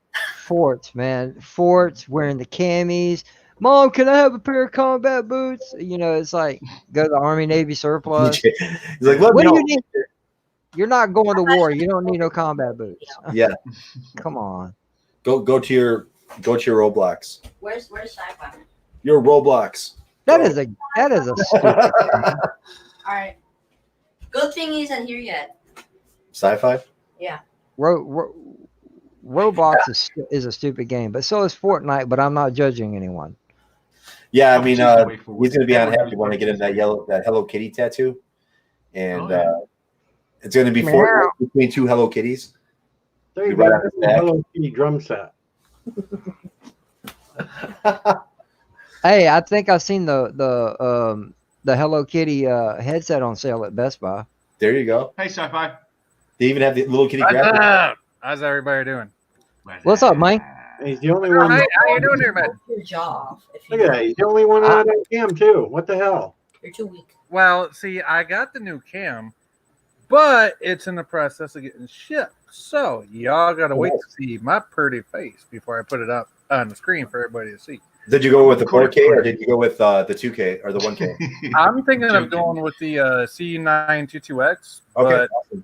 Speaker 5: man, forts wearing the camis. Mom, can I have a pair of combat boots? You know, it's like go to the Army Navy surplus.
Speaker 6: He's like, let
Speaker 5: What
Speaker 6: me
Speaker 5: do
Speaker 6: know.
Speaker 5: you need? You're not going to war. You don't need no combat boots.
Speaker 6: Yeah,
Speaker 5: Come on.
Speaker 6: go to your Roblox.
Speaker 9: Where's sci-fi?
Speaker 6: Your Roblox.
Speaker 5: That
Speaker 6: Go.
Speaker 5: is a stupid.
Speaker 9: All right. Good thing he's in here yet.
Speaker 6: Sci-fi.
Speaker 9: Yeah.
Speaker 5: Roblox is a stupid game, but so is Fortnite. But I'm not judging anyone.
Speaker 6: Yeah, I mean,
Speaker 8: Competition's the way forward.
Speaker 6: he's gonna be
Speaker 8: Everyone
Speaker 6: unhappy
Speaker 8: knows
Speaker 6: when I get him that Hello Kitty tattoo, and
Speaker 8: Oh, yeah.
Speaker 6: it's gonna be Fortnite between two Hello Kitties.
Speaker 1: There you
Speaker 6: Right
Speaker 1: go.
Speaker 6: on his back.
Speaker 1: Hello Kitty drum set.
Speaker 5: Hey, I think I've seen the Hello Kitty headset on sale at Best Buy.
Speaker 6: There you go.
Speaker 8: Hey, sci-fi.
Speaker 6: They even have the little kitty
Speaker 10: What's
Speaker 6: graphic.
Speaker 10: up? How's everybody doing?
Speaker 5: What's up, Mike?
Speaker 1: He's the only one.
Speaker 10: Hey, how you doing here, man?
Speaker 9: Your jaw. If
Speaker 1: Look at that. He's the only one out on cam too. What the hell?
Speaker 9: You're too weak.
Speaker 10: Well, see, I got the new cam, but it's in the process of getting shipped. So y'all gotta wait to see my pretty face before I put it up on the screen for everybody to see.
Speaker 6: Did you go with the 4K or did you go with the 2K or the 1K?
Speaker 10: I'm thinking of going with the C922X,
Speaker 6: Okay.
Speaker 10: but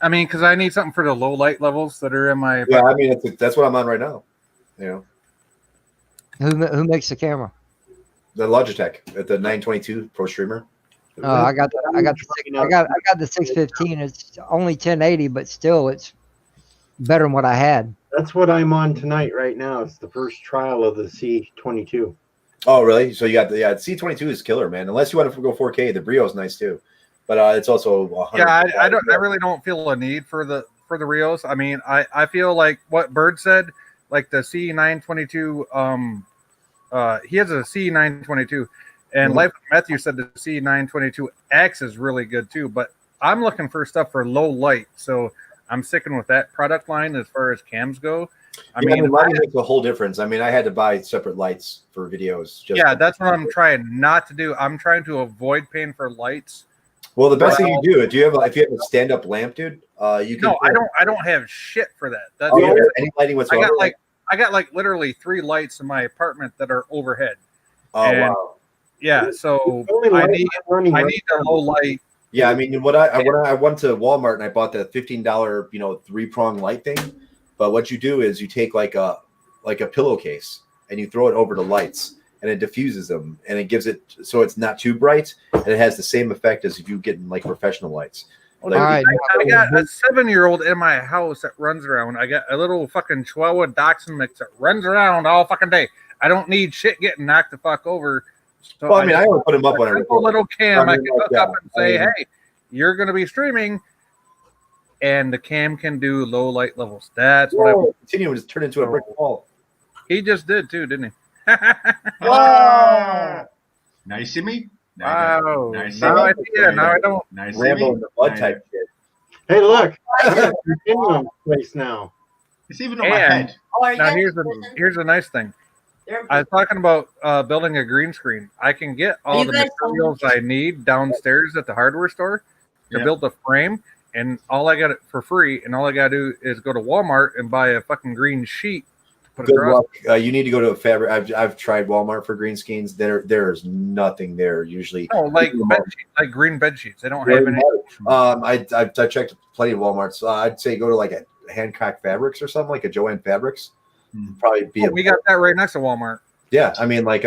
Speaker 10: I mean, because I need something for the low light levels that are in my.
Speaker 6: Yeah, I mean that's what I'm on right now. You know,
Speaker 5: Who makes the camera?
Speaker 6: the Logitech at the 922 Pro Streamer.
Speaker 5: I got the 615. It's only 1080, but still, it's better than what I had.
Speaker 1: That's what I'm on tonight right now. It's the first trial of the C22.
Speaker 6: Oh, really? So you got the C22 is killer, man. Unless you want to go 4K, the Brio's nice too, but it's also 100.
Speaker 10: Yeah, I really don't feel a need for the Rios. I mean, I feel like what Bird said, like the C922. He has a C922, and Life with Matthew said the C922X is really good too. But I'm looking for stuff for low light, so I'm sticking with that product line as far as cams go. I mean,
Speaker 6: lighting makes a whole difference. I mean, I had to buy separate lights for videos.
Speaker 10: That's what I'm trying not to do. I'm trying to avoid paying for lights.
Speaker 6: Well, the best thing you do, if you have a stand-up lamp, dude, you can.
Speaker 10: No, I don't have shit for that. That's
Speaker 6: any lighting whatsoever.
Speaker 10: I got like literally 3 lights in my apartment that are overhead.
Speaker 6: Oh, wow.
Speaker 10: Yeah, so I need a low light.
Speaker 6: Yeah, I mean, when I went to Walmart and I bought the $15, 3-prong light thing. But what you do is you take like a pillowcase and you throw it over the lights and it diffuses them and it gives it so it's not too bright and it has the same effect as if you get like professional lights. Like,
Speaker 10: I got a 7-year-old in my house that runs around. I got a little fucking Chihuahua Dachshund mix that runs around all fucking day. I don't need shit getting knocked the fuck over. So
Speaker 6: well, I only put him up when I record.
Speaker 10: A little cam I can hook up and say, hey, you're going to be streaming, and the cam can do low light levels. That's what I want.
Speaker 6: Continue to turn into a brick wall.
Speaker 10: He just did too, didn't he?
Speaker 8: Whoa! Now you see me?
Speaker 10: Wow.
Speaker 8: Now
Speaker 10: I don't.
Speaker 8: Nice
Speaker 6: Rambo in the blood type shit.
Speaker 1: Hey, look. Continuum place now.
Speaker 8: It's even on my head.
Speaker 10: Now here's the nice thing. I was talking about building a green screen. I can get all the materials I need downstairs at the hardware store to build the frame, and all I got it for free. And all I got to do is go to Walmart and buy a fucking green sheet.
Speaker 6: Good luck. You need to go to a fabric. I've tried Walmart for green screens. There's nothing there usually.
Speaker 10: Oh, like green bed sheets. They don't have any.
Speaker 6: I checked plenty of Walmarts. I'd say go to like a Hancock Fabrics or something like a Joanne Fabrics. Probably be.
Speaker 10: We got that right next to Walmart.
Speaker 6: Yeah, I mean, like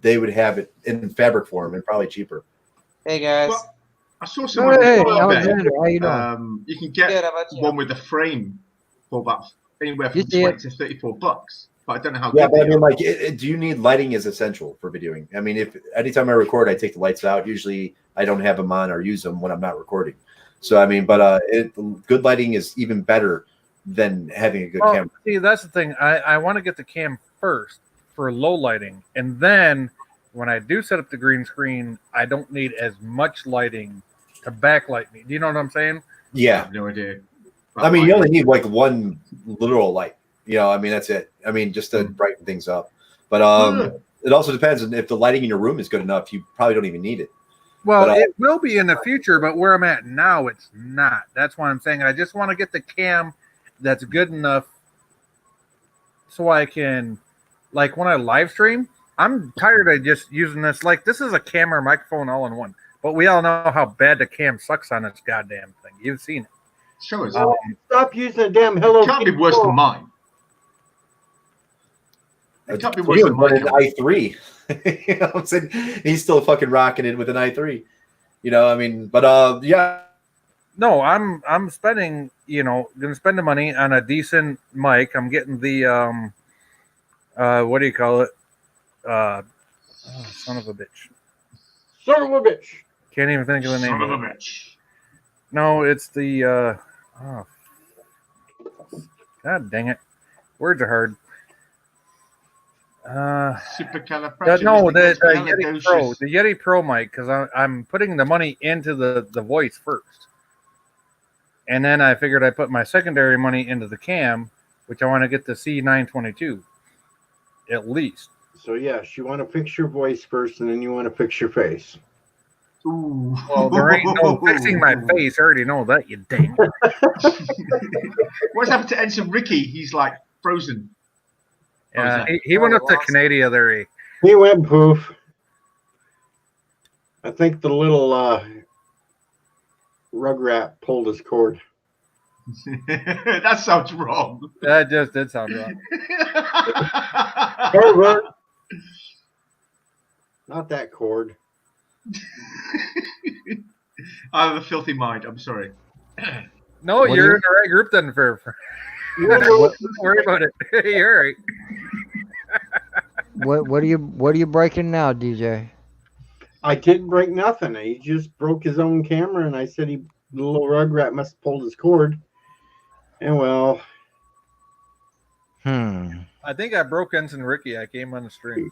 Speaker 6: they would have it in fabric form and probably cheaper.
Speaker 11: Hey guys.
Speaker 8: Well, I saw someone.
Speaker 5: Hey, Alexander, how you doing?
Speaker 8: You can get one with a frame for about anywhere from 20 to $34, but I don't know how.
Speaker 6: Yeah, but I mean, like, do you need lighting is essential for videoing? I mean, if anytime I record, I take the lights out. Usually, I don't have them on or use them when I'm not recording. So I mean, but good lighting is even better than having a good camera.
Speaker 10: See, that's the thing. I want to get the cam first for low lighting, and then when I do set up the green screen, I don't need as much lighting to backlight me. Do you know what I'm saying?
Speaker 6: Yeah.
Speaker 8: I have no idea.
Speaker 6: I mean, you only need like one literal light. I mean, that's it. I mean, just to brighten things up. But it also depends on if the lighting in your room is good enough. You probably don't even need it.
Speaker 10: Well,
Speaker 6: But,
Speaker 10: it will be in the future, but where I'm at now, it's not. That's why I'm saying I just want to get the cam that's good enough so I can, like, when I live stream, I'm tired of just using this. Like, this is a camera microphone all in one. But we all know how bad the cam sucks on this goddamn thing. You've seen it.
Speaker 8: Show us.
Speaker 1: Stop using the damn Hello.
Speaker 8: It can't be worse than mine. It can't be worse than mine.
Speaker 6: An i3. You know what I'm saying? He's still fucking rocking it with an i3. You know, I mean, but yeah.
Speaker 10: No, I'm spending, gonna spend the money on a decent mic. I'm getting the what do you call it? Son of a bitch.
Speaker 1: Son of a bitch.
Speaker 10: Can't even think of the name.
Speaker 8: Son of a bitch.
Speaker 10: No, it's the God dang it. Words are hard. No, the Yeti Pro, the Yeti Pro mic, because I'm putting the money into the voice first, and then I figured I'd put my secondary money into the cam, which I want to get the C922, at least.
Speaker 1: So yes, you want to fix your voice first, and then you want to fix your face.
Speaker 8: Ooh.
Speaker 10: Well, there ain't no fixing my face. I already know that, you dang.
Speaker 8: What's happened to Ensign Ricky? He's like frozen.
Speaker 10: Yeah, he went up to Canada there.
Speaker 1: He went poof. I think the little rugrat pulled his cord.
Speaker 8: That sounds wrong.
Speaker 10: That just did sound wrong.
Speaker 1: Pervert. Not that cord.
Speaker 8: I have a filthy mind. I'm sorry.
Speaker 10: No, you're in the right group then. Don't worry about it. You're all right.
Speaker 5: What are you breaking now, DJ?
Speaker 1: I didn't break nothing. He just broke his own camera, and I said the little rugrat must have pulled his cord. And well,
Speaker 10: I think I broke Ensign Ricky. I came on the stream.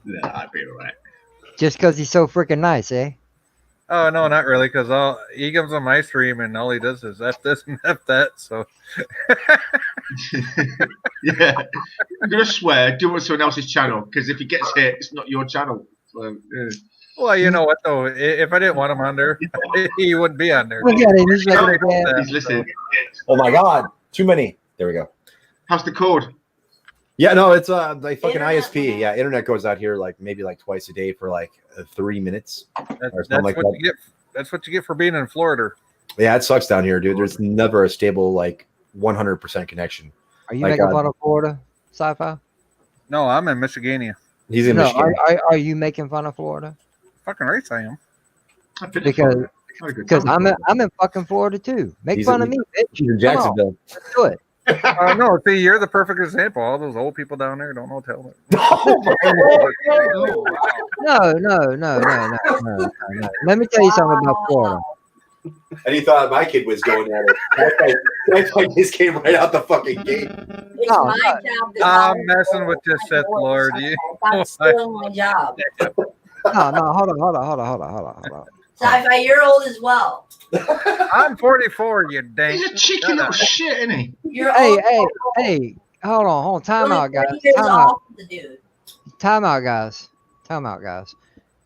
Speaker 8: Yeah, I'd be all right.
Speaker 5: Just because he's so freaking nice, eh?
Speaker 10: Oh no, not really, because he comes on my stream and all he does is F this and F that. So
Speaker 8: yeah, I'm gonna swear. Do it on someone else's channel, because if he gets hit, it's not your channel. So, yeah.
Speaker 10: Well, you know what though? If I didn't want him on there, he wouldn't be on there.
Speaker 8: He's listening.
Speaker 6: Oh my God, too many. There we go.
Speaker 8: How's the cord?
Speaker 6: Yeah, no, it's like fucking ISP. Yeah, internet goes out here maybe twice a day for 3 minutes.
Speaker 10: That's what you get. That's what you get for being in Florida.
Speaker 6: Yeah, it sucks down here, dude. There's never a stable 100% connection.
Speaker 5: Are you making fun of Florida, Sci-Fi?
Speaker 10: No, I'm in Michigania.
Speaker 6: He's in Michigan.
Speaker 5: Are you making fun of Florida?
Speaker 10: Fucking right, I am.
Speaker 5: Because I'm in fucking Florida too. Make fun of me, bitch.
Speaker 6: He's in Jacksonville.
Speaker 5: Let's do it.
Speaker 10: No, see, you're the perfect example. All those old people down there don't know what to tell them.
Speaker 5: No. Let me tell you something about Florida.
Speaker 6: And he thought my kid was going at it. I thought this came right out the fucking gate.
Speaker 10: I'm messing with this Sith Lord.
Speaker 9: I'm stealing my job.
Speaker 5: No, hold on.
Speaker 9: Sci-Fi, you're old as well.
Speaker 10: I'm 44, you dang.
Speaker 8: He's a cheeky little shit, isn't he?
Speaker 5: Hey, hold on. Time out, guys. Time out, guys.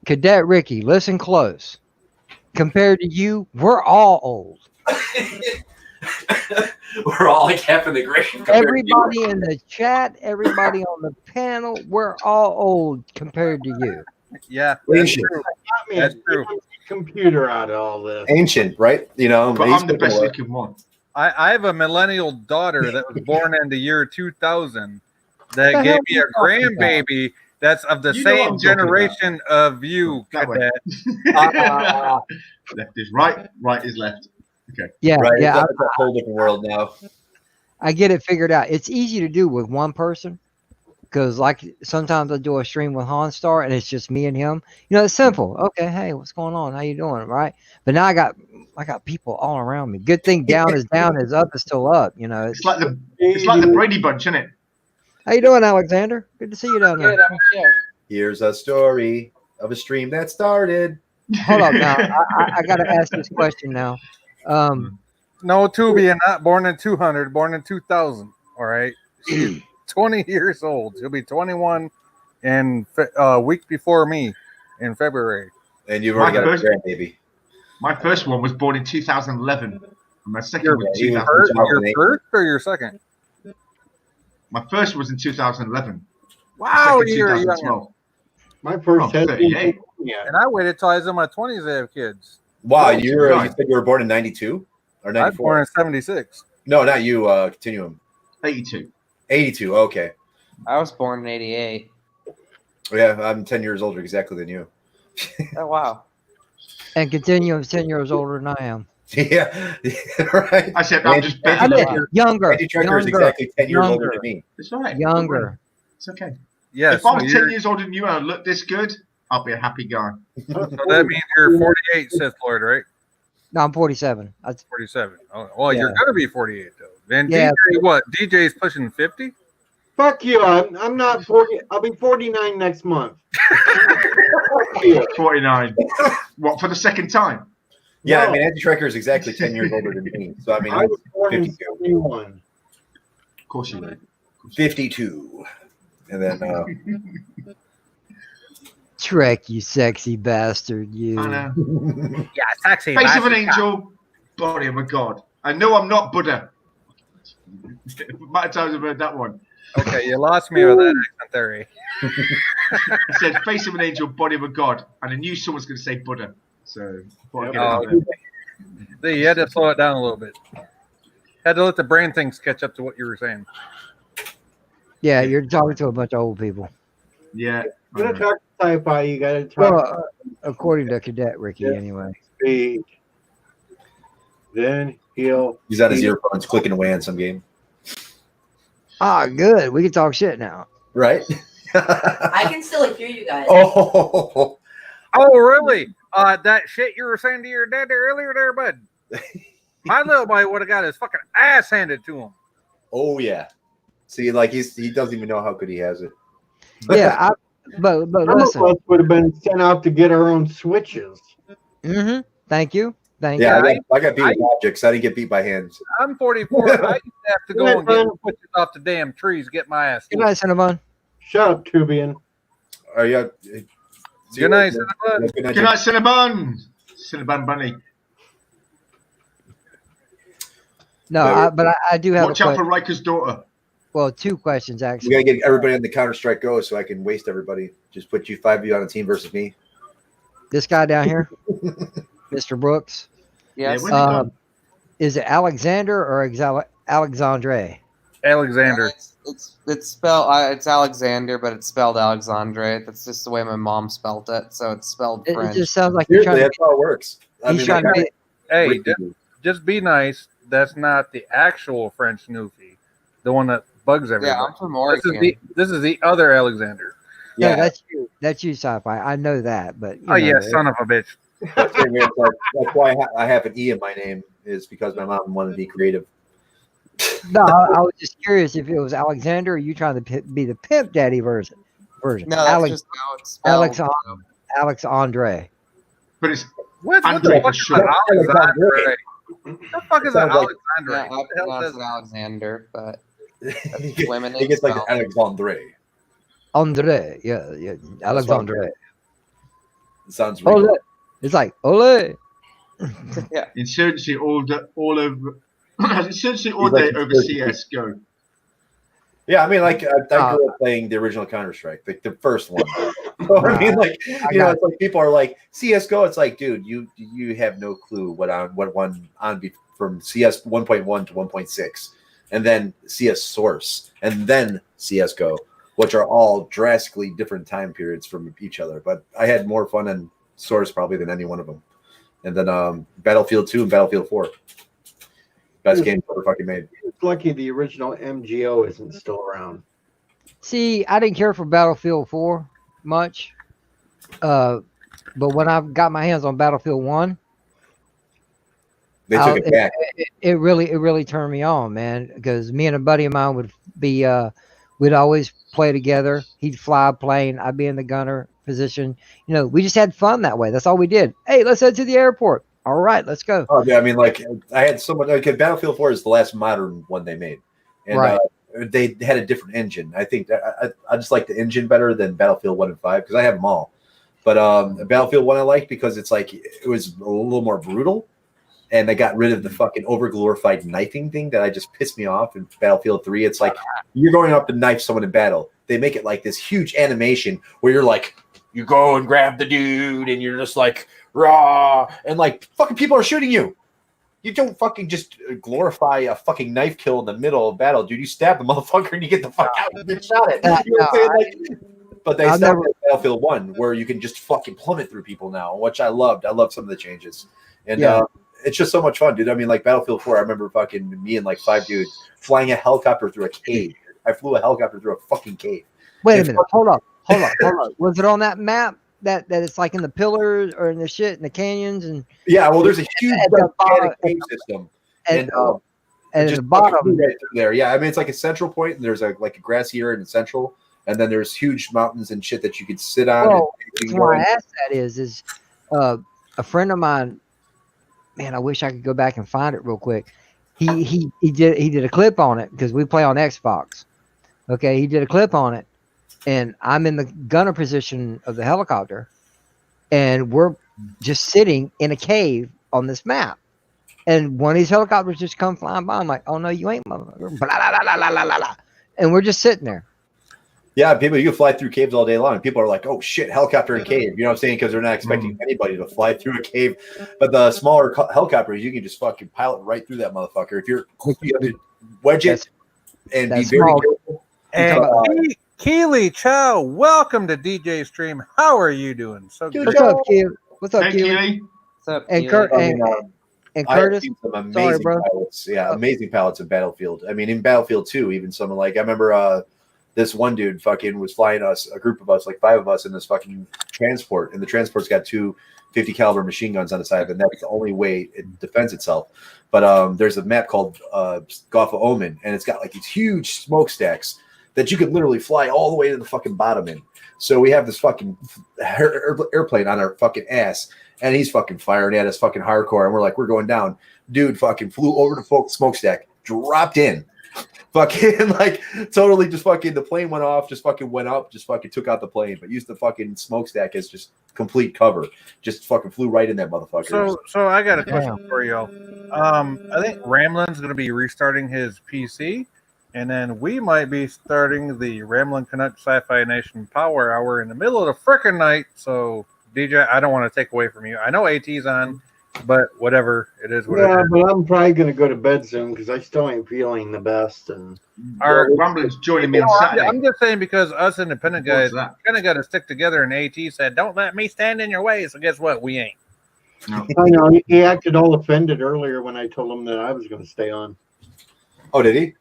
Speaker 5: Cadet Ricky, listen close. Compared to you, we're all old.
Speaker 6: We're all half in the grave.
Speaker 5: Everybody in the chat, everybody on the panel, we're all old compared to you.
Speaker 10: Yeah, that's true.
Speaker 1: That's true. Computer out of all this.
Speaker 6: Ancient, right? You know,
Speaker 8: but I'm the best looking one.
Speaker 10: I have a millennial daughter that was born in the year 2000 that gave me a grandbaby that's of the same generation of you, Cadet.
Speaker 8: Left is right, right is left. Okay.
Speaker 5: Yeah,
Speaker 6: right.
Speaker 5: yeah.
Speaker 6: It's a whole different world now.
Speaker 5: I get it figured out. It's easy to do with one person. Because sometimes I do a stream with Honstar and it's just me and him. It's simple. Okay, hey, what's going on? How you doing? Right? But now I got people all around me. Good thing down is down, is up is still up.
Speaker 8: It's like the Brady Bunch, isn't it?
Speaker 5: How you doing, Alexander? Good to see you down there.
Speaker 11: Good, I'm here.
Speaker 6: Here's a story of a stream that started.
Speaker 5: Hold up now. I got to ask this question now.
Speaker 10: No, Tubi, and not born in 200, born in 2000. All right. She's 20 years old. She'll be 21 in a week before me in February.
Speaker 6: And you've already got a grandbaby.
Speaker 8: My first one was born in 2011. And my second was
Speaker 10: Your
Speaker 8: 2012.
Speaker 10: first or your second?
Speaker 8: My first was in 2011.
Speaker 10: Wow,
Speaker 8: Second,
Speaker 10: you're
Speaker 8: 2012.
Speaker 10: young.
Speaker 1: My first has
Speaker 8: 38.
Speaker 1: Yeah.
Speaker 10: And I waited till I was in my 20s to have kids.
Speaker 6: Wow, you said you were born in 92 or 94?
Speaker 10: I was born in 76.
Speaker 6: No, not you. Continuum.
Speaker 8: 82.
Speaker 6: 82. Okay.
Speaker 11: I was born in 88.
Speaker 6: Yeah, I'm 10 years older exactly than you.
Speaker 11: Oh, wow.
Speaker 5: And Continuum's 10 years older than I am.
Speaker 6: Yeah, right.
Speaker 8: I said, I'm just
Speaker 5: I
Speaker 8: begging.
Speaker 5: mean, younger.
Speaker 6: Andy Trekker is exactly 10 years older than me.
Speaker 8: It's all right.
Speaker 5: Younger.
Speaker 8: It's okay.
Speaker 10: Yes.
Speaker 8: If I'm 10 years older than you and I look this good, I'll be a happy guy.
Speaker 10: So that means you're 48, Sith Lord, right?
Speaker 5: No, I'm 47.
Speaker 10: 47. Oh, well,
Speaker 5: Yeah.
Speaker 10: you're going to be 48, though. Then
Speaker 5: Yeah.
Speaker 10: DJ, what? DJ's pushing 50?
Speaker 1: Fuck you. I'm not 40. I'll be 49 next month.
Speaker 8: 49. What, for the second time?
Speaker 6: Yeah,
Speaker 1: No.
Speaker 6: I mean, Andy Trekker is exactly 10 years older than me. So, I mean,
Speaker 1: I was born in
Speaker 6: 52.
Speaker 1: 71.
Speaker 8: Of course you would.
Speaker 6: 52. And then,
Speaker 5: Trek, you sexy bastard, you.
Speaker 8: I know.
Speaker 10: Yeah, sexy.
Speaker 8: Face of an angel, body of a god. I know I'm not Buddha. Might have times I've heard that one.
Speaker 10: Okay, you lost me with that accent there.
Speaker 8: I said face of an angel, body of a god, and I knew someone was going to say Buddha. So, thought I'd get it out there.
Speaker 10: You had to slow it down a little bit. Had to let the brain things catch up to what you were saying.
Speaker 5: Yeah, you're talking to a bunch of old people.
Speaker 8: Yeah.
Speaker 1: You gotta talk to sci-fi. You gotta talk
Speaker 5: Well, according to Cadet Ricky,
Speaker 1: Yeah.
Speaker 5: anyway.
Speaker 1: speed. Then he'll.
Speaker 6: he's on his earphones clicking away on some game.
Speaker 5: Ah, good. We can talk shit now.
Speaker 6: Right?
Speaker 9: I can still hear you guys.
Speaker 6: Oh,
Speaker 10: Oh, really? That shit you were saying to your dad earlier there, bud? My little boy would have got his fucking ass handed to him.
Speaker 6: oh yeah. See, like he doesn't even know how good he has it.
Speaker 5: Yeah, but
Speaker 1: Some of
Speaker 5: listen.
Speaker 1: us would have been sent out to get our own switches.
Speaker 5: Mm-hmm. Thank you. Thank
Speaker 6: Yeah,
Speaker 5: you.
Speaker 6: I got beat with objects. I didn't get beat by hands.
Speaker 10: I'm 44. I used to have to go and get switches off the damn trees, get my ass.
Speaker 5: Good night, Cinnabon.
Speaker 1: Shut up, Tubian.
Speaker 6: Are you?
Speaker 10: Good night, Cinnabon.
Speaker 6: Good night,
Speaker 8: Good night, Cinnabon. Cinnabon Bunny.
Speaker 5: No, but I do have
Speaker 8: Watch
Speaker 5: a
Speaker 8: out for
Speaker 5: question.
Speaker 8: Riker's daughter.
Speaker 5: Well, two questions
Speaker 6: We
Speaker 5: actually.
Speaker 6: gotta get everybody on the Counter-Strike Go so I can waste everybody. Just put you 5 of you on a team versus me.
Speaker 5: This guy down here, Mr. Brooks.
Speaker 11: Yes.
Speaker 8: where'd he go?
Speaker 5: Is it Alexander or Alexandre?
Speaker 10: Alexander.
Speaker 11: It's spelled it's Alexander, but it's spelled Alexandre. That's just the way my mom spelled it. So it's spelled
Speaker 5: It
Speaker 11: French.
Speaker 5: just sounds like you're
Speaker 6: Seriously,
Speaker 5: trying
Speaker 6: that's how it works. I
Speaker 5: he's
Speaker 6: mean,
Speaker 5: trying to
Speaker 6: like,
Speaker 5: be,
Speaker 10: Hey,
Speaker 6: Ricky-
Speaker 10: just be nice. That's not the actual French Newfie. The one that bugs everybody.
Speaker 11: Yeah, I'm from
Speaker 10: This
Speaker 11: Oregon.
Speaker 10: is the other Alexander.
Speaker 5: yeah,
Speaker 6: yeah,
Speaker 5: that's you. That's you, sci-fi. I know that, but
Speaker 10: Oh, yeah, son of a bitch.
Speaker 6: that's why I have an E in my name, is because my mom wanted to be creative.
Speaker 5: no, I was just curious if it was Alexander or you trying to be the pimp daddy version.
Speaker 11: No, that's
Speaker 5: Alex,
Speaker 11: just how it's spelled.
Speaker 5: Alex Andre.
Speaker 8: But it's
Speaker 10: What the
Speaker 8: Andre
Speaker 10: fuck
Speaker 8: for
Speaker 10: is
Speaker 8: sure.
Speaker 10: Alexandre? What the fuck is an
Speaker 6: Sounds like-
Speaker 10: Alexandre?
Speaker 11: Yeah, I
Speaker 10: What the hell
Speaker 11: pronounce
Speaker 10: does
Speaker 11: it Alexander, but
Speaker 6: He
Speaker 11: women
Speaker 6: gets like
Speaker 11: spell.
Speaker 6: Alexandre.
Speaker 5: Andre, yeah, Alexandre.
Speaker 6: It sounds real.
Speaker 5: Ole. It's like Ole.
Speaker 8: insurgency all over. Insurgency all
Speaker 6: He's like
Speaker 8: day over
Speaker 6: insurgency.
Speaker 8: CS:GO.
Speaker 6: Yeah, I mean, like I grew up playing the original Counter-Strike, like the first one. So, I mean, like it's like people are like CS:GO. It's like, dude, you have no clue what one from CS 1.1 to 1.6, and then CS Source, and then CS:GO, which are all drastically different time periods from each other. But I had more fun in Source probably than any one of them. And then Battlefield 2 and Battlefield 4, best games ever fucking made.
Speaker 1: It's lucky the original MGO isn't still around.
Speaker 5: See, I didn't care for Battlefield 4 much, but when I got my hands on Battlefield 1,
Speaker 6: They took it back.
Speaker 5: it really turned me on, man. Because me and a buddy of mine would be, we'd always play together. He'd fly a plane, I'd be in the gunner position. You know, we just had fun that way. That's all we did. Hey, let's head to the airport. all right, let's go.
Speaker 6: Oh yeah, I mean, like I had someone. Okay, Battlefield 4 is the last modern one they made, and
Speaker 5: Right.
Speaker 6: They had a different engine. I think I just like the engine better than Battlefield 1 and 5 because I have them all. But Battlefield 1 I liked because it's like it was a little more brutal, and they got rid of the fucking over glorified knifing thing that I just pissed me off. In Battlefield 3, it's like you're going up to knife someone in battle. They make it like this huge animation where you're like, you go and grab the dude, and you're just like raw, and like fucking people are shooting you. You don't fucking just glorify a fucking knife kill in the middle of battle, dude. You stab the motherfucker and you get the fuck out and get shot at. You know what I'm saying? But they stopped at Battlefield 1 where you can just fucking plummet through people now, which I loved. I loved some of the changes. And it's just so much fun, dude. I mean, like Battlefield 4, I remember fucking me and like 5 dudes flying a helicopter through a cave. I flew a helicopter through a fucking cave.
Speaker 5: Wait a minute. Hold up. Was it on that map that it's like in the pillars or in the shit in the canyons and
Speaker 6: yeah, well, there's a huge cave system and
Speaker 5: at
Speaker 6: just
Speaker 5: the bottom
Speaker 6: right through there. Yeah, I mean it's like a central point, and there's like a grassy area in the central, and then there's huge mountains and shit that you could sit on.
Speaker 5: Well, why I asked that is a friend of mine. Man, I wish I could go back and find it real quick. He did a clip on it because we play on Xbox. Okay, he did a clip on it. And I'm in the gunner position of the helicopter, and we're just sitting in a cave on this map. And one of these helicopters just come flying by. I'm like, oh, no, you ain't, motherfucker. Blah, blah, blah, blah, blah, blah, blah. And we're just sitting there.
Speaker 6: Yeah, people, you can fly through caves all day long. People are like, oh, shit, helicopter in cave. You know what I'm saying? Because they're not expecting anybody to fly through a cave. But the smaller helicopters, you can just fucking pilot right through that motherfucker. If you have to wedge it and be very careful.
Speaker 10: And Keely Chow, welcome to DJ Stream. How are you doing? So good.
Speaker 5: What's up, Keely? What's up, Keely?
Speaker 8: Keely?
Speaker 11: What's up,
Speaker 5: And
Speaker 11: Keely?
Speaker 5: Kurt and Curtis.
Speaker 6: Some amazing pilots. Yeah, amazing pilots in Battlefield. I mean, in Battlefield 2, even someone like I remember this one dude fucking was flying us, a group of us, like 5 of us in this fucking transport, and the transport's got 2 50 caliber machine guns on the side of it, and that's the only way it defends itself. But there's a map called Gulf of Oman, and it's got like these huge smokestacks that you could literally fly all the way to the fucking bottom in. So we have this fucking airplane on our fucking ass, and he's fucking firing at us fucking hardcore, and we're like, we're going down. Dude fucking flew over the smokestack, dropped in, fucking like totally just fucking, the plane went off, just fucking went up, just fucking took out the plane, but used the fucking smokestack as just complete cover. Just fucking flew right in that motherfucker.
Speaker 10: So I got a question for y'all. I think Ramlin's going to be restarting his PC. And then we might be starting the Ramblin' Canuck Sci-Fi Nation Power Hour in the middle of the frickin' night. So, DJ, I don't want to take away from you. I know AT's on, but whatever. It is whatever.
Speaker 1: Yeah, but I'm probably going to go to bed soon because I still ain't feeling the best. And
Speaker 8: Ramblin's joining me on Saturday.
Speaker 10: I'm just saying because us independent guys kind of got to stick together, and AT said, don't let me stand in your way. So guess what? We ain't.
Speaker 1: No. I know. He acted all offended earlier when I told him that I was going to stay on.
Speaker 6: Oh, did he?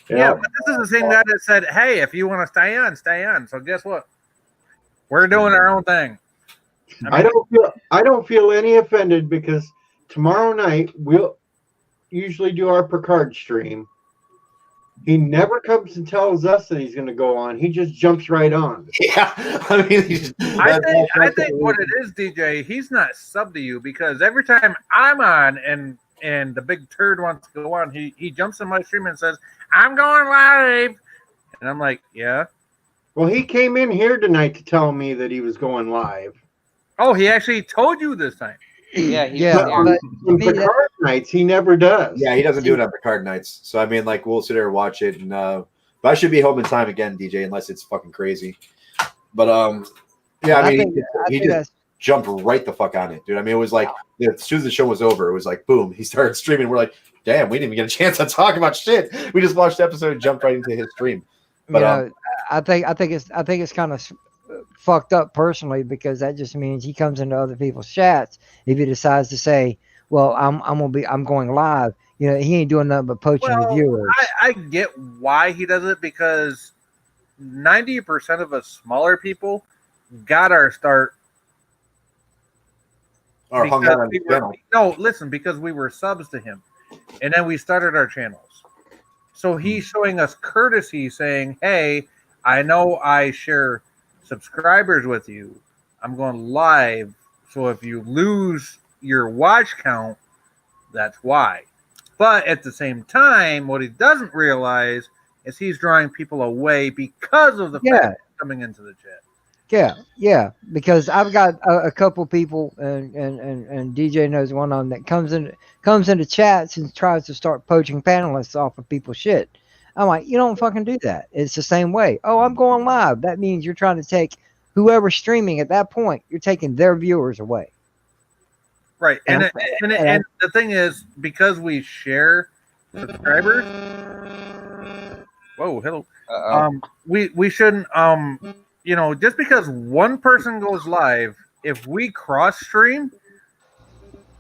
Speaker 10: Yeah, but this is the same guy that said, hey, if you want to stay on, stay on. So guess what? We're doing our own thing.
Speaker 1: I don't feel any offended because tomorrow night we'll usually do our Picard stream. He never comes and tells us that he's going to go on. He just jumps right on.
Speaker 6: Yeah, I mean,
Speaker 10: I think what it is, DJ, he's not sub to you because every time I'm on and the big turd wants to go on, he jumps in my stream and says, I'm going live. And I'm like, yeah.
Speaker 1: Well, he came in here tonight to tell me that he was going live.
Speaker 10: Oh, he actually told you this time.
Speaker 11: Yeah.
Speaker 1: But on Picard nights, he never does.
Speaker 6: Yeah, he doesn't do it on Picard nights. So, I mean, like, we'll sit there and watch it. And but I should be home in time again, DJ, unless it's fucking crazy. But, yeah, I mean, he just jumped right the fuck on it, dude. I mean, it was like, as soon as the show was over, it was like, boom, he started streaming. We're like, damn, we didn't even get a chance to talk about shit. We just watched the episode and jumped right into his stream. But
Speaker 5: I think it's kind of fucked up personally because that just means he comes into other people's chats if he decides to say, well, I'm going live. You know, he ain't doing nothing but poaching the viewers.
Speaker 10: I get why he does it because 90% of us smaller people got our start. Because we were subs to him, and then we started our channels. So he's showing us courtesy, saying, "Hey, I know I share subscribers with you. I'm going live, so if you lose your watch count, that's why. But at the same time, what he doesn't realize is he's drawing people away because of the fact coming into the chat.
Speaker 5: Yeah, because I've got a couple people, and DJ knows one of them that comes into chats and tries to start poaching panelists off of people's shit. I'm like, you don't fucking do that. It's the same way. Oh, I'm going live. That means you're trying to take whoever's streaming at that point. You're taking their viewers away.
Speaker 10: Right, and the thing is, because we share subscribers. Whoa, hello. We shouldn't just because one person goes live, if we cross stream,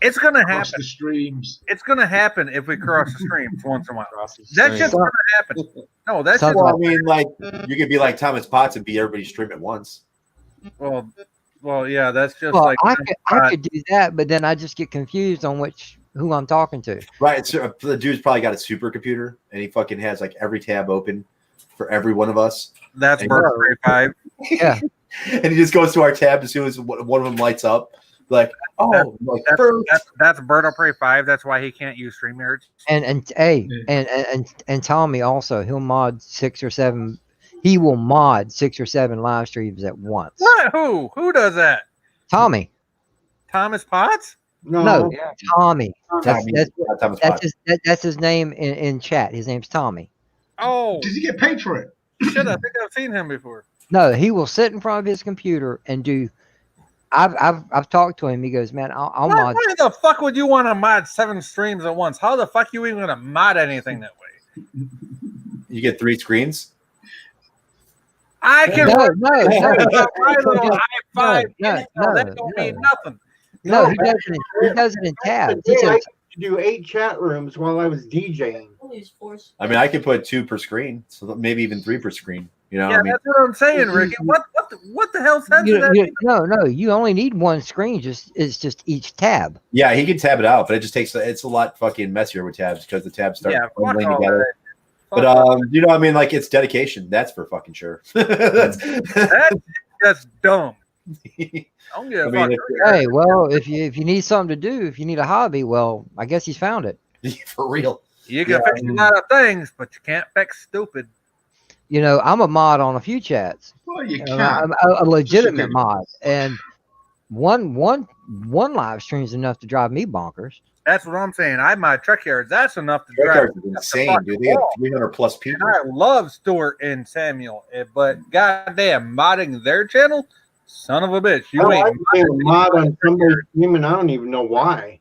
Speaker 10: it's gonna happen.
Speaker 8: The streams.
Speaker 10: It's gonna happen if we cross the streams once in a while. That's just gonna happen. No, that's just.
Speaker 6: Well, I mean, like you could be like Thomas Potts and be everybody stream at once.
Speaker 10: Well, yeah, that's just
Speaker 5: well,
Speaker 10: like
Speaker 5: I could do that, but then I just get confused on who I'm talking to.
Speaker 6: Right, so the dude's probably got a supercomputer, and he fucking has like every tab open for every one of us.
Speaker 10: That's Burger 5.
Speaker 5: Yeah,
Speaker 6: and he just goes to our tab as soon as one of them lights up. Like,
Speaker 10: that's Birdo Prey 5. That's why he can't use StreamYards.
Speaker 5: And Tommy also, he'll mod 6 or 7. He will mod 6 or 7 live streams at once.
Speaker 10: What? Who does that?
Speaker 5: Tommy.
Speaker 10: Thomas Potts?
Speaker 5: No, Tommy. That's his name in chat. His name's Tommy.
Speaker 10: Oh,
Speaker 8: does he get paid for it?
Speaker 10: Shit, I think I've seen him before.
Speaker 5: No, he will sit in front of his computer and do. I've talked to him. He goes, man, I'll mod.
Speaker 10: Why the fuck would you want to mod 7 streams at once? How the fuck you even gonna mod anything that way?
Speaker 6: You get 3 screens.
Speaker 10: I can
Speaker 5: no.
Speaker 10: my little i5. That don't mean nothing.
Speaker 5: No, he does it in tabs. He
Speaker 1: I
Speaker 5: says,
Speaker 1: could do 8 chat rooms while I was DJing.
Speaker 6: I mean, I could put 2 per screen, so maybe even 3 per screen. You know,
Speaker 10: yeah, that's what I'm saying, Ricky. What the hell sense is that?
Speaker 5: No, you only need 1 screen. It's just each tab.
Speaker 6: Yeah, he can tab it out, but it just takes. It's a lot fucking messier with tabs because the tabs start bundling together. But I mean, like it's dedication. That's for fucking sure.
Speaker 10: That's just dumb. I don't give a fuck.
Speaker 5: Hey, well, if you need something to do, if you need a hobby, well, I guess he's found it.
Speaker 6: For real.
Speaker 10: You can fix a lot of things, but you can't fix stupid.
Speaker 5: You know, I'm a mod on a few chats.
Speaker 8: Well, you can.
Speaker 5: I'm a legitimate mod, and one live stream is enough to drive me bonkers.
Speaker 10: That's what I'm saying. I mod truck yards. That's enough to drive.
Speaker 6: Truck yards is insane, dude. They have 300 plus people.
Speaker 10: And I love Stuart and Samuel, but goddamn, modding their channel, son of a bitch. You ain't
Speaker 1: mod on somebody's stream, and I don't even know why.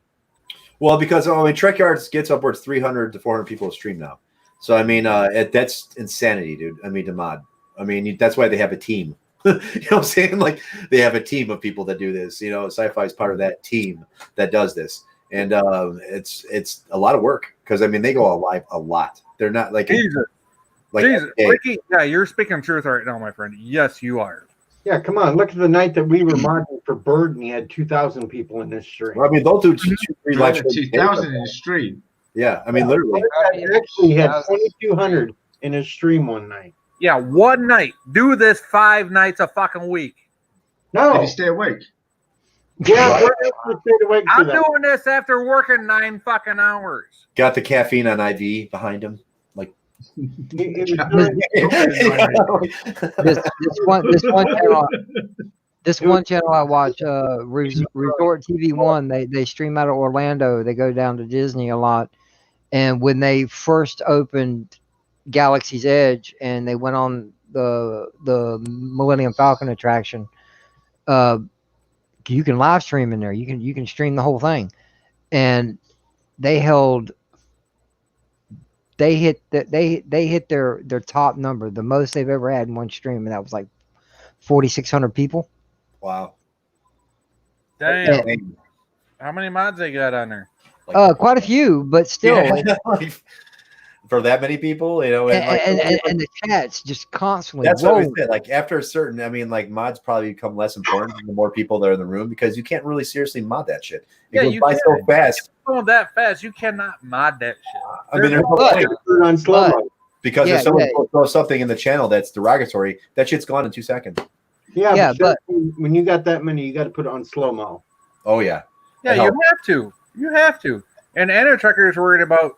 Speaker 6: Well, because Trek Yards gets upwards 300 to 400 people a stream now. So I mean, that's insanity, dude. I mean, to mod. I mean, that's why they have a team. You know what I'm saying? Like they have a team of people that do this. You know, Sci-Fi is part of that team that does this, and it's a lot of work because I mean they go live a lot. They're not like
Speaker 10: Jesus. Ricky, yeah, you're speaking truth right now, my friend. Yes, you are.
Speaker 1: Yeah, come on. Look at the night that we were modding for Bird, and he had 2,000 people in this stream.
Speaker 6: Well, I mean, they'll do 2-3 live streams.
Speaker 8: 2,000 in the stream.
Speaker 6: Yeah, I mean, literally.
Speaker 1: Actually, he had 2,200 in his stream one night.
Speaker 10: Yeah, one night. Do this 5 nights a fucking week.
Speaker 1: No.
Speaker 8: Did he stay awake?
Speaker 1: Yeah, awake
Speaker 10: I'm doing this after working 9 fucking hours.
Speaker 6: Got the caffeine on IV behind him. Like
Speaker 5: this one channel I watch, Resort TV 1, they stream out of Orlando. They go down to Disney a lot. And when they first opened Galaxy's Edge and they went on the Millennium Falcon attraction, you can live stream in there. You can stream the whole thing. And they hit their top number, the most they've ever had in one stream, and that was like 4,600 people.
Speaker 6: Wow.
Speaker 10: Damn. How many mods they got on there?
Speaker 5: Quite a few, but still.
Speaker 6: Yeah, for that many people, you know,
Speaker 5: and the chat's just constantly.
Speaker 6: That's what we said. Like after a certain, I mean, like mods probably become less important the more people that are in the room because you can't really seriously mod that shit. It goes by so fast.
Speaker 10: It's going that fast, you cannot mod that shit.
Speaker 6: I mean, there's no
Speaker 1: on slow
Speaker 6: because if someone throws something in the channel that's derogatory, that shit's gone in 2 seconds.
Speaker 1: Yeah, but when you got that many, you got to put it on slow mo.
Speaker 6: Oh yeah.
Speaker 10: Yeah, you have to. You have to. And Tracker is worried about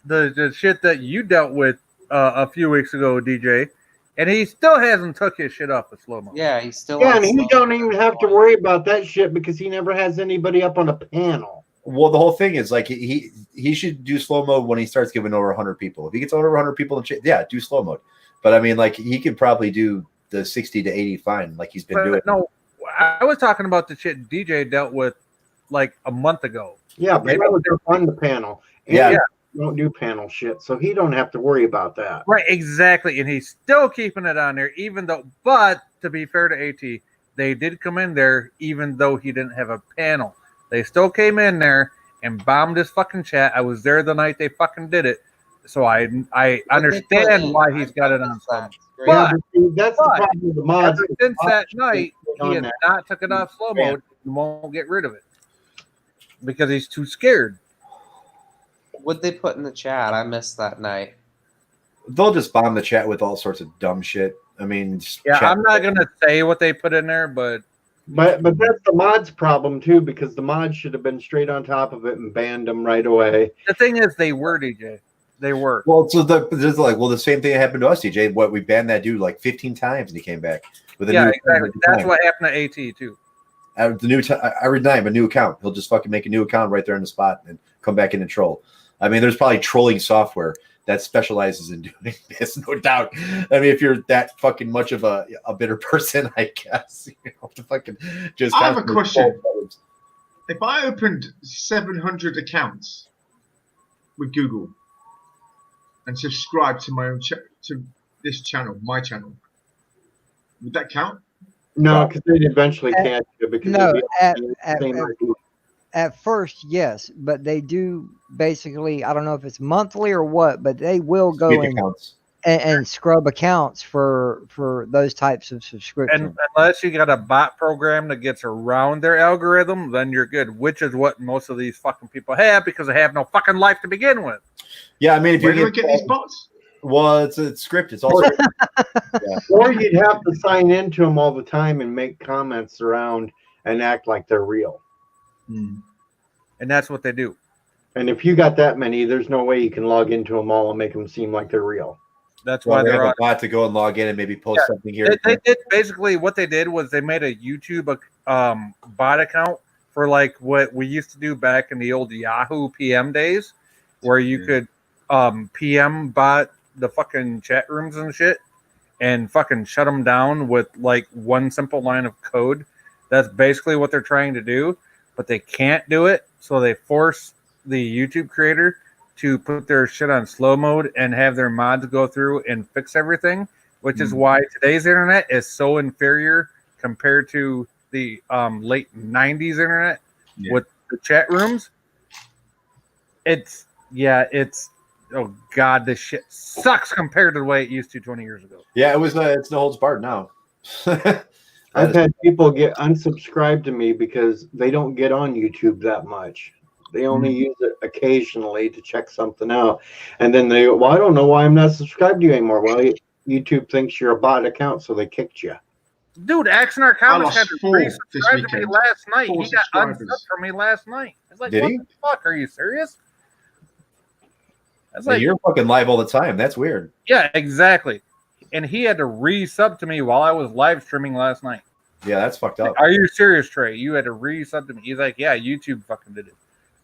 Speaker 10: the shit that you dealt with a few weeks ago, DJ, and he still hasn't took his shit off the slow mo.
Speaker 11: Yeah, he's still.
Speaker 1: Yeah, and he don't even have to worry about that shit because he never has anybody up on a panel.
Speaker 6: Well, the whole thing is like he should do slow mode when he starts giving over 100 people. If he gets over 100 people, yeah, do slow mode. But I mean, like he could probably do the 60 to 80 fine, like he's been doing.
Speaker 10: No, I was talking about the shit DJ dealt with like a month ago.
Speaker 1: Yeah, but that was on the panel. And
Speaker 6: yeah.
Speaker 1: Don't do panel shit, so he don't have to worry about that.
Speaker 10: Right, exactly. And he's still keeping it on there, even though, but to be fair to AT, they did come in there even though he didn't have a panel. They still came in there and bombed his fucking chat. I was there the night they fucking did it. So I understand why he's got it on.
Speaker 1: But that's the problem with the mods.
Speaker 10: Since that night, he has not took it off slow mode. He won't get rid of it because he's too scared.
Speaker 11: What'd they put in the chat? I missed that night.
Speaker 6: They'll just bomb the chat with all sorts of dumb shit. I mean,
Speaker 10: I'm not gonna say what they put in there, but
Speaker 1: that's the mods' problem too, because the mods should have been straight on top of it and banned them right away.
Speaker 10: The thing is, they were DJ. They were.
Speaker 6: Well, so there's like, the same thing happened to us, DJ. What, we banned that dude like 15 times and he came back with a new
Speaker 10: exactly. That's what happened to AT too.
Speaker 6: Every night, a new account. He'll just fucking make a new account right there on the spot and come back in and troll. I mean, there's probably trolling software that specializes in doing this, no doubt. I mean, if you're that fucking much of a bitter person, I guess, to fucking just.
Speaker 8: I have a question. If I opened 700 accounts with Google and subscribed to my own to this channel, my channel, would that count?
Speaker 1: No, because they'd eventually catch you. Because
Speaker 5: at first, yes, but they do basically, I don't know if it's monthly or what, but they will go and scrub accounts for those types of subscriptions.
Speaker 10: And unless you got a bot program that gets around their algorithm, then you're good, which is what most of these fucking people have because they have no fucking life to begin with.
Speaker 6: Yeah, I mean, if
Speaker 8: Where do we get these bots?
Speaker 6: Well, it's scripted. It's all scripted.
Speaker 1: Yeah. Or you'd have to sign into them all the time and make comments around and act like they're real.
Speaker 10: And that's what they do.
Speaker 1: And if you got that many, there's no way you can log into them all and make them seem like they're real.
Speaker 10: That's why they're
Speaker 6: a bot to go and log in and maybe post something here.
Speaker 10: They did basically what they did was they made a YouTube bot account for like what we used to do back in the old Yahoo PM days, where you could PM bot the fucking chat rooms and shit and fucking shut them down with like one simple line of code. That's basically what they're trying to do, but they can't do it, so they force the YouTube creator to put their shit on slow mode and have their mods go through and fix everything, which is why today's internet is so inferior compared to the late 90s internet with the chat rooms. It's oh god, this shit sucks compared to the way it used to 20 years ago.
Speaker 6: Yeah, it's no holds barred now.
Speaker 1: I've had people get unsubscribed to me because they don't get on YouTube that much. They only use it occasionally to check something out. And then they go, well, I don't know why I'm not subscribed to you anymore. Well, YouTube thinks you're a bot account, so they kicked you.
Speaker 10: Dude, Action Arcamus had to resubscribe to me last night. He got unsubbed from me last night. I was like, what the fuck? Are you serious?
Speaker 6: That's like, you're fucking live all the time. That's weird.
Speaker 10: Yeah, exactly. And he had to resub to me while I was live streaming last night.
Speaker 6: Yeah, that's fucked up.
Speaker 10: Are you serious, Trey? You had to resub to me. He's like, yeah, YouTube fucking did it.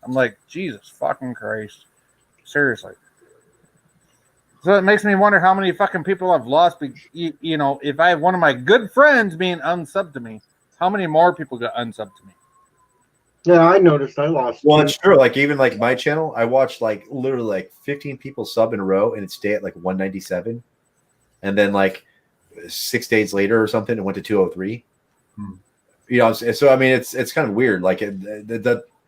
Speaker 10: I'm like, Jesus fucking Christ. Seriously. So it makes me wonder how many fucking people I've lost. You know, if I have one of my good friends being unsubbed to me, how many more people got unsubbed to me?
Speaker 1: Yeah, I noticed I lost.
Speaker 6: Well, it's true. Like, even like my channel, I watched like literally like 15 people sub in a row and it stayed at like 197. And then like 6 days later or something, it went to 203. You know, so I mean, it's kind of weird. Like,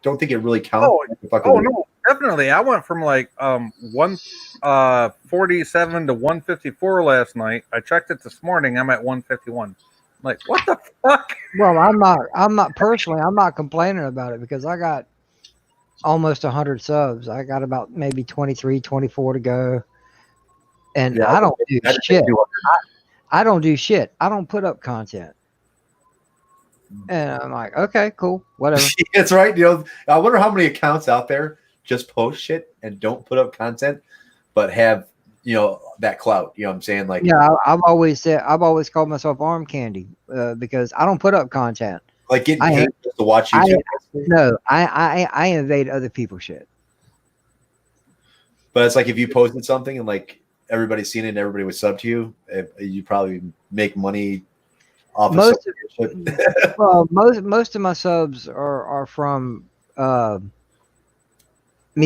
Speaker 6: don't think it really counts.
Speaker 10: No, definitely. I went from like 147 to 154 last night. I checked it this morning. I'm at 151. I'm like, what the fuck?
Speaker 5: Well, I'm not personally. I'm not complaining about it because I got almost 100 subs. I got about maybe 23, 24 to go, and I don't do shit. I don't do shit. I don't put up content. And I'm like, okay, cool, whatever.
Speaker 6: That's right. You know, I wonder how many accounts out there just post shit and don't put up content, but have, you know, that clout. You know what I'm saying? Like,
Speaker 5: Yeah, I've always called myself arm candy because I don't put up content.
Speaker 6: like getting paid just to watch YouTube.
Speaker 5: I invade other people's shit.
Speaker 6: But it's like if you posted something and like everybody's seen it and everybody was sub to you, you probably make money off of
Speaker 5: most of my subs are from me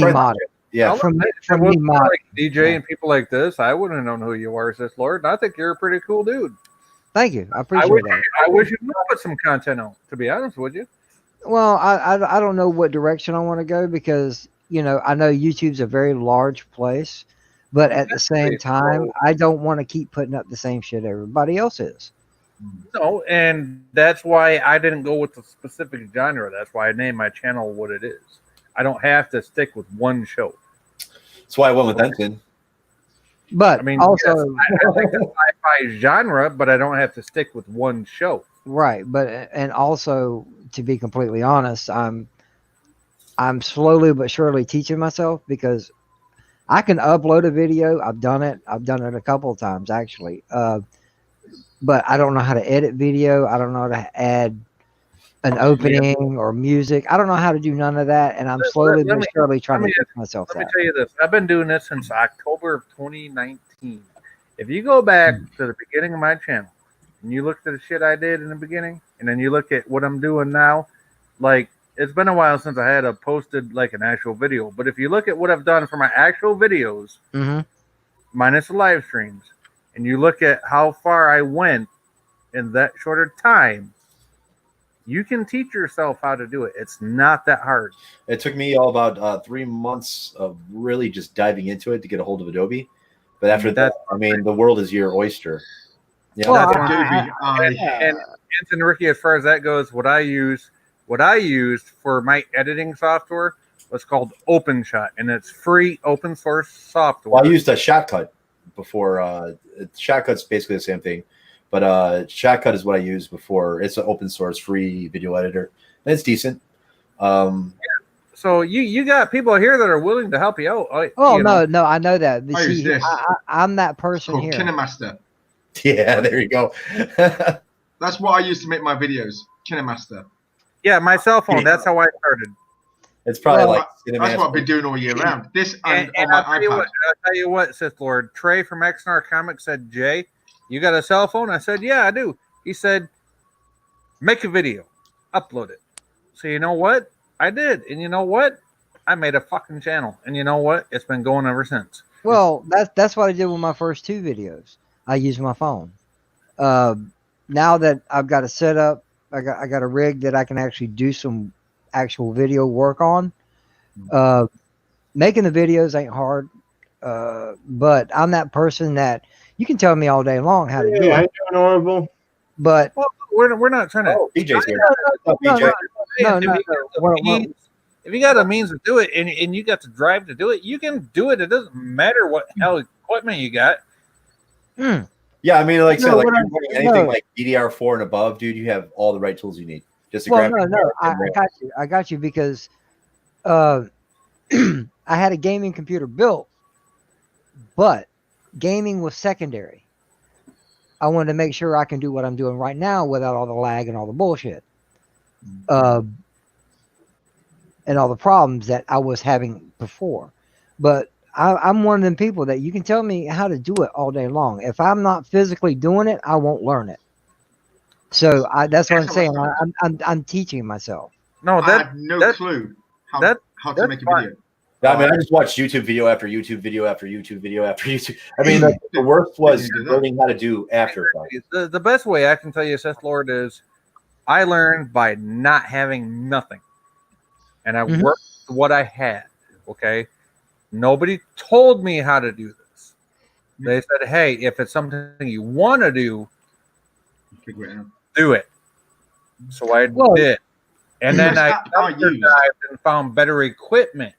Speaker 5: modding.
Speaker 6: Yeah,
Speaker 5: from me modding.
Speaker 10: Like DJ and people like this, I wouldn't have known who you were, Sith Lord. And I think you're a pretty cool dude.
Speaker 5: Thank you. I appreciate that.
Speaker 10: I wish you would put some content out, to be honest with you.
Speaker 5: Well, I don't know what direction I want to go because, you know, I know YouTube's a very large place, but at the same time, I don't want to keep putting up the same shit everybody else is.
Speaker 10: No, and that's why I didn't go with the specific genre. That's why I named my channel what it is. I don't have to stick with one show.
Speaker 6: That's why I went with Ensign.
Speaker 5: But
Speaker 10: I mean,
Speaker 5: also,
Speaker 10: yes, I think it's sci-fi genre, but I don't have to stick with one show.
Speaker 5: Right, but and also to be completely honest, I'm slowly but surely teaching myself because I can upload a video. I've done it a couple of times actually, but I don't know how to edit video. I don't know how to add an opening or music. I don't know how to do none of that, and I'm slowly but surely trying to teach myself that.
Speaker 10: Let me tell you this: I've been doing this since October of 2019. If you go back to the beginning of my channel and you look at the shit I did in the beginning, and then you look at what I'm doing now, like it's been a while since I had posted like an actual video. But if you look at what I've done for my actual videos, minus the live streams, and you look at how far I went in that shorter time, you can teach yourself how to do it. It's not that hard.
Speaker 6: It took me all about 3 months of really just diving into it to get a hold of Adobe. But after that, I mean, the world is your oyster. Yeah,
Speaker 10: well, and Anson Ricky, as far as that goes, what I used for my editing software was called OpenShot, and it's free open source software.
Speaker 6: Well, I used a Shotcut before. Shotcut's basically the same thing. But Shotcut is what I used before. It's an open source free video editor. And it's decent.
Speaker 10: So you got people here that are willing to help you out.
Speaker 5: No, I know that. But see, I'm that person here.
Speaker 8: KineMaster.
Speaker 6: Yeah, there you go.
Speaker 8: That's what I used to make my videos. KineMaster.
Speaker 10: Yeah, my cell phone. That's how I started.
Speaker 6: It's probably
Speaker 8: that's what I've been doing all year round. This and on my iPad.
Speaker 10: I'll tell you what, Sith Lord. Trey from XNR Comics said, Jay, you got a cell phone? I said, yeah, I do. He said, make a video, upload it. So you know what? I did. And you know what? I made a fucking channel. And you know what? It's been going ever since.
Speaker 5: Well, that's what I did with my first 2 videos. I used my phone. Now that I've got a setup, I got a rig that I can actually do some actual video work on. Making the videos ain't hard. But I'm that person that you can tell me all day long how to do it.
Speaker 1: I doing horrible.
Speaker 5: But
Speaker 10: we're not trying to.
Speaker 6: DJ's here.
Speaker 10: If you got a means to do it and you got the drive to do it, you can do it. It doesn't matter what hell equipment you got.
Speaker 6: Yeah, I mean, like I said, like you're running anything like DDR4 and above, dude, you have all the right tools you need. Just to grab
Speaker 5: I got you because I had a gaming computer built, but gaming was secondary. I wanted to make sure I can do what I'm doing right now without all the lag and all the bullshit. And all the problems that I was having before. But I'm one of them people that you can tell me how to do it all day long. If I'm not physically doing it, I won't learn it. So that's what I'm saying. I'm teaching myself.
Speaker 8: No, I have no clue how to make a video.
Speaker 6: I mean, I just watched YouTube video after YouTube video after YouTube video after YouTube. I mean, the worst was learning how to do After Effects.
Speaker 10: The best way I can tell you, Sith Lord, is I learned by not having nothing. And I worked with what I had. Okay. Nobody told me how to do this. They said, hey, if it's something you want to do, do it. So I did. And then I dived and found better equipment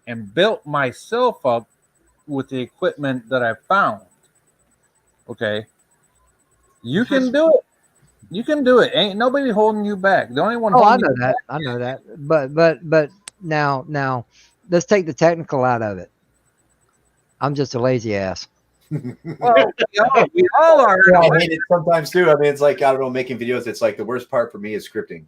Speaker 10: and built myself up with the equipment that I found. Okay. You can do it. You can do it. Ain't nobody holding you back. The only one.
Speaker 5: Oh, I
Speaker 10: holding
Speaker 5: know
Speaker 10: you
Speaker 5: that. I know that. But now, let's take the technical out of it. I'm just a lazy ass.
Speaker 10: Well, we all are.
Speaker 6: Yeah, I mean, it sometimes too. I mean, it's like, I don't know, making videos. It's like the worst part for me is scripting.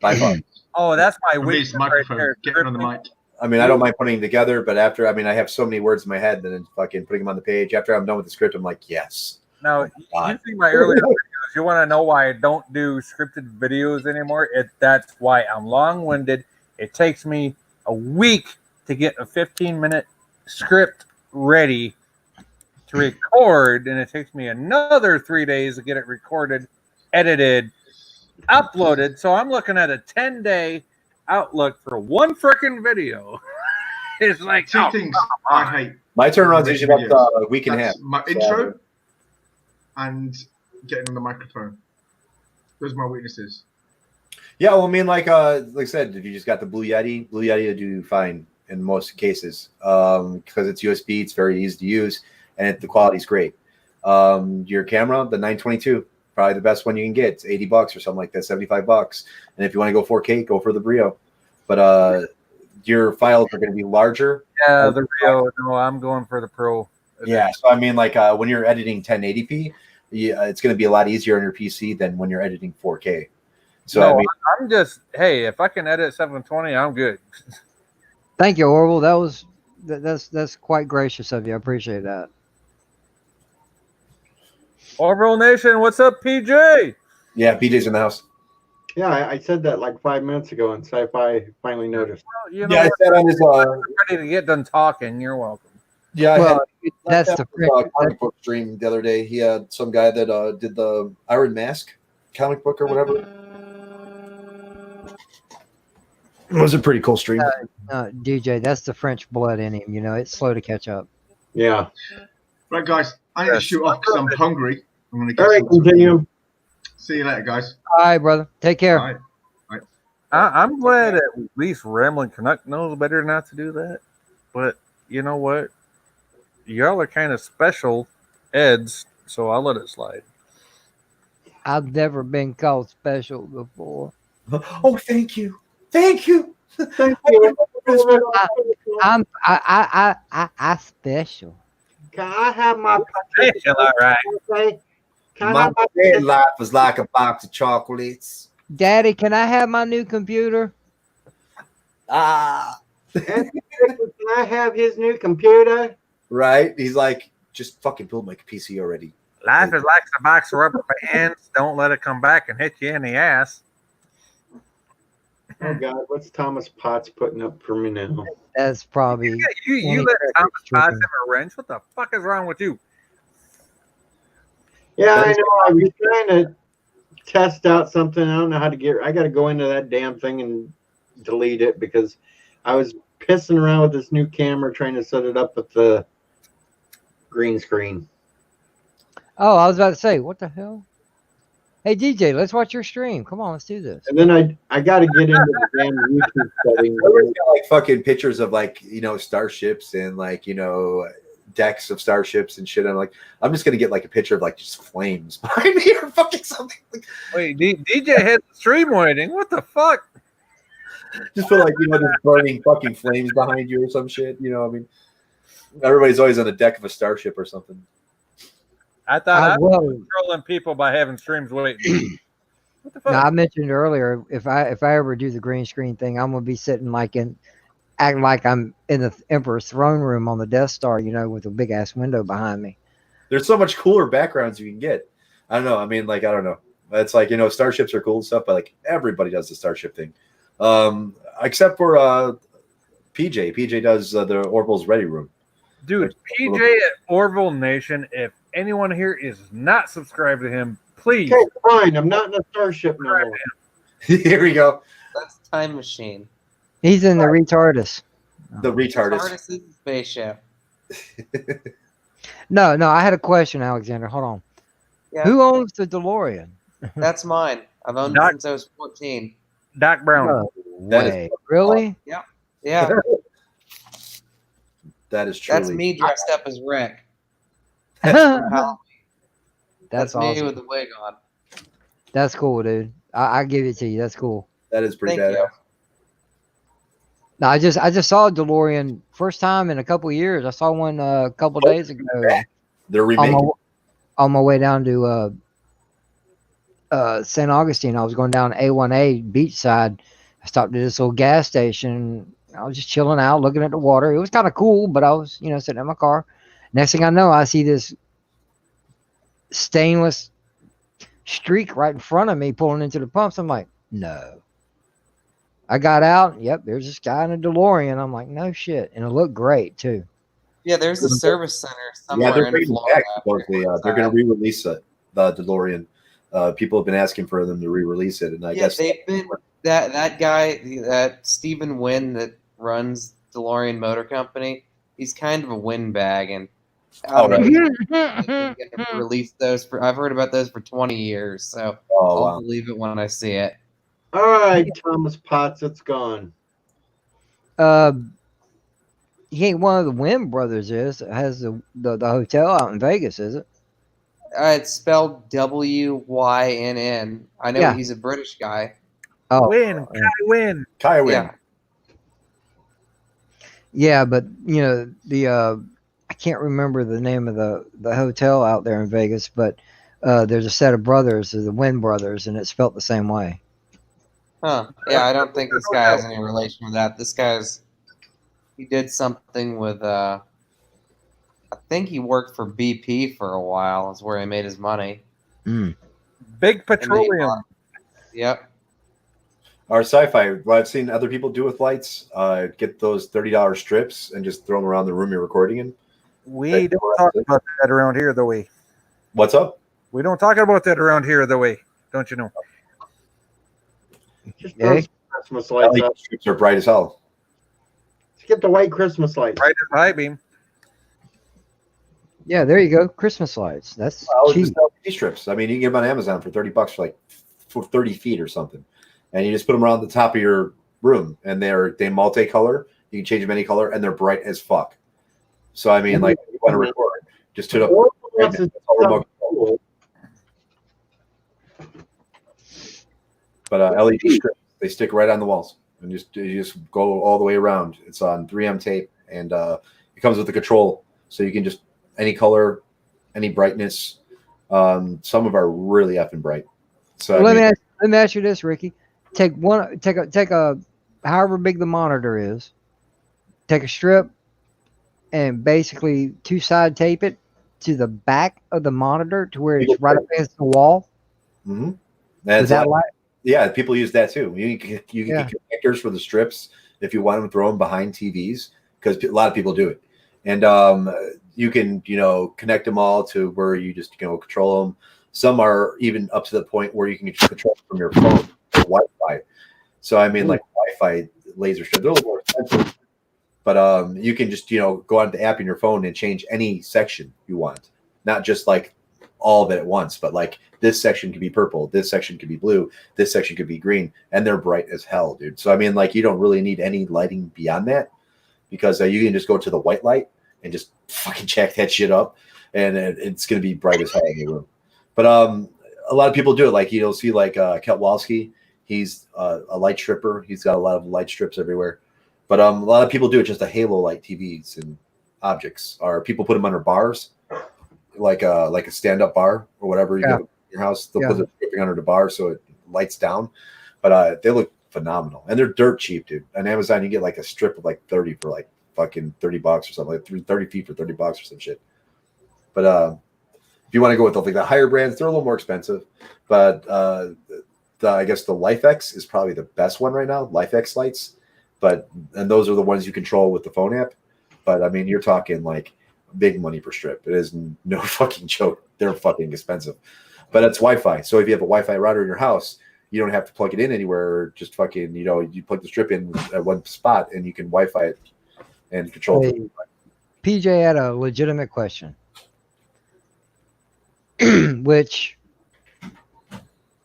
Speaker 6: By far.
Speaker 10: Oh, that's my
Speaker 8: For me, it's
Speaker 10: weakness
Speaker 8: the
Speaker 10: right
Speaker 8: microphone.
Speaker 10: there.
Speaker 8: Getting on the mic.
Speaker 6: I mean, I don't mind putting them together, but after, I mean, I have so many words in my head, then fucking putting them on the page. After I'm done with the script, I'm like, yes.
Speaker 10: Now, you see my earlier videos. You want to know why I don't do scripted videos anymore? That's why I'm long-winded. It takes me a week to get a 15-minute script ready to record, and it takes me another 3 days to get it recorded, edited, uploaded. So I'm looking at a 10-day outlook for one freaking video. It's like
Speaker 8: two things I hate.
Speaker 6: My turnaround's usually about a week and a half.
Speaker 8: My intro and getting on the microphone. Those are my weaknesses.
Speaker 6: Yeah, well, I mean, like I said, if you just got the Blue Yeti will do fine in most cases because it's USB. It's very easy to use, and the quality's great. Your camera, the 922, probably the best one you can get. It's $80 or something like that, $75. And if you want to go 4K, go for the Brio. But your files are going to be larger.
Speaker 10: Yeah, the Brio. No, I'm going for the Pro.
Speaker 6: Yeah, so I mean, like when you're editing 1080p, it's going to be a lot easier on your PC than when you're editing 4K. So
Speaker 10: no,
Speaker 6: I mean,
Speaker 10: I'm just if I can edit 720, I'm good.
Speaker 5: Thank you, Orville. That's quite gracious of you. I appreciate that.
Speaker 10: Orville Nation, what's up, PJ?
Speaker 6: Yeah, PJ's in the house.
Speaker 1: Yeah, I said that like 5 minutes ago, and Sci-Fi finally noticed.
Speaker 10: Well, you know
Speaker 6: Yeah, I said on his
Speaker 10: ready to get done talking. You're welcome.
Speaker 6: Yeah,
Speaker 5: Well, that's the
Speaker 6: comic book stream the other day. He had some guy that did the Iron Mask comic book or whatever. It was a pretty cool stream.
Speaker 5: DJ, that's the French blood in him. You know, it's slow to catch up.
Speaker 1: Yeah.
Speaker 8: Right, guys. I need to shoot off because I'm hungry. I'm going to get
Speaker 1: All right, continue.
Speaker 8: See you later, guys.
Speaker 5: All right, brother. Take care.
Speaker 8: All right.
Speaker 10: I'm glad at least Rambling Canuck knows better not to do that. But you know what? Y'all are kind of special eds, so I'll let it slide.
Speaker 5: I've never been called special before.
Speaker 6: Oh, thank you. Thank you.
Speaker 1: Thank you.
Speaker 5: I special.
Speaker 1: Can I have my
Speaker 10: special? All right.
Speaker 1: Okay.
Speaker 6: My dead life was like a box of chocolates.
Speaker 5: Daddy, can I have my new computer?
Speaker 1: Can I have his new computer?
Speaker 6: Right? He's like, just fucking build my PC already.
Speaker 10: Life is like a box of rubber bands. Don't let it come back and hit you in the ass.
Speaker 1: Oh God, what's Thomas Potts putting up for me now?
Speaker 5: That's probably
Speaker 10: you let Thomas Potts have a wrench. What the fuck is wrong with you?
Speaker 1: Yeah, I know. I was trying to test out something. I don't know how to get. I got to go into that damn thing and delete it because I was pissing around with this new camera trying to set it up with the green screen.
Speaker 5: Oh, I was about to say, what the hell? Hey DJ, let's watch your stream. Come on, let's do this.
Speaker 1: And then I got to get into the damn YouTube settings.
Speaker 6: Everybody's got like fucking pictures of like, you know, starships and like, you know, decks of starships and shit. I'm like, I'm just gonna get like a picture of like just flames behind me or fucking something.
Speaker 10: Wait, DJ has the stream waiting. What the fuck?
Speaker 6: Just feel like, you know, just burning fucking flames behind you or some shit. You know, I mean, everybody's always on the deck of a starship or something.
Speaker 10: I thought I was controlling people by having streams waiting. What the fuck?
Speaker 5: Now, I mentioned earlier, if I ever do the green screen thing, I'm gonna be sitting acting like I'm in the Emperor's throne room on the Death Star, you know, with a big ass window behind me.
Speaker 6: There's so much cooler backgrounds you can get. I don't know. I mean, like, I don't know. It's like, you know, starships are cool and stuff, but like everybody does the starship thing. Except for PJ. PJ does the Orville's Ready Room.
Speaker 10: Dude, PJ at Orville Nation, if anyone here is not subscribed to him, please.
Speaker 1: Okay, fine. I'm not in a starship now.
Speaker 6: Here we go.
Speaker 11: That's Time Machine.
Speaker 5: He's in the retardus.
Speaker 6: The retardus.
Speaker 11: TARDIS is the spaceship.
Speaker 5: No, I had a question, Alexander. Hold on.
Speaker 11: Yeah.
Speaker 5: Who owns the DeLorean?
Speaker 11: That's mine. I've owned it since I was 14.
Speaker 10: Doc Brown.
Speaker 5: No way. Really?
Speaker 11: Yeah. Yeah.
Speaker 6: That is truly.
Speaker 11: That's me dressed up as Rick.
Speaker 5: That's
Speaker 11: That's me
Speaker 5: awesome.
Speaker 11: with the wig on.
Speaker 5: That's cool, dude. I give it to you. That's cool.
Speaker 6: That is pretty
Speaker 11: Thank
Speaker 6: badass.
Speaker 11: you.
Speaker 5: No, I just saw a DeLorean first time in a couple of years. I saw one a couple of days ago.
Speaker 6: They're remaking.
Speaker 5: On my way down to St. Augustine. I was going down A1A beachside. I stopped at this little gas station. I was just chilling out, looking at the water. It was kind of cool, but I was, sitting in my car. Next thing I know, I see this stainless streak right in front of me pulling into the pumps. I'm like, no. I got out. Yep, there's this guy in a DeLorean. I'm like, no shit. And it looked great, too.
Speaker 11: Yeah, there's a service center somewhere
Speaker 6: they're
Speaker 11: in
Speaker 6: bringing it
Speaker 11: Florida.
Speaker 6: back. Supposedly. They're going to re-release it, the DeLorean. People have been asking for them to re-release it, and I guess
Speaker 11: they've been that guy, that Stephen Wynn that runs DeLorean Motor Company. He's kind of a windbag, and I don't know. He's going to release those. I've heard about those for 20 years, so I'll believe it when I see it.
Speaker 1: All right, Thomas Potts, it's gone.
Speaker 5: He ain't one of the Wynn brothers, has the hotel out in Vegas, is it?
Speaker 11: It's spelled Wynn. I know he's a British guy.
Speaker 5: Oh,
Speaker 10: Win.
Speaker 6: Kai Wynn.
Speaker 11: Yeah.
Speaker 5: Yeah, but I can't remember the name of the hotel out there in Vegas, but there's a set of brothers, the Wynn brothers, and it's spelled the same way.
Speaker 11: Huh. Yeah, I don't think this guy has any relation with that. This he did something with I think he worked for BP for a while. Is where he made his money.
Speaker 10: Big Petroleum.
Speaker 11: Yep.
Speaker 6: Our sci-fi. What I've seen other people do with lights, get those $30 strips and just throw them around the room you're recording in.
Speaker 10: We don't talk about that around here, though.
Speaker 6: What's up?
Speaker 10: We don't talk about that around here, though. Don't you know?
Speaker 1: Just throw some Christmas lights up.
Speaker 6: Strips are bright as hell.
Speaker 1: Let's get the white Christmas lights.
Speaker 10: Bright as high beam.
Speaker 5: Yeah, there you go. Christmas lights. That's cheap.
Speaker 6: Just LED strips. I mean, you can get them on Amazon for $30 for 30 feet or something, and you just put them around the top of your room, and they multicolor. You can change them any color, and they're bright as fuck. So I mean, like, if you want to record, just put up. But LED strips, they stick right on the walls, and you just go all the way around. It's on 3M tape, and it comes with a control, so you can just any color, any brightness. Some of them are really effing bright. So
Speaker 5: let me ask you this, Ricky. Take a however big the monitor is. Take a strip and basically two-side tape it to the back of the monitor to where it's right up against the wall.
Speaker 6: Mm-hmm.
Speaker 5: Is that right?
Speaker 6: Yeah, people use that too. You can get connectors for the strips if you want them to throw them behind TVs, because a lot of people do it. And you can connect them all to where you just control them. Some are even up to the point where you can control from your phone, Wi-Fi. So I mean, like Wi-Fi laser strip, they're a little more expensive, but you can just go on the app in your phone and change any section you want, not just like all of it at once, but like this section could be purple, this section could be blue, this section could be green, and they're bright as hell, dude. So I mean, like, you don't really need any lighting beyond that, because you can just go to the white light and just fucking jack that shit up, and it's gonna be bright as hell in the room. But a lot of people do it. Like, you'll see like Ketwalski, he's a light stripper. He's got a lot of light strips everywhere. But a lot of people do it just to halo light TVs and objects, or people put them under bars, like a stand-up bar or whatever you get in your house. They'll put the stripping under the bar so it lights down. But they look phenomenal, and they're dirt cheap, dude. On Amazon, you get like a strip of like 30 for like fucking $30 or something, like 30 feet for $30 or some shit. But if you want to go with like the higher brands, they're a little more expensive. But I guess the LifeX is probably the best one right now, LifeX lights. And those are the ones you control with the phone app. But I mean, you're talking like big money per strip. It is no fucking joke. They're fucking expensive. But it's Wi-Fi. So if you have a Wi-Fi router in your house, you don't have to plug it in anywhere. Just fucking, you plug the strip in at one spot and you can Wi-Fi it and control it.
Speaker 5: PJ had a legitimate question. Which,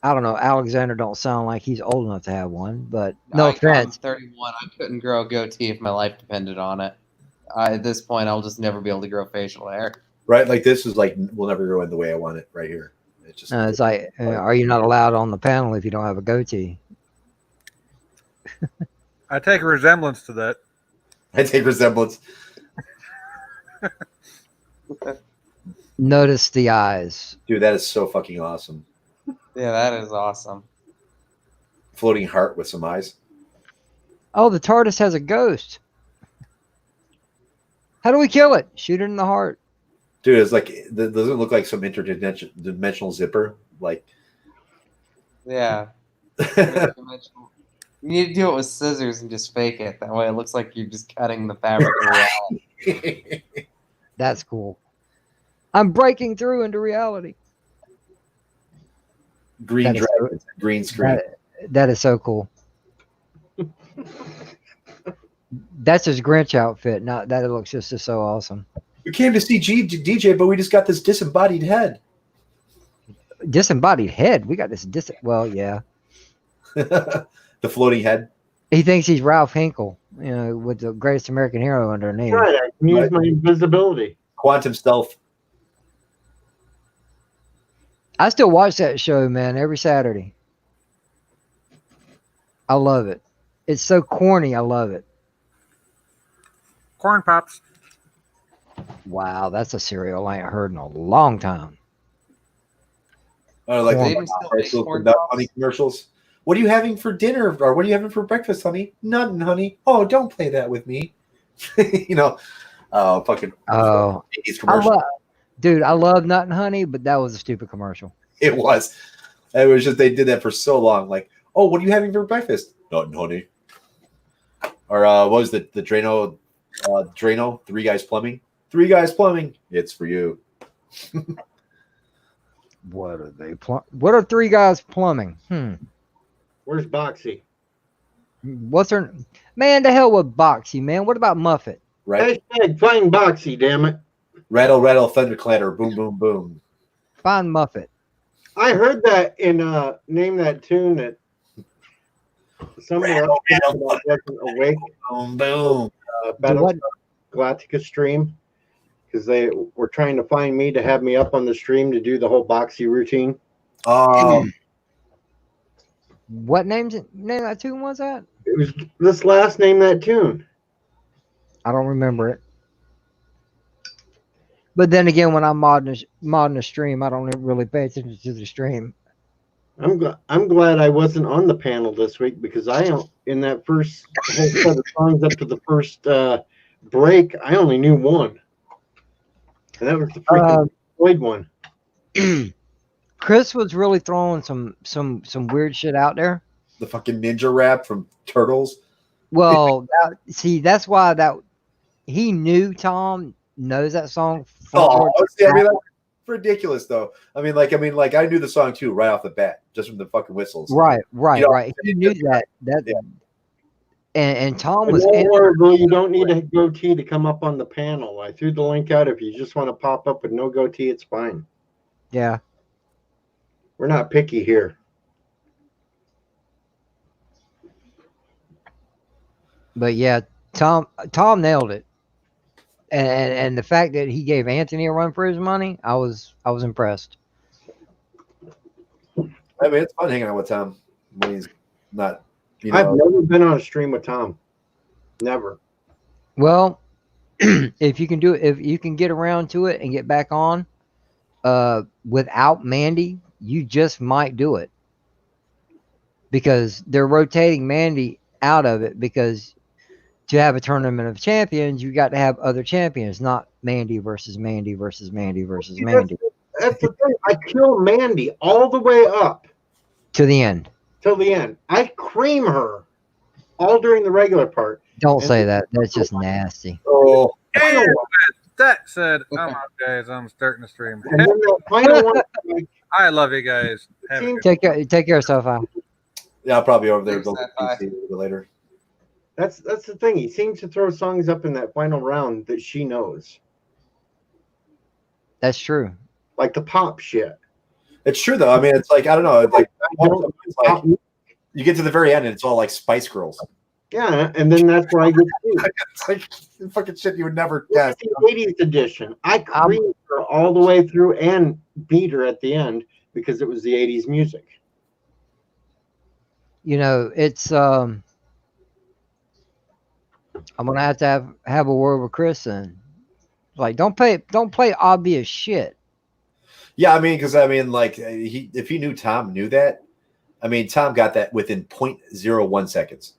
Speaker 5: I don't know, Alexander don't sound like he's old enough to have one, but no offense.
Speaker 11: I'm 31. I couldn't grow a goatee if my life depended on it. At this point, I'll just never be able to grow facial hair.
Speaker 6: Right, like this is like will never grow in the way I want it right here.
Speaker 5: It's like, are you not allowed on the panel if you don't have a goatee?
Speaker 10: I take a resemblance to that.
Speaker 6: I take resemblance.
Speaker 5: Notice the eyes.
Speaker 6: Dude, that is so fucking awesome.
Speaker 11: Yeah, that is awesome.
Speaker 6: Floating heart with some eyes.
Speaker 5: Oh, the TARDIS has a ghost. How do we kill it? Shoot it in the heart.
Speaker 6: Dude, it's like, doesn't it look like some interdimensional zipper? Like,
Speaker 11: Yeah. You need to do it with scissors and just fake it. That way it looks like you're just cutting the fabric of reality.
Speaker 5: That's cool. I'm breaking through into reality.
Speaker 6: Green dragon, green screen.
Speaker 5: That is so cool. That's his Grinch outfit. Not that it looks just so awesome.
Speaker 6: We came to see DJ, but we just got this disembodied head.
Speaker 5: Disembodied head? We got this well, yeah.
Speaker 6: The floating head.
Speaker 5: He thinks he's Ralph Hinkle, with the greatest American hero underneath.
Speaker 1: Right, I can use my invisibility.
Speaker 6: Quantum stealth.
Speaker 5: I still watch that show, man, every Saturday. I love it. It's so corny. I love it.
Speaker 10: Corn Pops.
Speaker 5: Wow, that's a cereal I ain't heard in a long time.
Speaker 6: Like
Speaker 11: corn
Speaker 6: honey commercials. What are you having for dinner, or what are you having for breakfast, honey? Nothing, honey. Oh, don't play that with me. Fucking.
Speaker 5: Oh,
Speaker 6: 80s commercial.
Speaker 5: Dude, I love Nut and Honey, but that was a stupid commercial.
Speaker 6: It was. It was just they did that for so long. Like, oh, what are you having for breakfast? Nut and honey. Or what was the Drano? Drano, 3 Guys Plumbing. 3 Guys Plumbing. It's for you.
Speaker 5: What are they? What are 3 Guys Plumbing?
Speaker 1: Where's Boxy?
Speaker 5: What's her? Man, the hell with Boxy, man. What about Muffet?
Speaker 6: Right.
Speaker 1: Hashtag find Boxy, damn it.
Speaker 6: Rattle, rattle, thunderclatter, boom, boom, boom.
Speaker 5: Find Muffet.
Speaker 1: I heard that in Name That Tune that somebody else wasn't awake.
Speaker 6: Boom, boom.
Speaker 1: Battlestar Galactica stream, because they were trying to find me to have me up on the stream to do the whole Boxy routine.
Speaker 5: What name that tune was that?
Speaker 1: It was this last Name That Tune.
Speaker 5: I don't remember it. But then again, when I'm modding a stream, I don't really pay attention to the stream.
Speaker 1: I'm glad I wasn't on the panel this week, because in that first whole set of songs up to the first break, I only knew one, and that was the freaking Floyd one.
Speaker 5: Chris was really throwing some weird shit out there.
Speaker 6: The fucking ninja rap from Turtles.
Speaker 5: Well, that's why he knew Tom knows that song.
Speaker 6: I mean, that's ridiculous though. I mean, I knew the song too right off the bat, just from the fucking whistles.
Speaker 5: Right. He knew that. Yeah. And Tom was.
Speaker 1: You don't need a goatee to come up on the panel. I threw the link out. If you just want to pop up with no goatee, it's fine.
Speaker 5: Yeah.
Speaker 1: We're not picky here.
Speaker 5: But yeah, Tom nailed it. And the fact that he gave Anthony a run for his money, I was impressed.
Speaker 6: I mean, it's fun hanging out with Tom when he's not.
Speaker 1: I've never been on a stream with Tom. Never.
Speaker 5: Well, if you can get around to it and get back on, without Mandy, you just might do it, because they're rotating Mandy out of it, because to have a tournament of champions, you got to have other champions, not Mandy versus Mandy versus Mandy versus Mandy.
Speaker 1: That's the thing. I kill Mandy all the way up
Speaker 5: to the end.
Speaker 1: Till the end. I cream her all during the regular part.
Speaker 5: Don't say that. That's just nasty.
Speaker 6: Oh,
Speaker 10: and that said, I'm out, guys. I'm starting to stream.
Speaker 1: And then the final one,
Speaker 10: I love you guys.
Speaker 5: Take care of Sophie.
Speaker 6: Yeah, I'll probably over there a little bit later.
Speaker 1: That's the thing. He seems to throw songs up in that final round that she knows.
Speaker 5: That's true.
Speaker 1: Like the pop shit.
Speaker 6: It's true though. I mean, it's like, I don't know. It's like you get to the very end and it's all like Spice Girls.
Speaker 1: Yeah, and then that's where I get to.
Speaker 6: It's like fucking shit you would never guess.
Speaker 1: The 80s edition. I creamed her all the way through and beat her at the end. because it was the 80s music.
Speaker 5: You know, it's I'm gonna have a word with Chris and like don't play obvious shit.
Speaker 6: Yeah, I mean, because I mean, like if he knew Tom knew that, I mean, Tom got that within 0.01 seconds,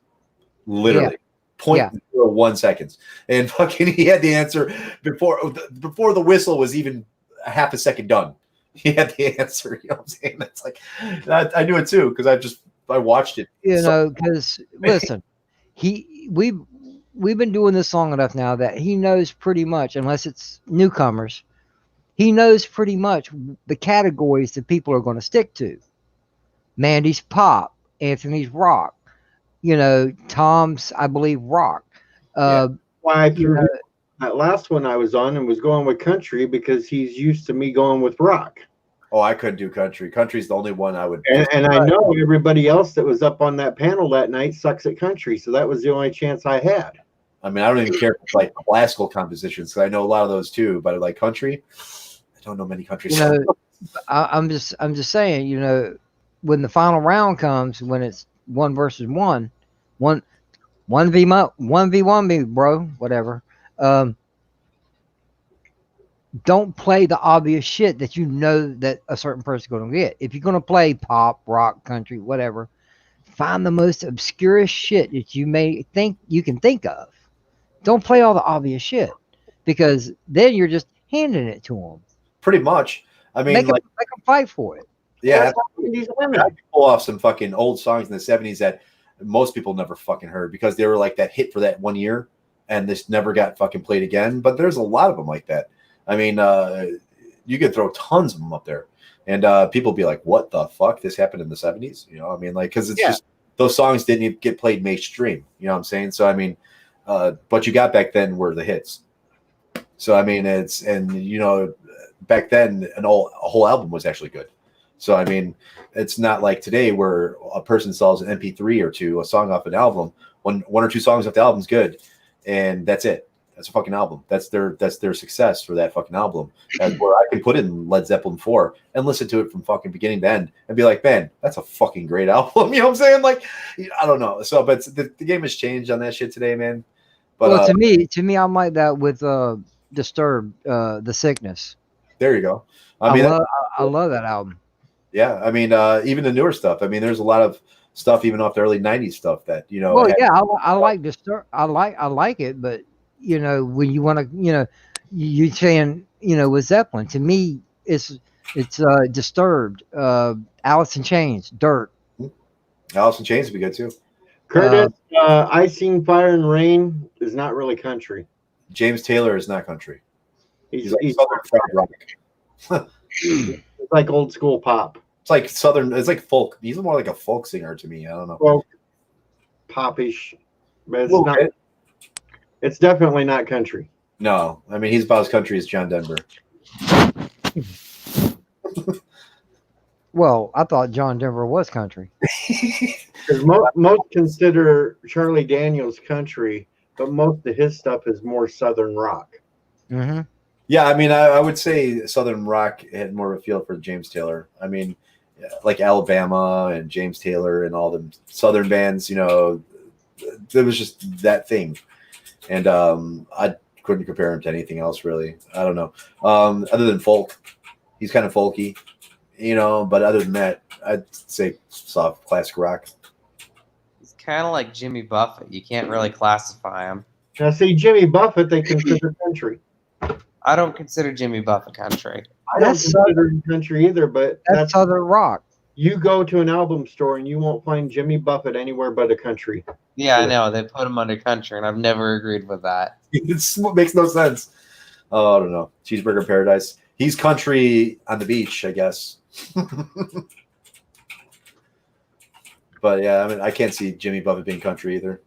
Speaker 6: literally. 0.01 seconds, and fucking he had the answer before the whistle was even a half a second done. He had the answer. You know what I'm saying? That's like I knew it too because I watched it.
Speaker 5: You know, because listen, we've been doing this long enough now that he knows pretty much, unless it's newcomers, he knows pretty much the categories that people are going to stick to. Mandy's pop, Anthony's rock, you know, Tom's, I believe, rock.
Speaker 1: Why I threw that last one I was on and was going with country because he's used to me going with rock.
Speaker 6: Oh, I couldn't do country. Country's the only one I would.
Speaker 1: And I know everybody else that was up on that panel that night sucks at country, so that was the only chance I had.
Speaker 6: I mean, I don't even care if it's like classical compositions because I know a lot of those too. But like country, I don't know many country songs.
Speaker 5: You know, I'm just saying, you know, when the final round comes, when it's 1 versus 1, 1v1, bro, whatever. Don't play the obvious shit that you know that a certain person's going to get. If you're going to play pop, rock, country, whatever, find the most obscure shit that you may think you can think of. Don't play all the obvious shit because then you're just handing it to them.
Speaker 6: Pretty much. I mean,
Speaker 5: make
Speaker 6: like
Speaker 5: them fight for it.
Speaker 6: Yeah, I could pull off some fucking old songs in the 70s that most people never fucking heard because they were like that hit for that 1 year and this never got fucking played again. But there's a lot of them like that. I mean, you could throw tons of them up there and people be like, what the fuck? This happened in the 70s? You know, I mean, like, because it's just those songs didn't even get played mainstream. You know what I'm saying? So, I mean, what you got back then were the hits. So, I mean, you know, back then, a whole album was actually good. So, I mean, it's not like today where a person sells an MP3 or two, a song off an album, one or two songs off the album's good, and that's it. That's a fucking album. That's their success for that fucking album. That's where I can put in Led Zeppelin 4 and listen to it from fucking beginning to end and be like, man, that's a fucking great album. You know what I'm saying? Like, I don't know. So, but the game has changed on that shit today, man. But
Speaker 5: well, to me, I'm like that with Disturbed, The Sickness.
Speaker 6: There you go. I mean,
Speaker 5: I love that album.
Speaker 6: Yeah, I mean, even the newer stuff. I mean, there's a lot of stuff even off the early '90s stuff that you know.
Speaker 5: Well, yeah, I like Disturbed. I like it, but you know, when you want to, you know, you saying, you know, with Zeppelin, to me, it's Disturbed, Alice in Chains, Dirt.
Speaker 6: Alice in Chains would be good too.
Speaker 1: Curtis, I Seen Fire and Rain is not really country.
Speaker 6: James Taylor is not country.
Speaker 1: He's
Speaker 6: Southern rock.
Speaker 1: It's like old school pop.
Speaker 6: It's like Southern. It's like folk. He's more like a folk singer to me. I don't know.
Speaker 1: Folk, popish, but it's not. It's definitely not country.
Speaker 6: No, I mean he's about as country as John Denver.
Speaker 5: Well, I thought John Denver was country.
Speaker 1: Because most consider Charlie Daniels country, but most of his stuff is more Southern rock.
Speaker 5: Mm-hmm.
Speaker 6: Yeah, I mean, I would say Southern rock had more of a feel for James Taylor. I mean, like Alabama and James Taylor and all them Southern bands, you know, there was just that thing. And I couldn't compare him to anything else, really. I don't know. Other than folk, he's kind of folky, you know, but other than that, I'd say soft classic rock.
Speaker 11: He's kind of like Jimmy Buffett. You can't really classify him.
Speaker 1: Now, see, Jimmy Buffett, they consider country.
Speaker 11: I don't consider Jimmy Buffett country.
Speaker 1: I don't consider him country either, but
Speaker 5: that's Southern rock.
Speaker 1: You go to an album store and you won't find Jimmy Buffett anywhere but a country.
Speaker 11: Yeah, I know. They put him under country, and I've never agreed with that.
Speaker 6: It makes no sense. Oh, I don't know. Cheeseburger Paradise. He's country on the beach, I guess. But yeah, I mean, I can't see Jimmy Buffett being country either.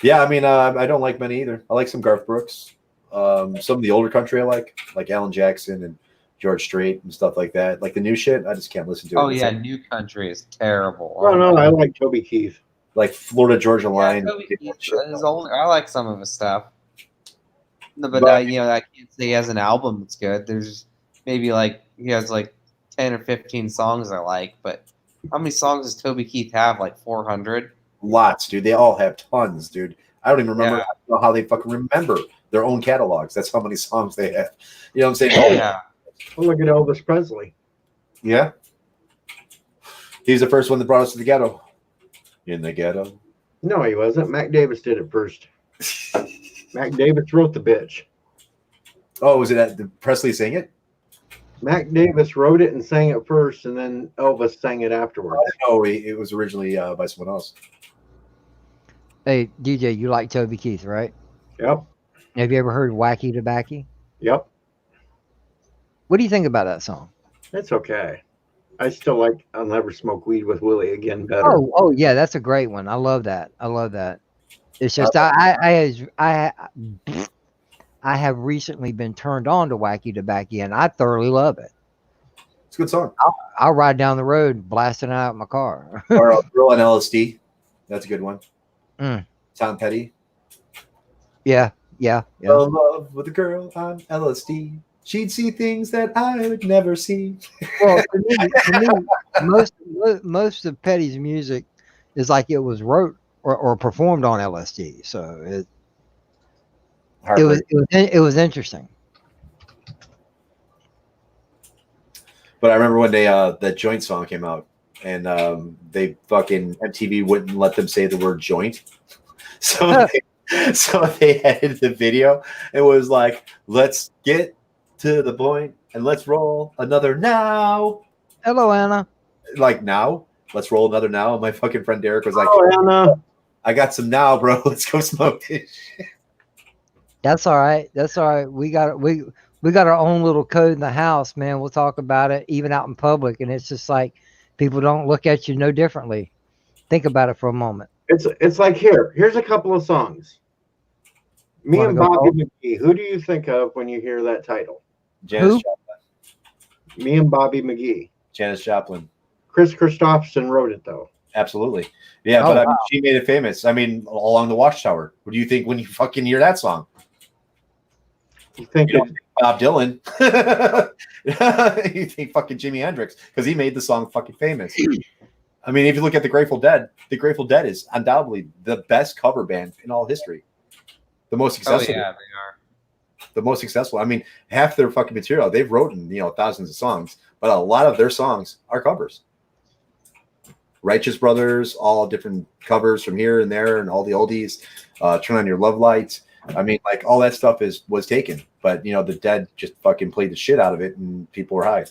Speaker 6: Yeah, I mean, I don't like many either. I like some Garth Brooks. Some of the older country I like Alan Jackson and George Strait and stuff like that. Like the new shit, I just can't listen to it.
Speaker 11: Oh yeah, new country is terrible.
Speaker 1: No, I like Toby Keith.
Speaker 6: Like Florida Georgia Line.
Speaker 11: Toby Keith is older. I like some of his stuff. No, but you know, I can't say he has an album that's good. There's maybe like he has like 10 or 15 songs I like, but how many songs does Toby Keith have? Like 400?
Speaker 6: Lots, dude. They all have tons, dude. I don't even remember how they fucking remember their own catalogs. That's how many songs they have. You know what I'm saying?
Speaker 11: Oh, yeah.
Speaker 1: Well, look at Elvis Presley.
Speaker 6: Yeah. He's the first one that brought us to the ghetto. In the ghetto.
Speaker 1: No, he wasn't. Mac Davis did it first. Mac Davis wrote the bitch.
Speaker 6: Oh, was it the Presley sing it?
Speaker 1: Mac Davis wrote it and sang it first, and then Elvis sang it afterwards.
Speaker 6: Oh, it was originally by someone else.
Speaker 5: Hey, DJ, you like Toby Keith, right?
Speaker 1: Yep.
Speaker 5: Have you ever heard Wacky Tobacco?
Speaker 1: Yep.
Speaker 5: What do you think about that song?
Speaker 1: It's okay. I still like I'll Never Smoke Weed with Willie Again better.
Speaker 5: Oh yeah, that's a great one. I love that. It's just I have recently been turned on to Wacky Tobacco, and I thoroughly love it.
Speaker 6: It's a good song.
Speaker 5: I'll ride down the road blasting it out in my car.
Speaker 6: Or Girl on LSD. That's a good one.
Speaker 5: Mm.
Speaker 6: Tom Petty.
Speaker 5: Yeah.
Speaker 6: Fell in love with a girl on LSD. She'd see things that I would never see.
Speaker 5: Well, to me, most of Petty's music is like it was wrote or performed on LSD. So it was interesting.
Speaker 6: But I remember when that joint song came out, and they fucking MTV wouldn't let them say the word joint, so they edited the video. It was like, let's get to the point and let's roll another now.
Speaker 5: Hello, Anna.
Speaker 6: Like now, let's roll another now. And my fucking friend Derek was like,
Speaker 1: "Oh, Anna,
Speaker 6: I got some now, bro. Let's go smoke this shit."
Speaker 5: That's all right. We got our own little code in the house, man. We'll talk about it even out in public, and it's just like people don't look at you no differently. Think about it for a moment.
Speaker 1: It's like here's a couple of songs. Me and Bobby McGee. Who do you think of when you hear that title?
Speaker 6: Janis Joplin.
Speaker 1: Me and Bobby McGee.
Speaker 6: Janis Joplin.
Speaker 1: Chris Christopherson wrote it though.
Speaker 6: Absolutely. Yeah, but I mean, she made it famous. I mean, Along the Watchtower. What do you think when you fucking hear that song?
Speaker 1: You think
Speaker 6: Bob Dylan? You think fucking Jimi Hendrix because he made the song fucking famous. I mean, if you look at the Grateful Dead is undoubtedly the best cover band in all history. The most successful.
Speaker 11: Oh, yeah, they are.
Speaker 6: The most successful. I mean, half their fucking material they've written, thousands of songs, but a lot of their songs are covers. Righteous Brothers, all different covers from here and there, and all the oldies. Turn on Your Love Lights. I mean, like all that stuff was taken, but the Dead just fucking played the shit out of it, and people were high.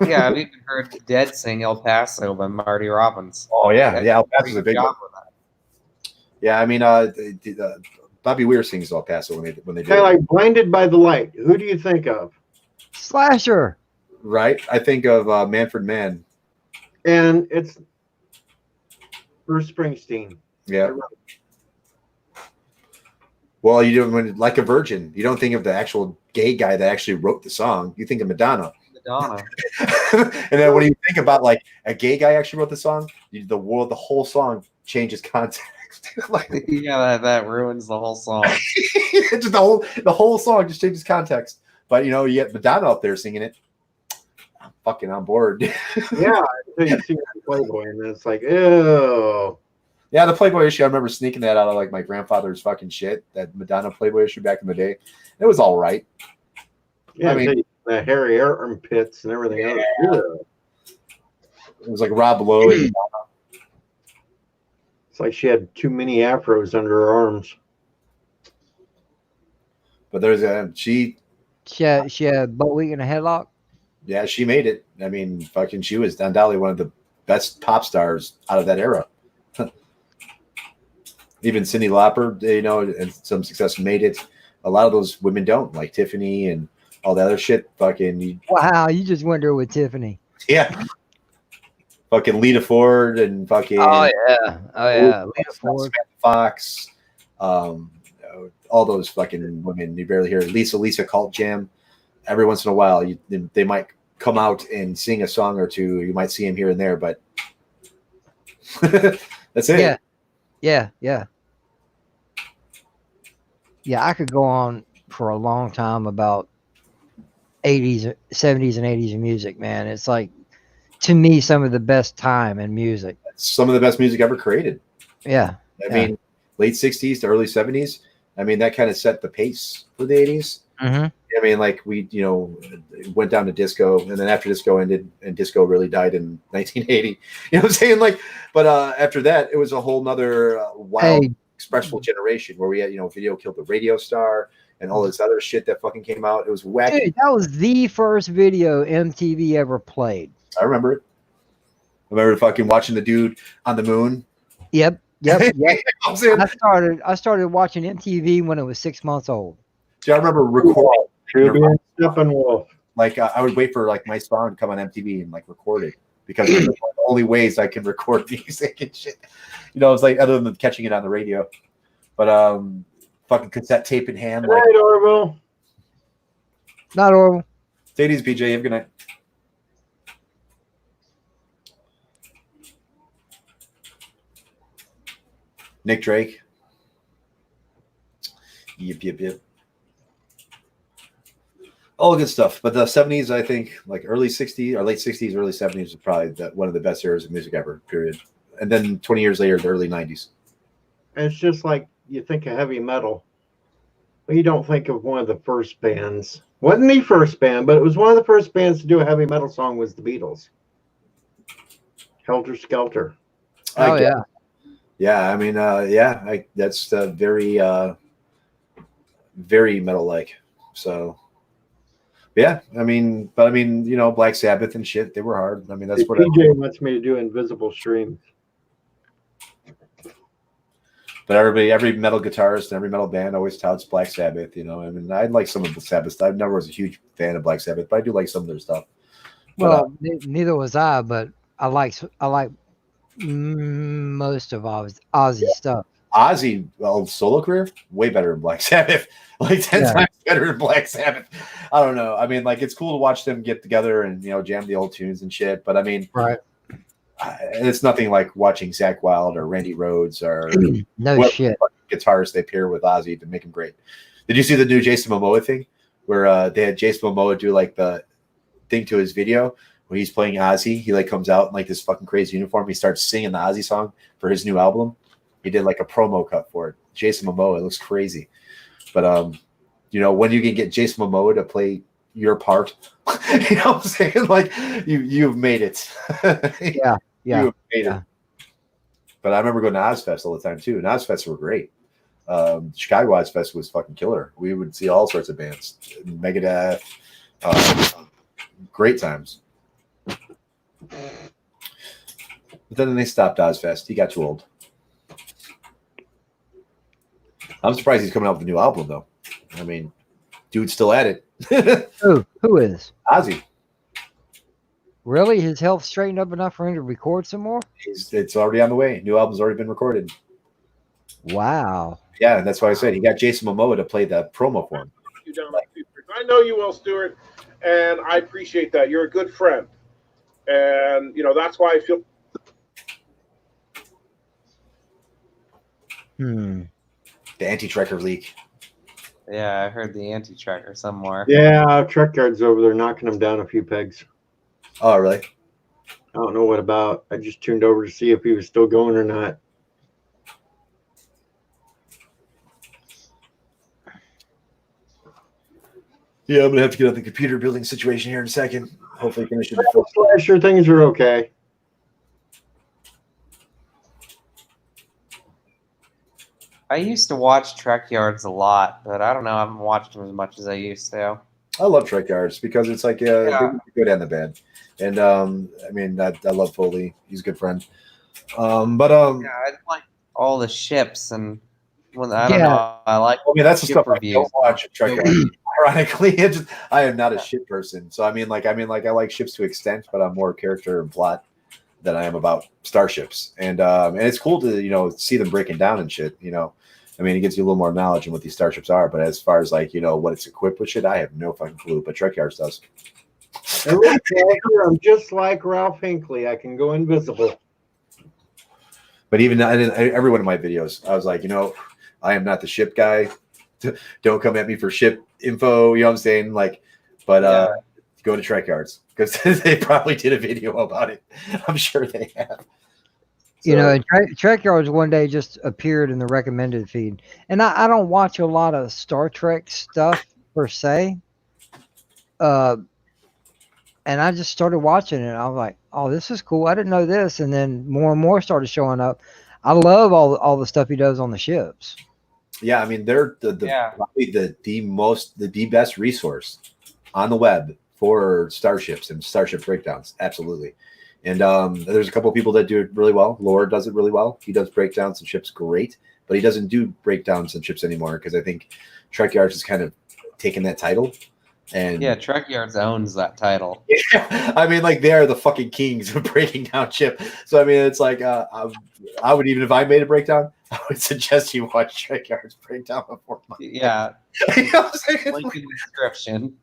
Speaker 11: Yeah, I've even heard the Dead sing El Paso by Marty Robbins.
Speaker 6: Oh yeah, El Paso's a big one. Yeah, I mean, Bobby Weir sings El Paso when they do.
Speaker 1: Like Blinded by the Light. Who do you think of?
Speaker 5: Slasher.
Speaker 6: Right, I think of Manfred Mann.
Speaker 1: And it's Bruce Springsteen.
Speaker 6: Yeah. Well, you do Like a Virgin. You don't think of the actual gay guy that actually wrote the song. You think of Madonna. And then when you think about like a gay guy actually wrote the song, the whole song changes context.
Speaker 11: Yeah, that ruins the whole song.
Speaker 6: Just the whole song just changes context. But you get Madonna up there singing it. I'm fucking on board.
Speaker 1: Yeah, until you see Playboy, and it's like, ew.
Speaker 6: Yeah, the Playboy issue. I remember sneaking that out of like my grandfather's fucking shit. That Madonna Playboy issue back in the day. It was all right.
Speaker 1: Yeah, I mean, the hairy armpits and everything else. Yeah.
Speaker 6: It was like Rob Lowe. And
Speaker 1: it's like she had too many afros under her arms.
Speaker 6: But there's she
Speaker 5: had butt weak and a headlock.
Speaker 6: Yeah, she made it. I mean, fucking, she was undoubtedly one of the best pop stars out of that era. Even Cyndi Lauper, and some success made it. A lot of those women don't, like Tiffany and all the other shit. Fucking.
Speaker 5: Wow, you just went there with Tiffany.
Speaker 6: Yeah. Fucking Lita Ford and fucking.
Speaker 5: Oh yeah, Lita Ford,
Speaker 6: Fox, all those fucking women you barely hear. Lisa Cult Jam. Every once in a while, they might come out and sing a song or two. You might see them here and there, but that's it.
Speaker 5: Yeah. I could go on for a long time about 80s, 70s, and 80s music, man. It's like, to me, some of the best time in music.
Speaker 6: Some of the best music ever created.
Speaker 5: Yeah.
Speaker 6: I mean, late 60s to early 70s. I mean, that kind of set the pace for the 80s.
Speaker 5: Mm-hmm.
Speaker 6: I mean, like we, went down to disco, and then after disco ended, and disco really died in 1980. You know what I'm saying? Like, but after that, it was a whole nother wild, expressive generation where we had, Video Killed the Radio Star and all this other shit that fucking came out. It was wacky.
Speaker 5: Dude, that was the first video MTV ever played.
Speaker 6: I remember it. I remember fucking watching the dude on the moon.
Speaker 5: Yep.
Speaker 6: I
Speaker 5: started watching MTV when I was 6 months old.
Speaker 6: See, I remember recording.
Speaker 1: Steppenwolf.
Speaker 6: Like I would wait for like my song to come on MTV and like record it, because it's one of the only ways I can record music and shit. It's like, other than catching it on the radio. But fucking cassette tape in hand.
Speaker 1: Good night, Orville.
Speaker 5: Not Orville.
Speaker 6: Take it easy, PJ. Have a good night. Nick Drake. Yep. All good stuff. But the 70s, I think, like early 60s or late 60s, early 70s was probably one of the best eras of music ever, period. And then 20 years later, the early 90s.
Speaker 1: It's just like you think of heavy metal, but you don't think of one of the first bands. Wasn't the first band, but it was one of the first bands to do a heavy metal song was the Beatles. Helter Skelter.
Speaker 5: Oh, yeah.
Speaker 6: Yeah, I mean, that's very, very metal-like. So, yeah, Black Sabbath and shit, they were hard. I mean, that's what
Speaker 1: PJ wants me to do invisible streams.
Speaker 6: But every metal guitarist and every metal band always touts Black Sabbath. I like some of the Sabbath. I never was a huge fan of Black Sabbath, but I do like some of their stuff.
Speaker 5: Well, neither was I, but I like most of Ozzy's stuff.
Speaker 6: Ozzy, solo career, way better than Black Sabbath. Like 10 times better than Black Sabbath. I don't know. I mean, like, it's cool to watch them get together and jam the old tunes and shit. But I mean,
Speaker 5: right.
Speaker 6: It's nothing like watching Zakk Wylde or Randy Rhoads or
Speaker 5: shit
Speaker 6: guitarists they pair with Ozzy to make him great. Did you see the new Jason Momoa thing where they had Jason Momoa do like the thing to his video when he's playing Ozzy? He like comes out in like this fucking crazy uniform. He starts singing the Ozzy song for his new album. He did like a promo cut for it. Jason Momoa, it looks crazy. But when you can get Jason Momoa to play your part, you know what I'm saying? Like you've made it.
Speaker 5: Yeah.
Speaker 6: You've made it. But I remember going to Ozfest all the time too, and Ozfests were great. Chicago Ozfest was fucking killer. We would see all sorts of bands, Megadeth, great times. But then they stopped Ozfest. He got too old. I'm surprised he's coming out with a new album though. I mean, dude's still at it.
Speaker 5: Who is?
Speaker 6: Ozzy.
Speaker 5: Really? His health straightened up enough for him to record some more?
Speaker 6: It's already on the way. New album's already been recorded.
Speaker 5: Wow.
Speaker 6: Yeah, that's why I said he got Jason Momoa to play the promo for him.
Speaker 12: I know you well, Stuart, and I appreciate that. You're a good friend. And, that's why I feel...
Speaker 6: The anti-tracker leak.
Speaker 11: Yeah, I heard the anti-tracker somewhere.
Speaker 1: Yeah, Trek Guard's over there knocking them down a few pegs.
Speaker 6: Oh, really?
Speaker 1: I don't know what about. I just tuned over to see if he was still going or not.
Speaker 6: Yeah, I'm going to have to get out the computer building situation here in a second. Hopefully finish it.
Speaker 1: Slasher things are okay.
Speaker 11: I used to watch Trek Yards a lot, but I don't know. I haven't watched them as much as I used to.
Speaker 6: I love Trek Yards because it's like the good and the bad. And I love Foley. He's a good friend.
Speaker 11: I like all the ships and I don't know. I like.
Speaker 6: That's the stuff reviews. I don't watch Trek Yards. Ironically, I am not a ship person. So I like ships to extent, but I'm more character and plot than I am about starships. And it's cool to see them breaking down and shit. It gives you a little more knowledge on what these starships are. But as far as what it's equipped with, shit, I have no fucking clue. But Trek Yards does.
Speaker 1: I'm just like Ralph Hinckley. I can go invisible.
Speaker 6: But even every one of my videos, I was like, I am not the ship guy. Don't come at me for ship info. You know what I'm saying? Like, But go to Trek Yards because they probably did a video about it. I'm sure they have.
Speaker 5: You know, Trek Yards one day just appeared in the recommended feed, and I don't watch a lot of Star Trek stuff per se. And I just started watching it. I was like, "Oh, this is cool. I didn't know this." And then more and more started showing up. I love all the stuff he does on the ships.
Speaker 6: Yeah, I mean, they're probably the best resource on the web for starships and starship breakdowns. Absolutely. And there's a couple of people that do it really well. Lore does it really well. He does breakdowns and ships great, but he doesn't do breakdowns and ships anymore because I think Trek Yards has kind of taken that title. And
Speaker 11: yeah, Trek Yards owns that title.
Speaker 6: Yeah, I mean, like they are the fucking kings of breaking down ship. So I mean, it's like I would, even if I made a breakdown, I would suggest you watch Trek Yards breakdown before mine.
Speaker 11: Yeah,
Speaker 6: You know what I'm saying?
Speaker 11: link in the description.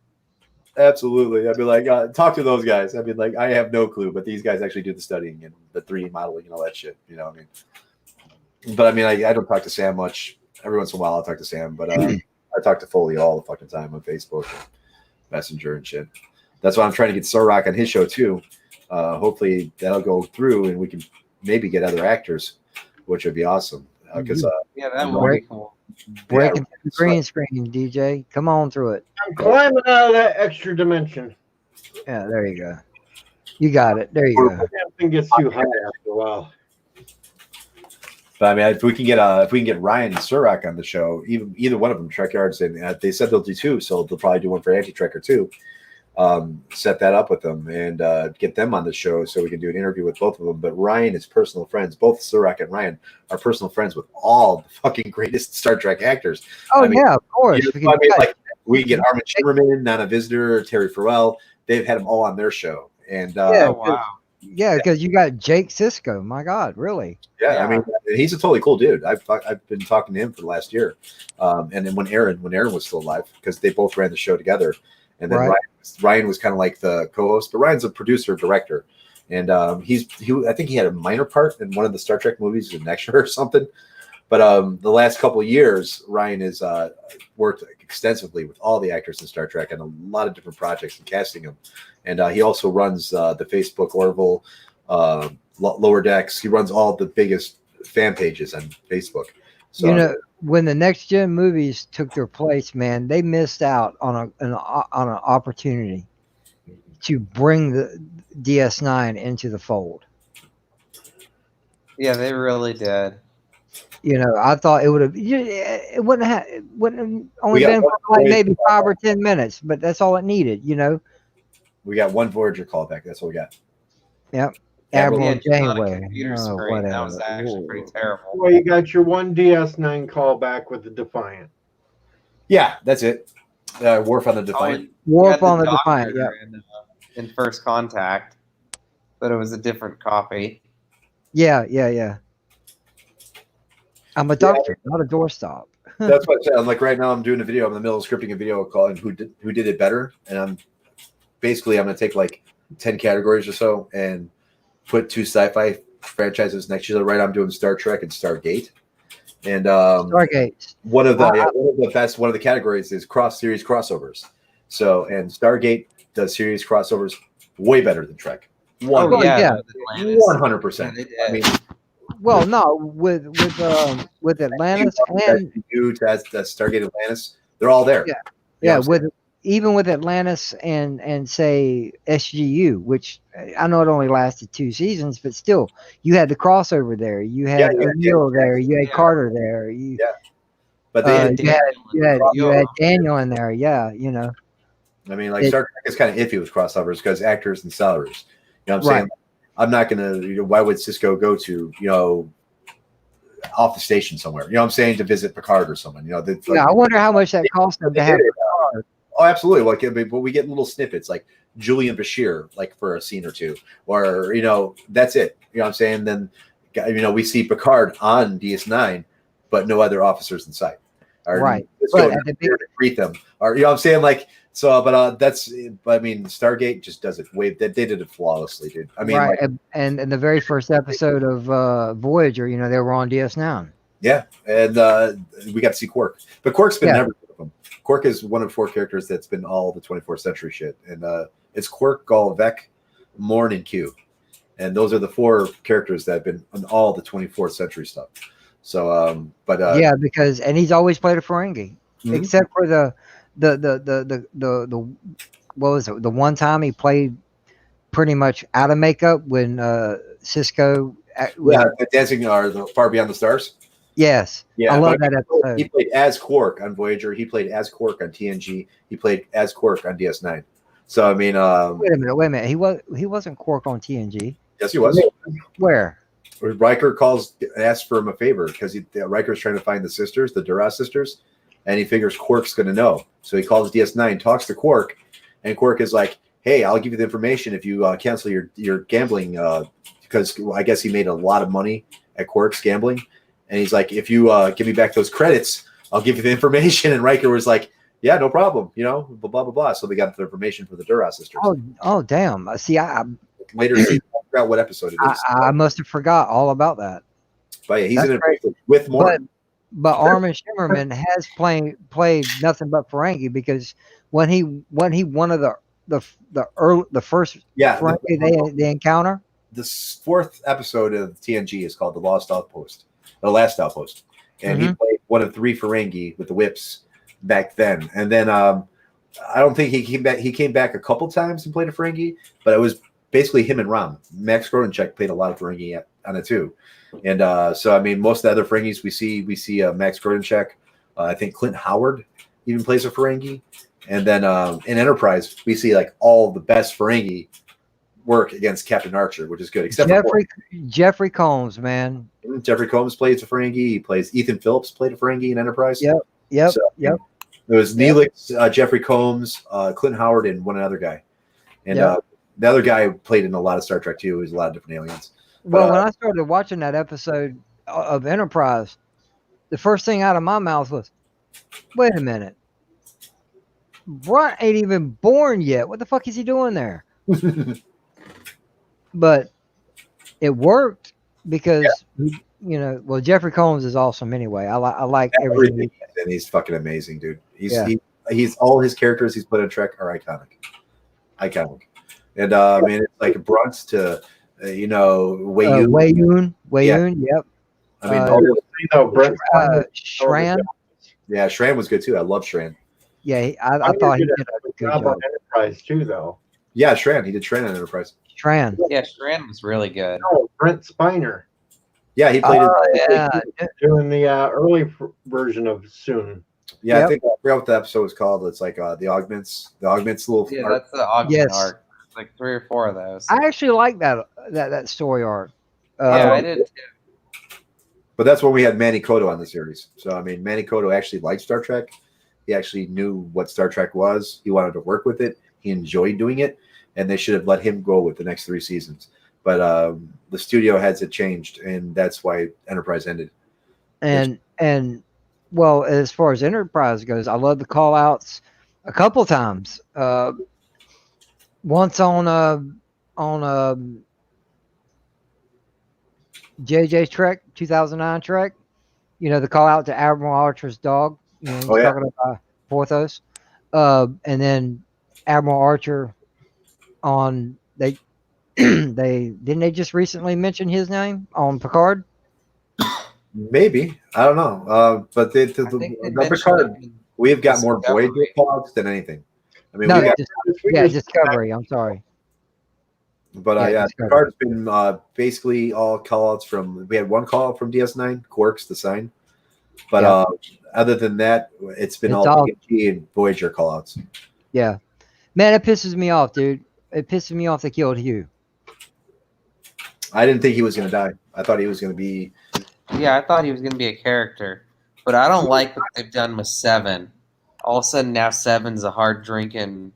Speaker 6: Absolutely. I'd be like, talk to those guys. I mean, like, I have no clue, but these guys actually do the studying and the 3D modeling and all that shit. You know what I mean? But I mean, I don't talk to Sam much. Every once in a while, I'll talk to Sam, but I talk to Foley all the fucking time on Facebook, and Messenger, and shit. That's why I'm trying to get Sorok on his show too. Hopefully, that'll go through, and we can maybe get other actors, which would be awesome. Because
Speaker 11: yeah, that would be cool.
Speaker 5: Breaking the green screen, DJ. Come on through it.
Speaker 1: I'm climbing out of that extra dimension.
Speaker 5: Yeah, there you go. You got it. There you go.
Speaker 1: That thing gets too high after a while.
Speaker 6: But I mean, if we can get Ryan and Surak on the show, either one of them, Trek Yards, and they said they'll do two, so they'll probably do one for Anti-Trekker too. Set that up with them and get them on the show so we can do an interview with both of them. But Ryan is personal friends. Both Surak and Ryan are personal friends with all the fucking greatest Star Trek actors.
Speaker 5: Oh, I mean, yeah, of course.
Speaker 6: You know, we get Armin Shimmerman, Nana Visitor, Terry Farrell. They've had them all on their show. And
Speaker 5: yeah, because you got Jake Sisko. My God, really?
Speaker 6: Yeah, I mean, he's a totally cool dude. I've been talking to him for the last year, and then when Aaron was still alive, because they both ran the show together, and then Ryan was kind of like the co-host, but Ryan's a producer director, and I think he had a minor part in one of the Star Trek movies, an extra or something. But the last couple of years, Ryan has worked extensively with all the actors in Star Trek and a lot of different projects and casting them. And he also runs the Facebook Orville, Lower Decks. He runs all the biggest fan pages on Facebook. So,
Speaker 5: you know, when the Next Gen movies took their place, man, they missed out on an opportunity to bring the DS9 into the fold.
Speaker 11: Yeah, they really did.
Speaker 5: You know, I thought it would have. It wouldn't have only been for like maybe 5 or 10 minutes, but that's all it needed. You know.
Speaker 6: We got one Voyager callback. That's what we got.
Speaker 5: Yep. Admiral Janeway.
Speaker 11: That was actually pretty terrible.
Speaker 1: Well, you got your one DS9 callback with the Defiant.
Speaker 6: Yeah, that's it. Worf on the Defiant.
Speaker 5: Worf on the Defiant. Yeah.
Speaker 11: In First Contact, but it was a different copy.
Speaker 5: Yeah. I'm a doctor, not a doorstop.
Speaker 6: That's what I said. I'm like right now. I'm doing a video. I'm in the middle of scripting a video calling who did it better, and I'm going to take like 10 categories or so and put 2 sci-fi franchises next to each other. Right, I'm doing Star Trek and Stargate, and
Speaker 5: Stargate.
Speaker 6: One of the categories is series crossovers. So, and Stargate does series crossovers way better than Trek. 100%. I mean.
Speaker 5: Well, no, with Atlantis and
Speaker 6: that's Stargate Atlantis, they're all there.
Speaker 5: Yeah, even with Atlantis and say SGU, which I know it only lasted 2 seasons, but still, you had the crossover there. You had O'Neill there. You had Carter there.
Speaker 6: But they
Speaker 5: you had Daniel in there. Yeah, you know.
Speaker 6: I mean, like Star Trek is kind of iffy with crossovers because actors and salaries. You know what I'm saying? I'm not gonna. Why would Cisco go to off the station somewhere? You know what I'm saying, to visit Picard or someone? You know.
Speaker 5: I wonder how much that cost them to have Picard.
Speaker 6: Oh, absolutely. Like, but we get little snippets like Julian Bashir, like for a scene or two, or that's it. You know what I'm saying? Then, we see Picard on DS9, but no other officers in sight.
Speaker 5: Right.
Speaker 6: But to greet them, or you know what I'm saying? Like, so, but I mean, Stargate just does it way. They did it flawlessly, dude. I mean,
Speaker 5: right. And in the very first episode of Voyager, they were on DS9.
Speaker 6: Yeah, and we got to see Quark, but Quark's been never with them. Quark is one of 4 characters that's been all the 24th century shit, and it's Quark, Gall, Vec, Morn, and Q, and those are the 4 characters that have been on all the 24th century stuff. So,
Speaker 5: yeah, because he's always played a Ferengi, except for the what was it? The one time he played pretty much out of makeup when Cisco.
Speaker 6: Dancing or the Far Beyond the Stars.
Speaker 5: Yes,
Speaker 6: yeah,
Speaker 5: I love that episode.
Speaker 6: He played as Quark on Voyager. He played as Quark on TNG. He played as Quark on DS9. So I mean,
Speaker 5: wait a minute. He wasn't Quark on TNG.
Speaker 6: Yes, he was.
Speaker 5: Where?
Speaker 6: Riker asks for him a favor because Riker's trying to find the sisters, the Duras sisters, and he figures Quark's going to know. So he calls DS9, talks to Quark, and Quark is like, "Hey, I'll give you the information if you cancel your gambling." Because I guess he made a lot of money at Quark's gambling, and he's like, "If you give me back those credits, I'll give you the information." And Riker was like, "Yeah, no problem," blah blah blah blah. So they got the information for the Duras sisters.
Speaker 5: Oh, damn! See, I
Speaker 6: later I forgot what episode it is.
Speaker 5: I must have forgot all about that.
Speaker 6: But yeah, he's in it with more.
Speaker 5: But Armin Shimmerman has played nothing but Ferengi, because when he one of the first Ferengi they encounter.
Speaker 6: The 4th episode of TNG is called The Last Outpost, and he played one of 3 Ferengi with the whips back then. And then I don't think he came back. He came back a couple times and played a Ferengi, but it was basically him and Rom. Max Grodinchek played a lot of Ferengi on it too. And so I mean, most of the other Ferengis we see Max Grodinchek. I think Clint Howard even plays a Ferengi, and then in Enterprise we see like all the best Ferengi work against Captain Archer, which is good. Except
Speaker 5: Jeffrey Combs, man.
Speaker 6: Jeffrey Combs plays a Ferengi. He plays Ethan Phillips played a Ferengi in Enterprise.
Speaker 5: Yep.
Speaker 6: So, it was Neelix, Jeffrey Combs, Clint Howard, and one other guy. And the other guy played in a lot of Star Trek too. He was a lot of different aliens.
Speaker 5: Well, when I started watching that episode of Enterprise, the first thing out of my mouth was, "Wait a minute, Brunt ain't even born yet. What the fuck is he doing there?" But it worked because Jeffrey Combs is awesome anyway. I like everything.
Speaker 6: And he's fucking amazing, dude. He's all his characters he's put in Trek are iconic. And I mean, it's like Brunt to Wei-Yun. Yep. I mean, Brent
Speaker 5: Shran.
Speaker 1: Yeah,
Speaker 6: Shran was good too. I love Shran.
Speaker 5: Yeah, I thought he did a good job
Speaker 1: on Enterprise too, though.
Speaker 6: Yeah, Shran. He did Shran on Enterprise.
Speaker 5: Shran.
Speaker 11: Yeah, Shran was really good.
Speaker 1: Oh, Brent Spiner.
Speaker 6: Yeah, he played
Speaker 1: doing the early version of Soon.
Speaker 6: Yeah, I think I forgot what the episode was called. It's like the Augments little.
Speaker 11: Yeah,
Speaker 6: arc.
Speaker 11: that's the Augment arc. It's like 3 or 4 of those.
Speaker 5: I actually like that story arc.
Speaker 11: Yeah, I did too.
Speaker 6: But that's when we had Manny Cotto on the series. So I mean, Manny Cotto actually liked Star Trek. He actually knew what Star Trek was. He wanted to work with it. He enjoyed doing it, and they should have let him go with the next 3 seasons. But the studio heads had changed, and that's why Enterprise ended.
Speaker 5: And well, as far as Enterprise goes, I love the call outs a couple times. Once on JJ's Trek, 2009 Trek, the call out to Admiral Archer's dog, talking about Porthos. And then Admiral Archer on they just recently mention his name on Picard?
Speaker 6: Maybe, I don't know. But the Picard, we've got more Voyager calls than anything. I mean,
Speaker 5: Discovery. I'm sorry.
Speaker 6: But Picard's been basically all callouts from. We had one call from DS9, Quarks, the sign. But other than that, it's all TNG and Voyager callouts.
Speaker 5: Yeah, man, it pisses me off, dude. It pisses me off they killed Hugh.
Speaker 6: I didn't think he was going to die. I thought he was going to be.
Speaker 11: Yeah, I thought he was going to be a character, but I don't like what they've done with Seven. All of a sudden, now Seven's a hard drinking,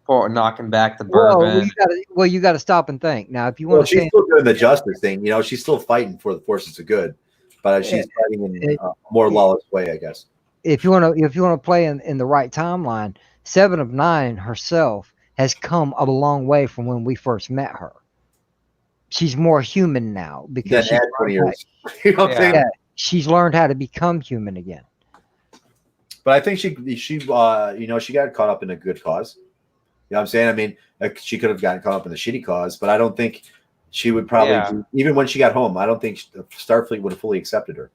Speaker 11: knocking back the bourbon.
Speaker 5: Well, you got to stop and think. Now, if you want
Speaker 6: she's still doing the justice thing. She's still fighting for the forces of good, but she's fighting in a more lawless way, I guess.
Speaker 5: If you want to play in the right timeline, 7 of 9 herself has come a long way from when we first met her. She's more human now because
Speaker 6: she's learned
Speaker 5: how to become human again.
Speaker 6: But I think she she got caught up in a good cause. You know what I'm saying? I mean, she could have gotten caught up in the shitty cause, but I don't think she would probably even when she got home. I don't think Starfleet would have fully accepted her.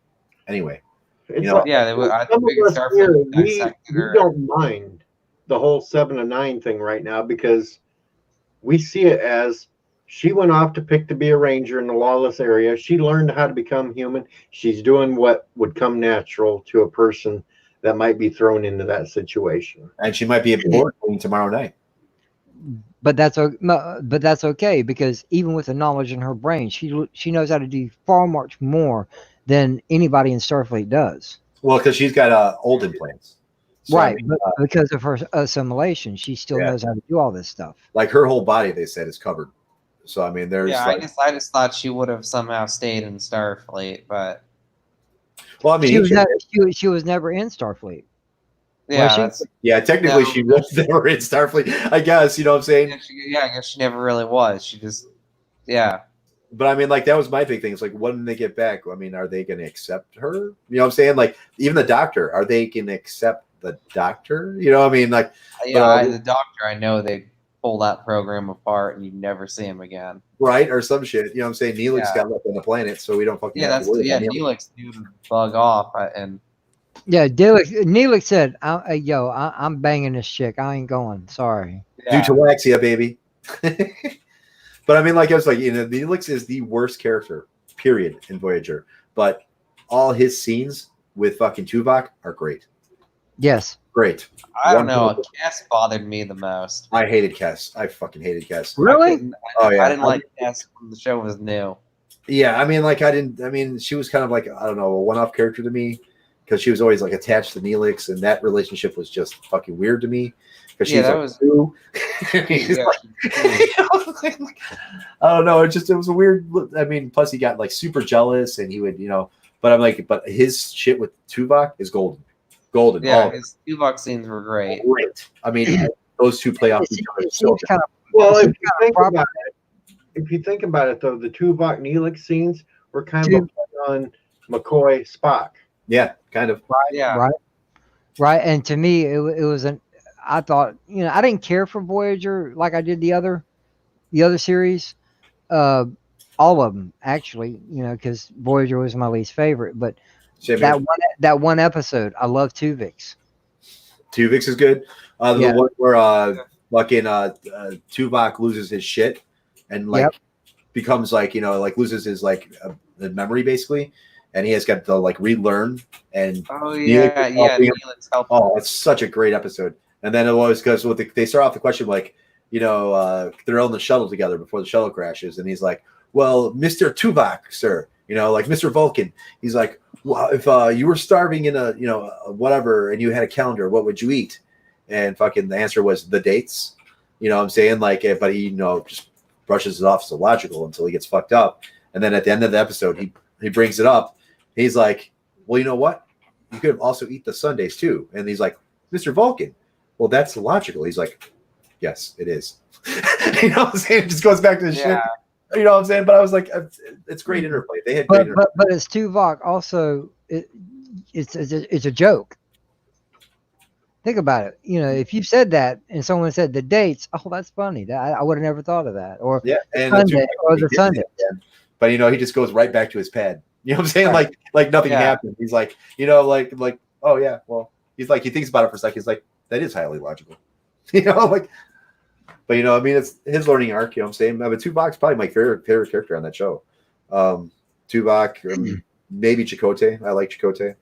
Speaker 6: Anyway,
Speaker 1: It's
Speaker 6: you know,
Speaker 11: they would. I
Speaker 1: some
Speaker 11: think
Speaker 1: of us
Speaker 11: Starfleet
Speaker 1: here,
Speaker 11: would have
Speaker 1: we
Speaker 11: accepted her.
Speaker 1: don't mind the whole 7 to 9 thing right now because we see it as she went off to pick to be a ranger in the lawless area. She learned how to become human. She's doing what would come natural to a person that might be thrown into that situation.
Speaker 6: And she might be a board queen tomorrow night.
Speaker 5: But that's okay because even with the knowledge in her brain, she knows how to do far much more than anybody in Starfleet does.
Speaker 6: Well, because she's got old implants. So,
Speaker 5: right,
Speaker 6: I mean,
Speaker 5: but because of her assimilation, she still knows how to do all this stuff.
Speaker 6: Like her whole body, they said, is covered. So I mean, there's
Speaker 11: I just thought she would have somehow stayed in Starfleet, but
Speaker 6: well, I mean,
Speaker 5: she was never in Starfleet.
Speaker 11: Yeah,
Speaker 6: technically she was never in Starfleet. I guess you know what I'm saying.
Speaker 11: I guess she never really was. She just
Speaker 6: But I mean, like that was my big thing. It's like when they get back, I mean, are they going to accept her? You know what I'm saying? Like even the doctor, are they going to accept the doctor? You know what I mean? Like
Speaker 11: the doctor, I know they pull that program apart and you never see him again.
Speaker 6: Right, or some shit. You know what I'm saying? Neelix got left on the planet, so we don't fucking have to worry about Neelix.
Speaker 11: Neelix knew to bug off and
Speaker 5: Neelix said, I'm banging this chick. I ain't going. Sorry.
Speaker 6: Due to Waxia, baby. But I mean, like I was like, Neelix is the worst character, period, in Voyager. But all his scenes with fucking Tuvok are great.
Speaker 5: Yes.
Speaker 6: Great.
Speaker 11: I don't know. Cass bothered me the most.
Speaker 6: I hated Cass. I fucking hated Cass.
Speaker 5: Really?
Speaker 6: Oh yeah.
Speaker 11: I didn't like Cass when the show was new.
Speaker 6: Yeah, I mean, she was kind of like, I don't know, a one-off character to me because she was always like attached to Neelix, and that relationship was just fucking weird to me because she was I don't know. It was a weird. I mean, plus he got like super jealous, and he would, But I'm like, but his shit with Tuvok is golden.
Speaker 11: Yeah, his Tuvok scenes were great.
Speaker 6: Great. I mean, those two play off each other.
Speaker 1: If you think about it, though, the Tuvok Neelix scenes were kind of on McCoy Spock.
Speaker 6: Yeah, kind of.
Speaker 5: Right. And to me, it was I thought, I didn't care for Voyager like I did the other series. All of them, actually, because Voyager was my least favorite. But that one episode, I love Tuvix.
Speaker 6: Tuvix is good. The one where fucking Tuvok loses his shit and becomes loses his the memory basically, and he has got to relearn and
Speaker 11: Neelix helped.
Speaker 6: Oh, it's such a great episode. And then it was because they start off the question they're on the shuttle together before the shuttle crashes, and he's like, "Well, Mr. Tuvok, sir, Mr. Vulcan." He's like, "Well, if you were starving in a whatever, and you had a calendar, what would you eat?" And fucking the answer was the dates. You know what I'm saying? But he just brushes it off as illogical until he gets fucked up. And then at the end of the episode, he brings it up. He's like, "Well, you know what? You could also eat the Sundays too." And he's like, "Mr. Vulcan, well, that's illogical." He's like, "Yes, it is." You know what I'm saying? It just goes back to the shit. You know what I'm saying? But I was like, it's great interplay. They had great interplay.
Speaker 5: But it's Tuvok also. It's a joke. Think about it. If you said that and someone said the dates, oh, that's funny. I would have never thought of that. Or the Sunday.
Speaker 6: But he just goes right back to his pad. You know what I'm saying? Right. Like nothing happened. He's like, oh yeah, well, he's like, he thinks about it for a second. He's like, that is highly logical. But it's his learning arc. You know what I'm saying? But Tuvok's probably my favorite character on that show. Tuvok, maybe Chakotay. I like Chakotay.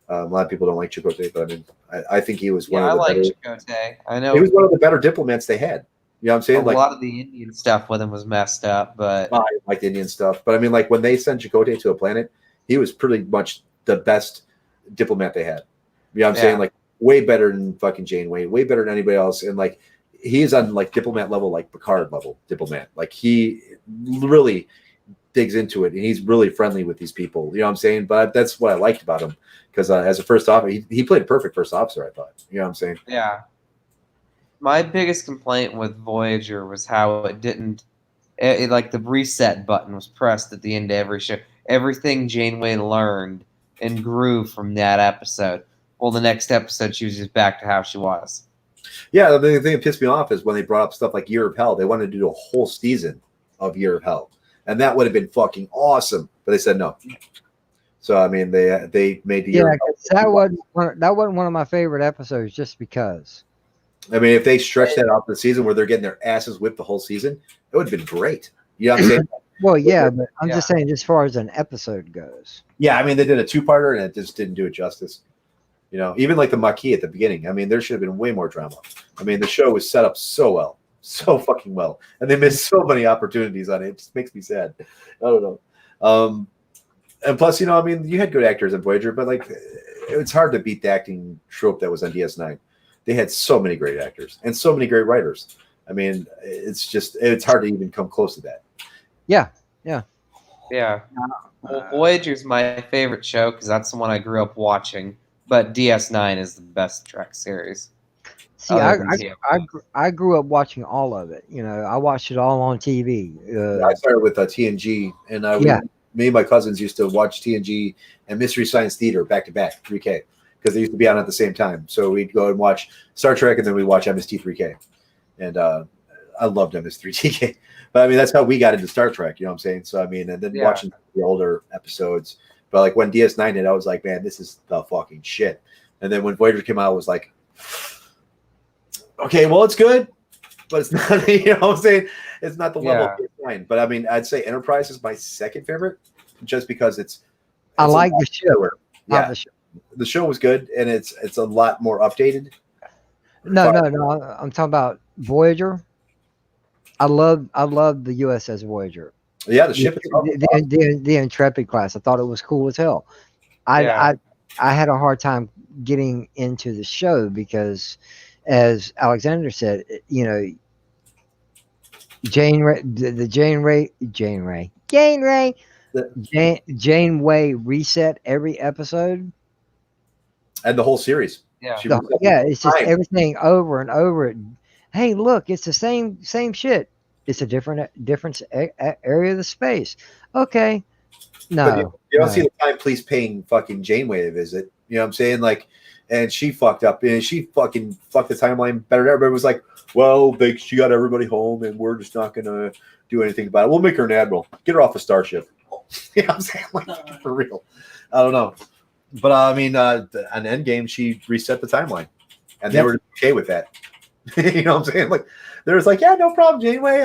Speaker 6: A lot of people don't like Chakotay, but I mean, I think he was one of the better.
Speaker 11: Chakotay. I know
Speaker 6: he was one of the better diplomats they had. You know what I'm saying?
Speaker 11: A lot of the Indian stuff with him was messed up, but
Speaker 6: I like the Indian stuff. But I mean, when they sent Chakotay to a planet, he was pretty much the best diplomat they had. You know what I'm saying? Way better than fucking Janeway, way better than anybody else. And he is on diplomat level, Picard level diplomat. He really digs into it, and he's really friendly with these people. You know what I'm saying? But that's what I liked about him, because as a first officer, he played a perfect first officer, I thought. You know what I'm saying?
Speaker 11: Yeah. My biggest complaint with Voyager was how it didn't, the reset button was pressed at the end of every show. Everything Janeway learned and grew from that episode. Well, the next episode, she was just back to how she was.
Speaker 6: Yeah, the thing that pissed me off is when they brought up stuff like Year of Hell. They wanted to do a whole season of Year of Hell, and that would have been fucking awesome. But they said no. So I mean, they made the Year of Hell.
Speaker 5: That wasn't one of my favorite episodes, just because.
Speaker 6: I mean, if they stretched that out the season where they're getting their asses whipped the whole season, it would have been great. You know what I'm saying?
Speaker 5: Well, yeah, but I'm just saying, as far as an episode goes.
Speaker 6: Yeah, I mean, they did a 2-parter and it just didn't do it justice. You know, even like the Maquis at the beginning. I mean, there should have been way more drama. I mean, the show was set up so well, so fucking well, and they missed so many opportunities on it. It just makes me sad. I don't know. And plus, you know, I mean, you had good actors in Voyager, but like, it's hard to beat the acting trope that was on DS9. They had so many great actors and so many great writers. I mean, it's hard to even come close to that.
Speaker 5: Yeah.
Speaker 11: Well, Voyager's my favorite show because that's the one I grew up watching. But DS9 is the best Trek series.
Speaker 5: See, I grew up watching all of it. You know, I watched it all on TV.
Speaker 6: I started with TNG, and me and my cousins used to watch TNG and Mystery Science Theater back to back, 3K, because they used to be on at the same time. So we'd go and watch Star Trek, and then we'd watch MST3K. And I loved MST3K. But I mean, that's how we got into Star Trek, you know what I'm saying? So I mean, and then watching the older episodes. But like when DS9 hit, I was like, man, this is the fucking shit. And then when Voyager came out, I was like, okay, well, it's good, but it's not, you know what I'm saying? It's not the level of DS9. But I mean, I'd say Enterprise is my second favorite, just because
Speaker 5: I like the show.
Speaker 6: Yeah, the show was good, and it's a lot more updated.
Speaker 5: No. I'm talking about Voyager. I love the USS Voyager.
Speaker 6: Yeah, the ship itself.
Speaker 5: The Intrepid class. I thought it was cool as hell. I had a hard time getting into the show because, as Alexander said, you know, Janeway reset every episode.
Speaker 6: And the whole series.
Speaker 11: Yeah.
Speaker 5: It's just everything over and over. Hey, look, it's the same shit. It's a different area of the space. Okay. No.
Speaker 6: You don't see the time police paying fucking Janeway a visit. You know what I'm saying? Like, and she fucked up, and she fucking fucked the timeline better. Everybody was like, well, she got everybody home, and we're just not going to do anything about it. We'll make her an admiral. Get her off a starship. You know what I'm saying? Like, for real. I don't know. But, I mean, on Endgame, she reset the timeline, and they were okay with that. You know what I'm saying? Like, there was like, yeah, no problem, Janeway.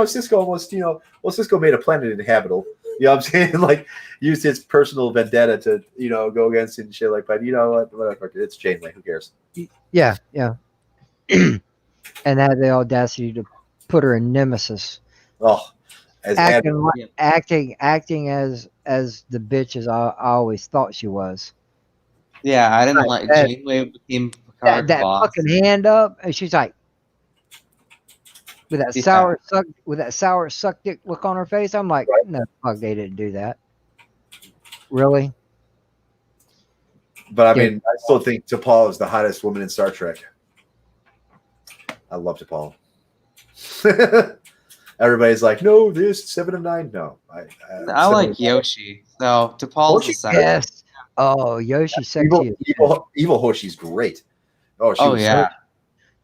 Speaker 6: Cisco Cisco made a planet inhabitable. You know what I'm saying? Like, used his personal vendetta to, you know, go against it and shit like that. You know what? Whatever. It's Janeway. Who cares?
Speaker 5: Yeah. And had the audacity to put her in Nemesis.
Speaker 6: Oh,
Speaker 5: acting as the bitch as I always thought she was.
Speaker 11: Yeah, I didn't like Janeway became Picard's boss.
Speaker 5: Fucking hand up, and she's like, with that sour suck dick look on her face. I'm like, no, fuck, they didn't do that. Really?
Speaker 6: But I mean, I still think T'Pol is the hottest woman in Star Trek. I love T'Pol. Everybody's like, no, this 7 of 9. No,
Speaker 11: I like Yoshi. No, T'Pol is the second.
Speaker 5: Yes. Oh, Yoshi's sexy.
Speaker 6: Evil Hoshi's great.
Speaker 11: Oh, yeah.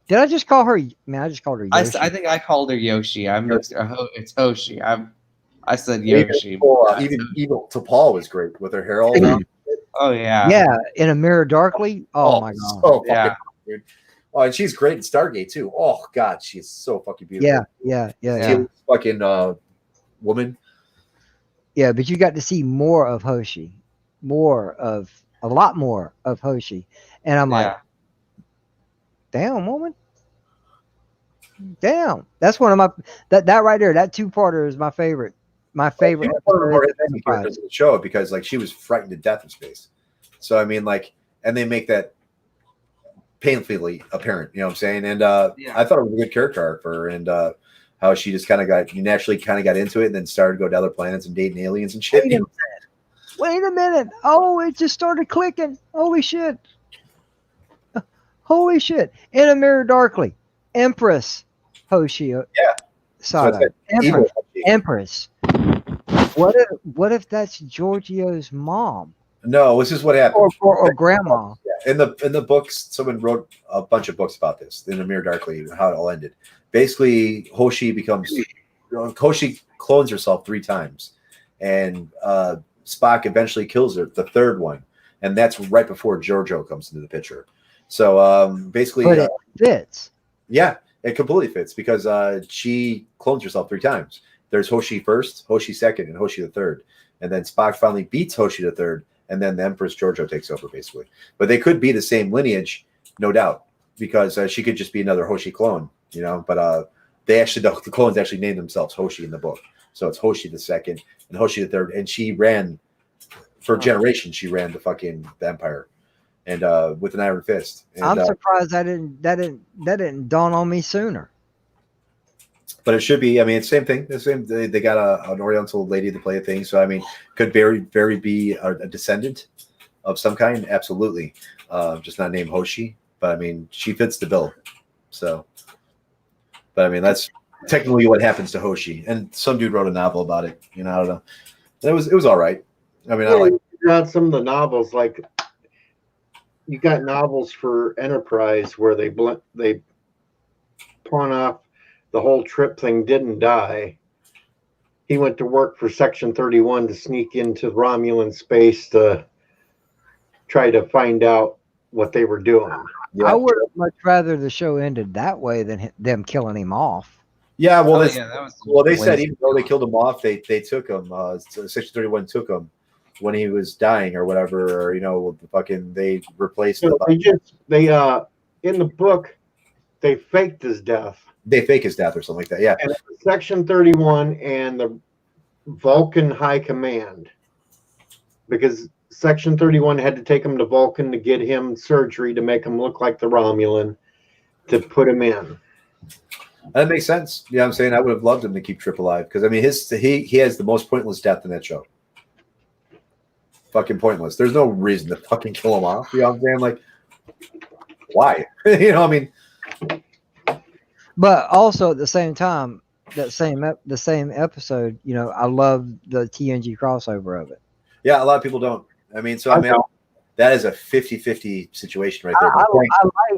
Speaker 5: Did I just call her? Man, I just called her Yoshi.
Speaker 11: I think I called her Yoshi. It's Hoshi. I said Yoshi.
Speaker 6: Even Evil T'Pol was great with her hair all around.
Speaker 11: Oh yeah.
Speaker 5: Yeah, in A Mirror Darkly. Oh my god.
Speaker 6: So dude. Oh, and she's great in Stargate too. Oh god, she's so fucking beautiful.
Speaker 5: Yeah.
Speaker 6: Fucking woman.
Speaker 5: Yeah, but you got to see more of Hoshi, a lot more of Hoshi, and I'm like, damn, woman. Damn, that's one of my that right there. That 2-parter is my favorite. My favorite
Speaker 6: characters in the show because like she was frightened to death in space. So I mean, like, and they make that painfully apparent. You know what I'm saying? And I thought it was a good character arc for her, and how she just kind of naturally got into it, and then started to go to other planets and dating aliens and shit.
Speaker 5: Wait a minute! Oh, it just started clicking. Holy shit! Holy shit! In A Mirror Darkly, Empress Hoshi. Yeah. Sada. Empress. What if that's Giorgio's mom?
Speaker 6: No, this is what happened.
Speaker 5: Or grandma.
Speaker 6: in the books, someone wrote a bunch of books about this in Amir Darkly, how it all ended. Basically, Hoshi clones herself 3 times, and Spock eventually kills her the 3rd one, and that's right before Giorgio comes into the picture. So basically,
Speaker 5: but it fits.
Speaker 6: Yeah, it completely fits because she clones herself 3 times. There's Hoshi first, Hoshi second, and Hoshi the 3rd, and then Spock finally beats Hoshi the 3rd, and then the Empress Giorgio takes over basically. But they could be the same lineage, no doubt, because she could just be another Hoshi clone, But the clones actually name themselves Hoshi in the book, so it's Hoshi the 2nd and Hoshi the 3rd, and she ran for generations. She ran the Empire, and with an iron fist. And,
Speaker 5: I'm surprised that didn't dawn on me sooner.
Speaker 6: But it should be. I mean, it's the same thing. The same. They got an Oriental lady to play a thing, so I mean, could very be a descendant of some kind. Absolutely, just not named Hoshi. But I mean, she fits the bill. So, but I mean, that's technically what happens to Hoshi. And some dude wrote a novel about it. I don't know. And it was all right. I mean, I like.
Speaker 1: You got some of the novels, like you got novels for Enterprise where they pawn off the whole trip thing. Didn't die. He went to work for Section 31 to sneak into Romulan space to try to find out what they were doing.
Speaker 5: Yeah. I would have much rather the show ended that way than them killing him off.
Speaker 6: Yeah, well, they
Speaker 5: Wednesday.
Speaker 6: said even though they killed him off, they took him. Section 31 took him when he was dying or whatever, or they replaced.
Speaker 1: So they in the book they faked his death.
Speaker 6: They fake his death or something like that. Yeah.
Speaker 1: And it was Section 31 and the Vulcan High Command, because Section 31 had to take him to Vulcan to get him surgery to make him look like the Romulan to put him in.
Speaker 6: That makes sense. Yeah, I'm saying I would have loved him to keep Trip alive because I mean he has the most pointless death in that show. Fucking pointless. There's no reason to fucking kill him off. You know what I'm saying? Like, why? I mean.
Speaker 5: But also at the same time, the same episode, I love the TNG crossover of it.
Speaker 6: Yeah, a lot of people don't. I mean, that is a 50-50 situation right there.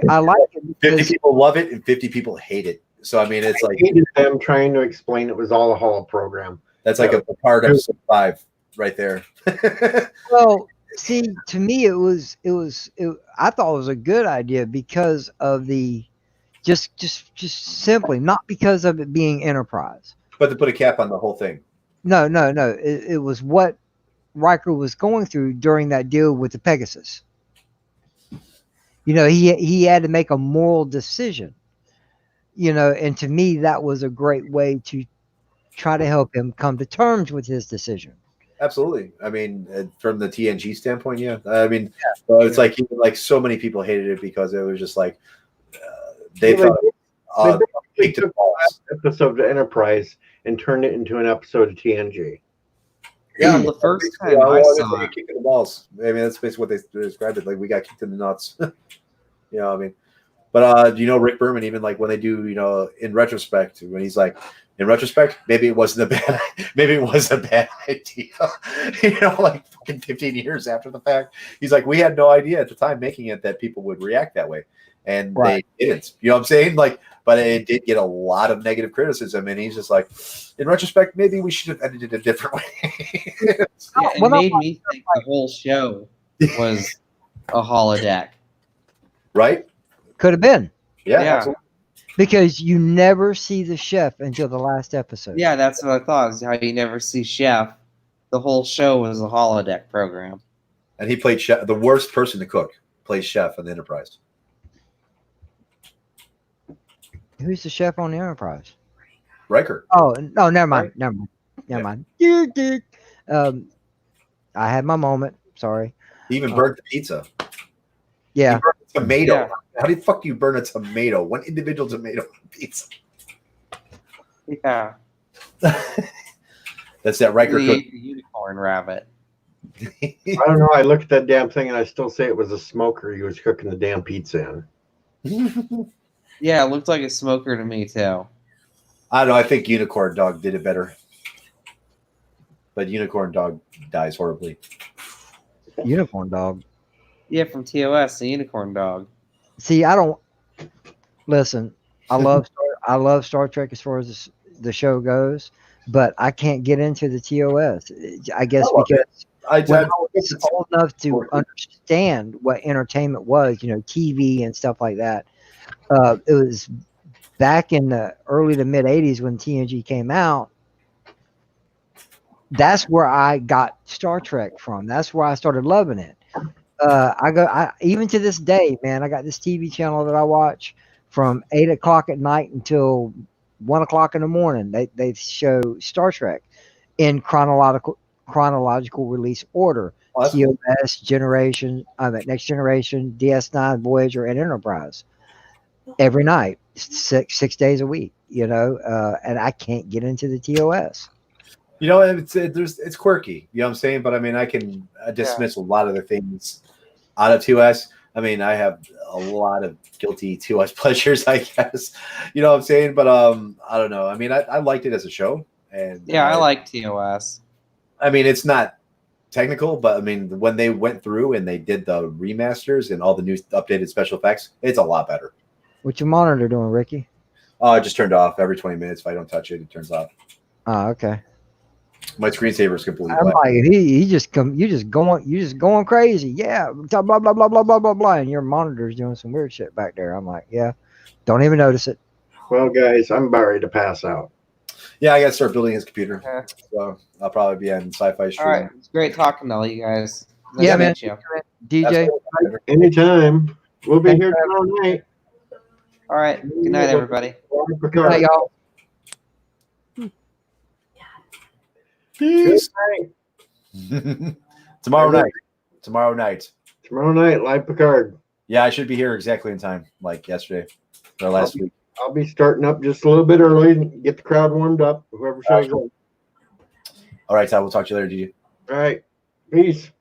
Speaker 5: I like it.
Speaker 6: 50 people love it and 50 people hate it. So I mean, it's like
Speaker 1: hated them trying to explain it was all a holo program.
Speaker 6: That's like a part of episode 5 right there.
Speaker 5: Well, see, to me, I thought it was a good idea because of the just simply not because of it being Enterprise,
Speaker 6: but to put a cap on the whole thing.
Speaker 5: No. It was what Riker was going through during that deal with the Pegasus. He had to make a moral decision. And to me, that was a great way to try to help him come to terms with his decision.
Speaker 6: Absolutely. I mean, from the TNG standpoint, yeah. I mean, it's like so many people hated it because it was just like they thought
Speaker 1: they took the last episode of Enterprise and turned it into an episode of TNG.
Speaker 11: Yeah, the first time I saw it,
Speaker 6: kicking the balls. I mean, that's basically what they described it like. We got kicked in the nuts. I mean. But Rick Berman, even like when they do, in retrospect, when he's like, in retrospect, maybe it wasn't a bad idea. Like fucking 15 years after the fact, he's like, we had no idea at the time making it that people would react that way, and they didn't. You know what I'm saying? Like, but it did get a lot of negative criticism, and he's just like, in retrospect, maybe we should have edited it a different way.
Speaker 11: It made me think the whole show was a holodeck,
Speaker 6: right?
Speaker 5: Could have been.
Speaker 6: Yeah. Absolutely.
Speaker 5: Because you never see the chef until the last episode.
Speaker 11: Yeah, that's what I thought, is how you never see Chef. The whole show was a holodeck program.
Speaker 6: And he played chef. The worst person to cook plays chef on the Enterprise.
Speaker 5: Who's the chef on the Enterprise?
Speaker 6: Riker.
Speaker 5: Oh, no, never mind. Never mind. I had my moment. Sorry.
Speaker 6: He even burnt the pizza.
Speaker 5: Yeah.
Speaker 6: He burned a tomato. Yeah. How the fuck do you burn a tomato? One individual tomato on pizza.
Speaker 11: Yeah.
Speaker 6: That's that Riker cook.
Speaker 11: Unicorn rabbit.
Speaker 1: I don't know. I looked at that damn thing and I still say it was a smoker he was cooking the damn pizza in.
Speaker 11: Yeah, it looked like a smoker to me too.
Speaker 6: I don't know. I think Unicorn Dog did it better. But Unicorn Dog dies horribly.
Speaker 5: Unicorn Dog.
Speaker 11: Yeah, from TOS, the Unicorn Dog.
Speaker 5: See, I don't listen. I love Star Trek as far as the show goes, but I can't get into the TOS. I guess because when I was old enough to understand what entertainment was, TV and stuff like that, it was back in the early to mid '80s when TNG came out. That's where I got Star Trek from. That's where I started loving it. Even to this day, man, I got this TV channel that I watch from 8 o'clock at night until 1 o'clock in the morning. They show Star Trek in chronological release order. TOS, Next Generation, DS9, Voyager, and Enterprise. Every night, six days a week, and I can't get into the TOS.
Speaker 6: It's quirky, you know what I'm saying? But I mean, I can dismiss a lot of the things out of TOS. I mean, I have a lot of guilty TOS pleasures, I guess. You know what I'm saying? But I don't know. I mean, I liked it as a show, and
Speaker 11: I like TOS.
Speaker 6: I mean, it's not technical, but I mean, when they went through and they did the remasters and all the new updated special effects, it's a lot better.
Speaker 5: What's your monitor doing, Ricky?
Speaker 6: I just turned off every 20 minutes. If I don't touch it, it turns off.
Speaker 5: Oh, okay.
Speaker 6: My screensaver is completely
Speaker 5: I'm
Speaker 6: black.
Speaker 5: like, you just going crazy. Yeah, blah blah blah blah blah blah blah blah, and your monitor's doing some weird shit back there. I'm like, yeah, don't even notice it.
Speaker 1: Well, guys, I'm about ready to pass out.
Speaker 6: Yeah, I got to start building his computer. So I'll probably be on Sci-Fi Stream.
Speaker 11: All right, it's great talking to all you guys. Nice
Speaker 5: Yeah,
Speaker 11: to
Speaker 5: man.
Speaker 11: meet you.
Speaker 5: DJ,
Speaker 1: anytime. We'll be here tomorrow night.
Speaker 11: All right. Good night, everybody.
Speaker 5: Good night, y'all.
Speaker 6: Peace. Tomorrow night. Tomorrow night,
Speaker 1: live Picard.
Speaker 6: Yeah, I should be here exactly in time, like yesterday or last week.
Speaker 1: I'll be starting up just a little bit early, get the crowd warmed up. Whoever shows up.
Speaker 6: All right, Todd. We'll talk to you later, DJ.
Speaker 1: All right. Peace.